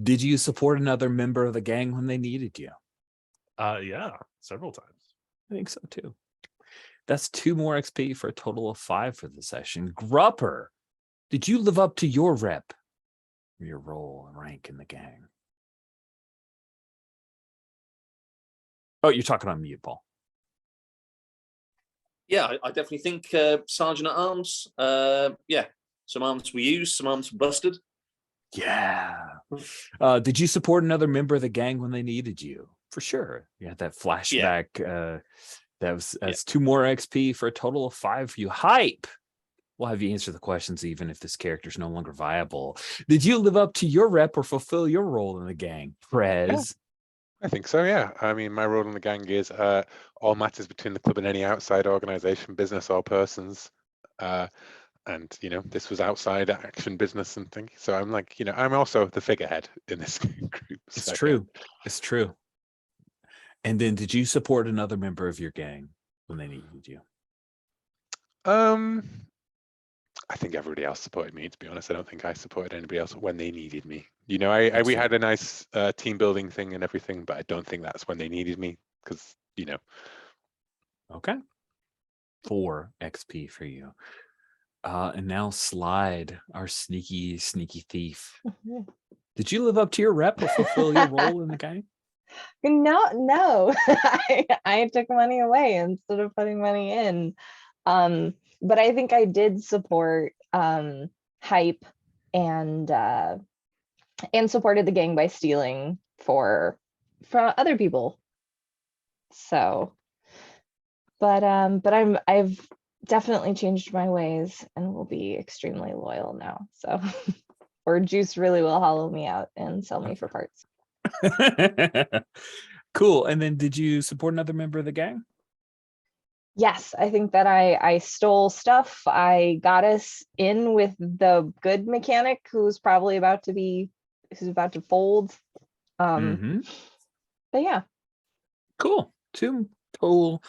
Did you support another member of the gang when they needed you? Yeah, several times. I think so too. That's 2 more XP for a total of 5 for the session. Grupper, did you live up to your rep, your role and rank in the gang? Oh, you're talking on mute, Paul. Yeah, I definitely think Sergeant at Arms. Yeah, Some arms were used, some arms were busted. Yeah. Did you support another member of the gang when they needed you? For sure. You had that flashback. That's 2 more XP for a total of 5 for you. Hype. We'll have you answer the questions even if this character is no longer viable. Did you live up to your rep or fulfill your role in the gang? Prez. I think so, yeah. I mean, my role in the gang is all matters between the club and any outside organization, business or persons. And, you know, this was outside action business and things. So I'm like, you know, I'm also the figurehead in this group. It's so, true. It's true. And then did you support another member of your gang when they needed you? I think everybody else supported me, to be honest. I don't think I supported anybody else when they needed me. You know, we had a nice team building thing and everything, but I don't think that's when they needed me because, you know. Okay. 4 XP for you. And now Slide, our sneaky thief. Did you live up to your rep or fulfill your role in the gang? No. I took money away instead of putting money in. But I think I did support Hype and supported the gang by stealing from other people. So, but I've definitely changed my ways and will be extremely loyal now. So, or Juice really will hollow me out and sell me for parts. Cool. And then did you support another member of the gang? Yes, I think that I stole stuff. I got us in with the good mechanic who's probably about to fold. But yeah. Cool. 2 more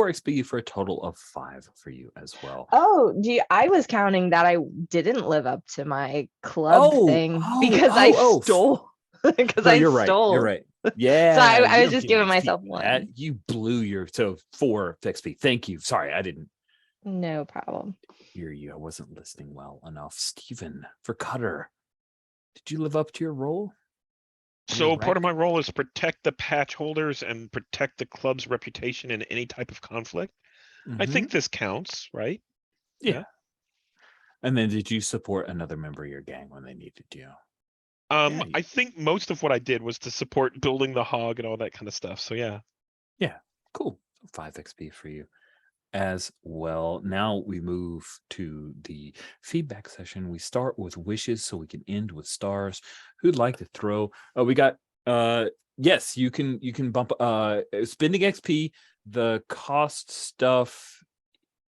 XP for a total of 5 for you as well. Oh, I was counting that I didn't live up to my club thing because I stole. Because I stole. You're right. Yeah. So I you was don't just get giving XP myself for that. 1. You blew your 4 XP. Thank you. Sorry, I didn't No problem. hear you. I wasn't listening well enough. Steven, for Cutter, did you live up to your role? So part of my role is protect the patch holders and protect the club's reputation in any type of conflict. I think this counts, right? Yeah. And then did you support another member of your gang when they needed you? I think most of what I did was to support building the hog and all that kind of stuff. So yeah. Yeah, cool. 5 XP for you as well. Now we move to the feedback session. We start with wishes so we can end with stars. Who'd like to throw? Oh, we got yes, you can bump spending XP. The cost stuff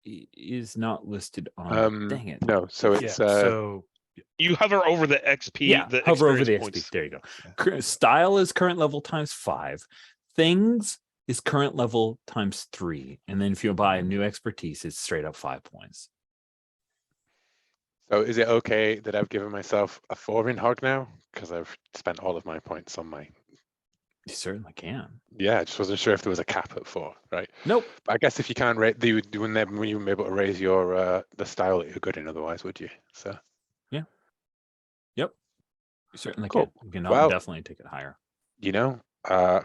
is not listed on dang it. No, so it's so you hover over the XP. Yeah, the hover over the points. XP. There you go. Style is current level times 5. Things is current level times 3. And then if you buy a new expertise, it's straight up 5 points. So is it okay that I've given myself a 4 in hog now? Because I've spent all of my points on my. You certainly can. Yeah, I just wasn't sure if there was a cap at 4, right? Nope. But I guess if you can't rate, you wouldn't be able to raise your the style that you're good in otherwise, would you? So. Yeah. Yep. You certainly Cool. can. You can Well, definitely take it higher. You know,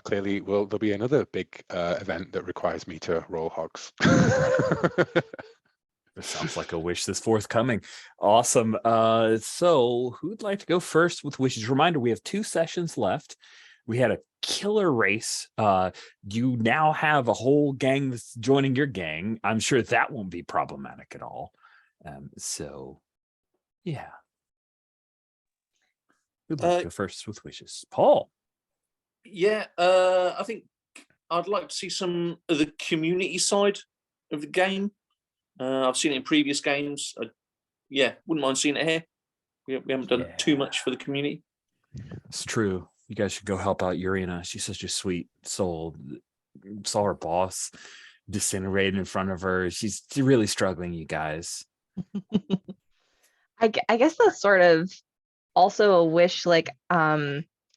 clearly, there'll be another big event that requires me to roll hogs. This sounds like a wish that's forthcoming. Awesome. So who'd like to go first with wishes? Reminder, we have 2 sessions left. We had a killer race. You now have a whole gang that's joining your gang. I'm sure that won't be problematic at all. So yeah. Who'd like to go first with wishes? Paul. Yeah, I think I'd like to see some of the community side of the game. I've seen it in previous games. Wouldn't mind seeing it here. We haven't done too much for the community. It's true. You guys should go help out Urina. She's such a sweet soul. Saw her boss disintegrate in front of her. She's really struggling, you guys. I guess that's sort of also a wish, like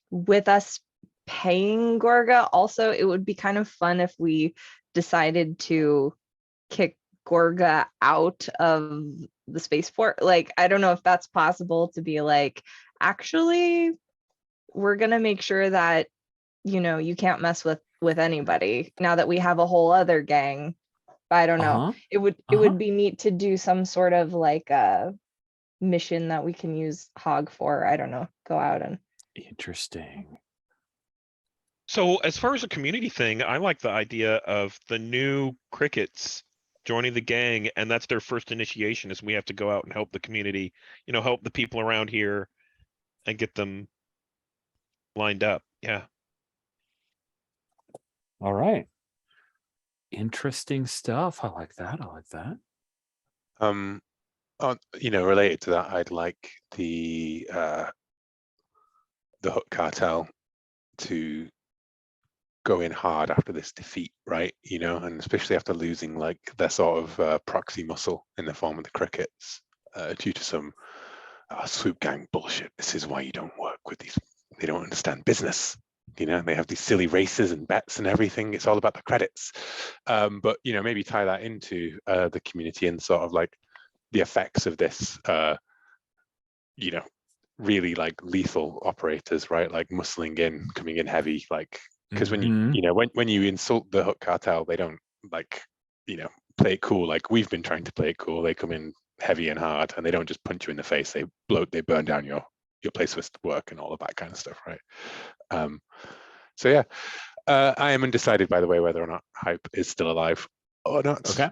with us paying Gorga, also it would be kind of fun if we decided to kick Gorga out of the spaceport. Like, I don't know if that's possible to be like, actually, we're gonna make sure that, you know, you can't mess with anybody now that we have a whole other gang. I don't know. It would be neat to do some sort of like mission that we can use Hog for. I don't know. Go out and Interesting. So as far as a community thing, I like the idea of the new crickets joining the gang, and that's their first initiation is we have to go out and help the community, help the people around here and get them lined up. Yeah. All right. Interesting stuff. I like that. I like that. Related to that, I'd like the Hook Cartel to go in hard after this defeat, right? And especially after losing like their sort of proxy muscle in the form of the crickets due to some swoop gang bullshit. This is why you don't work with these. They don't understand business. They have these silly races and bets and everything. It's all about the credits. But maybe tie that into the community and sort of like the effects of this. Really like lethal operators, right? Like muscling in, coming in heavy, like. Because when when you insult the Hook Cartel, they don't like play it cool like we've been trying to play it cool. They come in heavy and hard, and they don't just punch you in the face. They burn down your place of work and all of that kind of stuff, right? So yeah, I am undecided, by the way, whether or not Hype is still alive or not. Okay.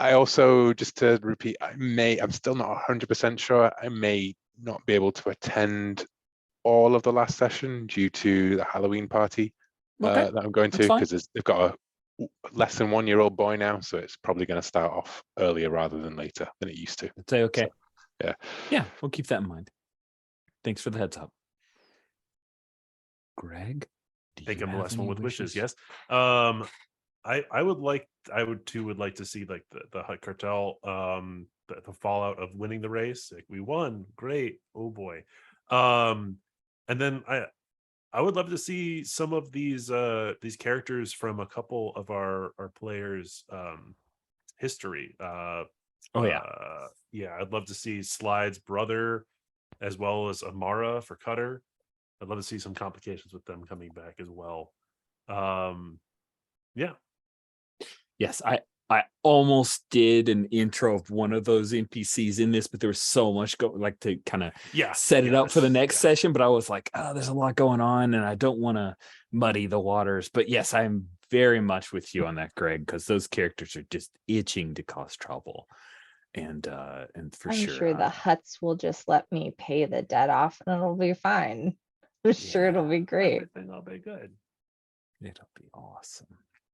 I also, just to repeat, I'm still not 100% sure. I may not be able to attend all of the last session due to the Halloween party that I'm going to, because they've got a less than 1-year-old boy now, so it's probably going to start off earlier rather than later than it used to. I'd say okay. So, yeah, we'll keep that in mind. Thanks for the heads up, Greg. Think I'm the last one with wishes. Yes. I would like to see like the Hut Cartel, the fallout of winning the race. Like, we won, great. Oh boy. And then I would love to see some of these characters from a couple of our players' history. Yeah, I'd love to see Slide's brother as well as Amara for Cutter. I'd love to see some complications with them coming back as well. Yeah. Yes, I almost did an intro of one of those NPCs in this, but there was so much to kind of set it up for the next session. But I was like, oh, there's a lot going on, and I don't want to muddy the waters. But yes, I'm very much with you on that, Greg, because those characters are just itching to cause trouble. And for I'm sure the Huts will just let me pay the debt off, and it'll be fine. I'm sure it'll be great. Everything will be good. It'll be awesome.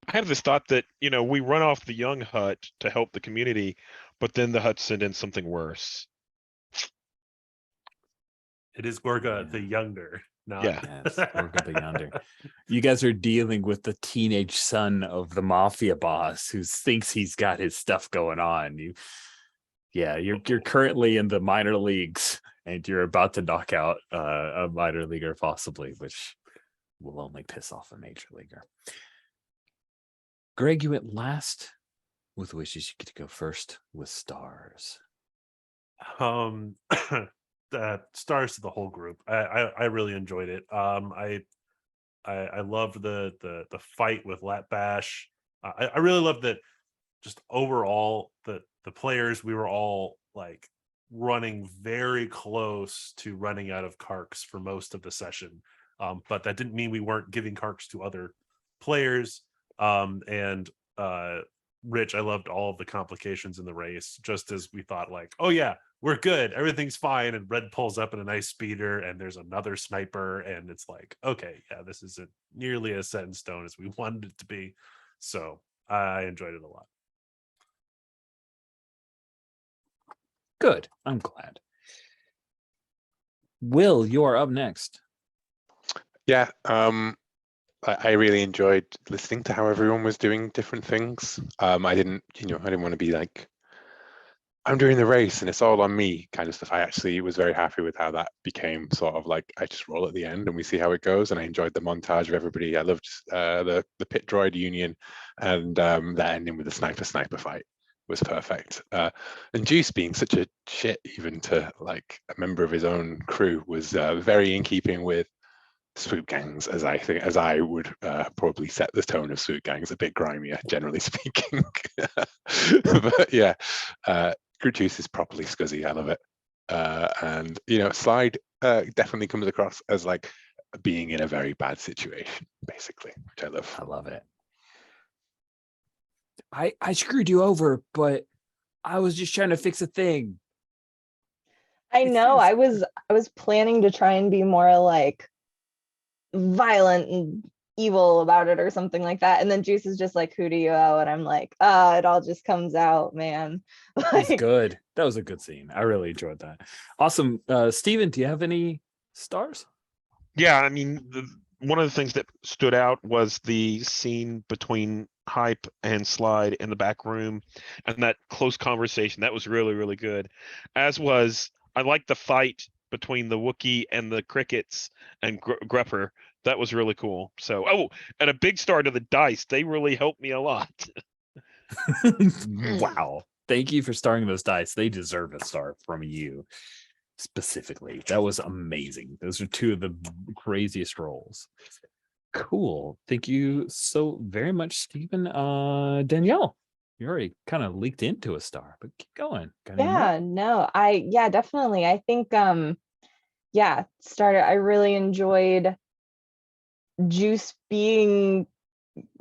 I have this thought that, we run off the young Hut to help the community, but then the Huts send in something worse. It is Gorga the younger. Yes, Gorga the younger. You guys are dealing with the teenage son of the mafia boss who thinks he's got his stuff going on. You're currently in the minor leagues, and you're about to knock out a minor leaguer possibly, which will only piss off a major leaguer. Greg, you went last with wishes. You get to go first with stars. Stars to the whole group. I really enjoyed it. I loved the fight with Lat Bash. I really loved that. Just overall, the players, we were all like running very close to running out of karks for most of the session. But that didn't mean we weren't giving karks to other players. Rich, I loved all of the complications in the race, just as we thought like, oh yeah, we're good, everything's fine, and Red pulls up in a nice speeder and there's another sniper, and it's like, okay, yeah, this isn't nearly as set in stone as we wanted it to be. So I enjoyed it a lot. Good, I'm glad. Will, you are up next. Yeah, I really enjoyed listening to how everyone was doing different things. I didn't want to be like, I'm doing the race and it's all on me kind of stuff. I actually was very happy with how that became sort of like, I just roll at the end and we see how it goes. And I enjoyed the montage of everybody. I loved the pit droid union, and that ending with the sniper fight was perfect. And Juice being such a shit even to like a member of his own crew was very in keeping with Swoop Gangs, as I would probably set the tone of Swoop Gangs, a bit grimier, generally speaking. But yeah, Juice is properly scuzzy. I love it. And you know, Slide definitely comes across as like being in a very bad situation, basically, which I love. I love it. I screwed you over, but I was just trying to fix a thing. I It's know. just- I was planning to try and be more like violent and evil about it or something like that. And then Juice is just like, who do you owe? And I'm like, it all just comes out, man. It's Like, good. That was a good scene. I really enjoyed that. Awesome. Steven, do you have any stars? Yeah, I mean, one of the things that stood out was the scene between Hype and Slide in the back room, and that close conversation. That was really, really good. As was, I like the fight between the Wookiee and the crickets and Grepper. That was really cool. So, oh, and a big star to the dice. They really helped me a lot. Wow. Thank you for starring those dice. They deserve a star from you specifically. That was amazing. Those are two of the craziest rolls. Cool. Thank you so very much, Stephen. Danielle, you already kind of leaked into a star, but keep going. Got any more? yeah, no, definitely. I think, I really enjoyed Juice being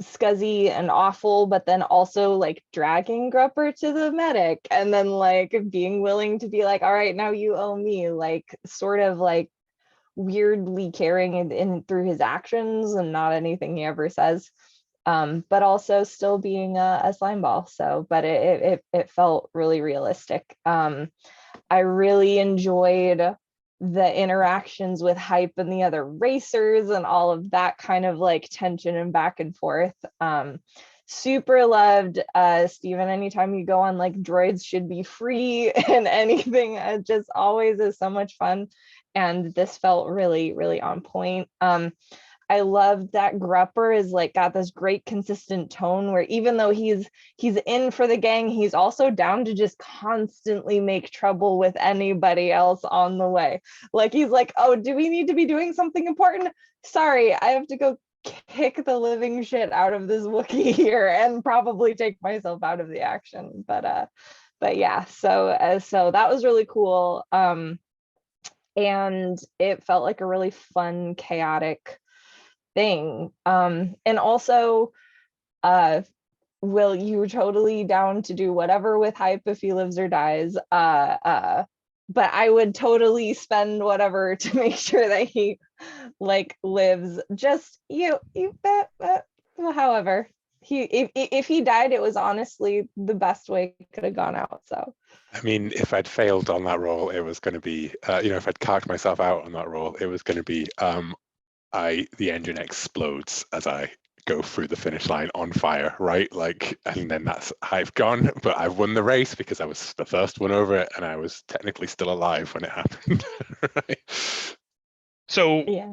scuzzy and awful, but then also like dragging Grupper to the medic and then like being willing to be like, all right, now you owe me, like sort of like weirdly caring in through his actions and not anything he ever says, but also still being a slime ball. So, but it felt really realistic. I really enjoyed the interactions with Hype and the other racers and all of that kind of like tension and back and forth. Super loved Steven, anytime you go on like droids should be free and anything, it just always is so much fun. And this felt really, really on point. I love that Grupper is like got this great consistent tone where even though he's in for the gang, he's also down to just constantly make trouble with anybody else on the way. Like he's like, oh, do we need to be doing something important? Sorry, I have to go kick the living shit out of this Wookiee here and probably take myself out of the action. But yeah, so that was really cool. And it felt like a really fun, chaotic thing. And also, Will, you were totally down to do whatever with Hype if he lives or dies. But I would totally spend whatever to make sure that he like lives. Just however, if he died, it was honestly the best way it could have gone out. So I mean, if I'd failed on that roll, it was going to be, if I'd carked myself out on that roll, it was going to be, the engine explodes as I go through the finish line on fire, right? Like, and then I've gone, but I've won the race because I was the first one over it, and I was technically still alive when it happened. Right? So, yeah.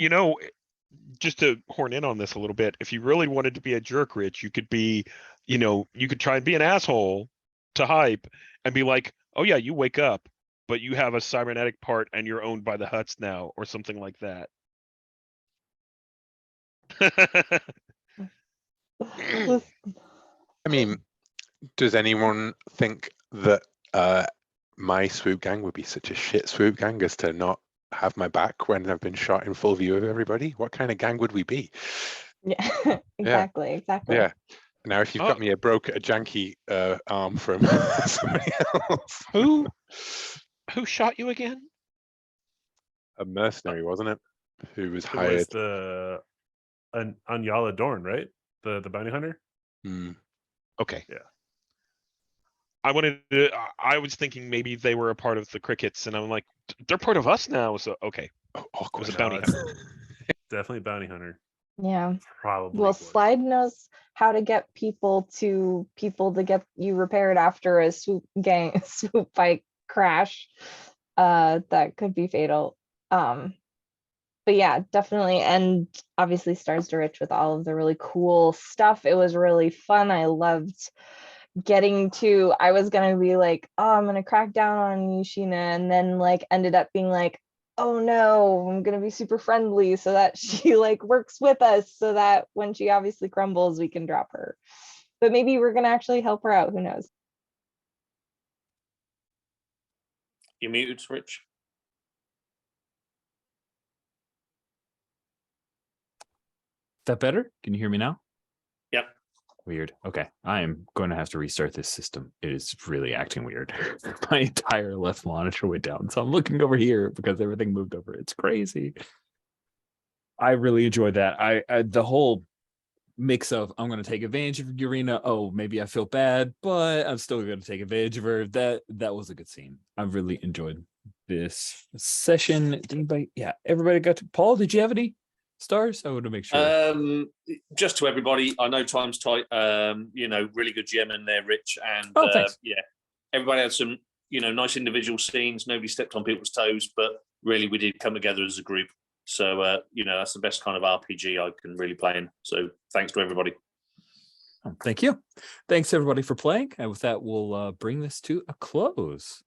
Just to horn in on this a little bit, if you really wanted to be a jerk, Rich, you could be, you could try and be an asshole to Hype and be like, oh yeah, you wake up, but you have a cybernetic part and you're owned by the Hutts now, or something like that. I mean, does anyone think that my swoop gang would be such a shit swoop gang as to not have my back when I've been shot in full view of everybody? What kind of gang would we be? Yeah, exactly. Yeah. Now, if you've got me a janky arm from somebody else. Who shot you again? A mercenary, wasn't it? Who was It hired. was the Anyala Dorn, right? The bounty hunter. Okay. Yeah. I was thinking maybe they were a part of the crickets, and I'm like, they're part of us now. So okay. Oh, It was a awkward. bounty it's hunter. Definitely bounty hunter. Yeah. Probably. Well, was. Slide knows how to get people to get you repaired after a swoop bike crash that could be fatal. But yeah, definitely. And obviously Stars to Rich with all of the really cool stuff. It was really fun. I loved I was gonna be like, oh, I'm gonna crack down on Yushina, and then like ended up being like, oh no, I'm gonna be super friendly so that she like works with us so that when she obviously crumbles, we can drop her. But maybe we're gonna actually help her out, who knows? You're muted, Rich. Is that better? Can you hear me now? Yep. Weird. Okay. I am going to have to restart this system. It is really acting weird. My entire left monitor went down. So I'm looking over here because everything moved over. It's crazy. I really enjoyed that. I the whole mix of I'm going to take advantage of Urena. Oh, maybe I feel bad, but I'm still going to take advantage of her. That was a good scene. I really enjoyed this session. Did anybody? Yeah, everybody got to. Paul, did you have any stars? I want to make sure. Just to everybody, I know time's tight. Really good gem in there, Rich, and Thanks. everybody had some nice individual scenes. Nobody stepped on people's toes, but really we did come together as a group. So that's the best kind of RPG I can really play in. So thanks to everybody. Thank you. Thanks everybody for playing. And with that, we'll bring this to a close.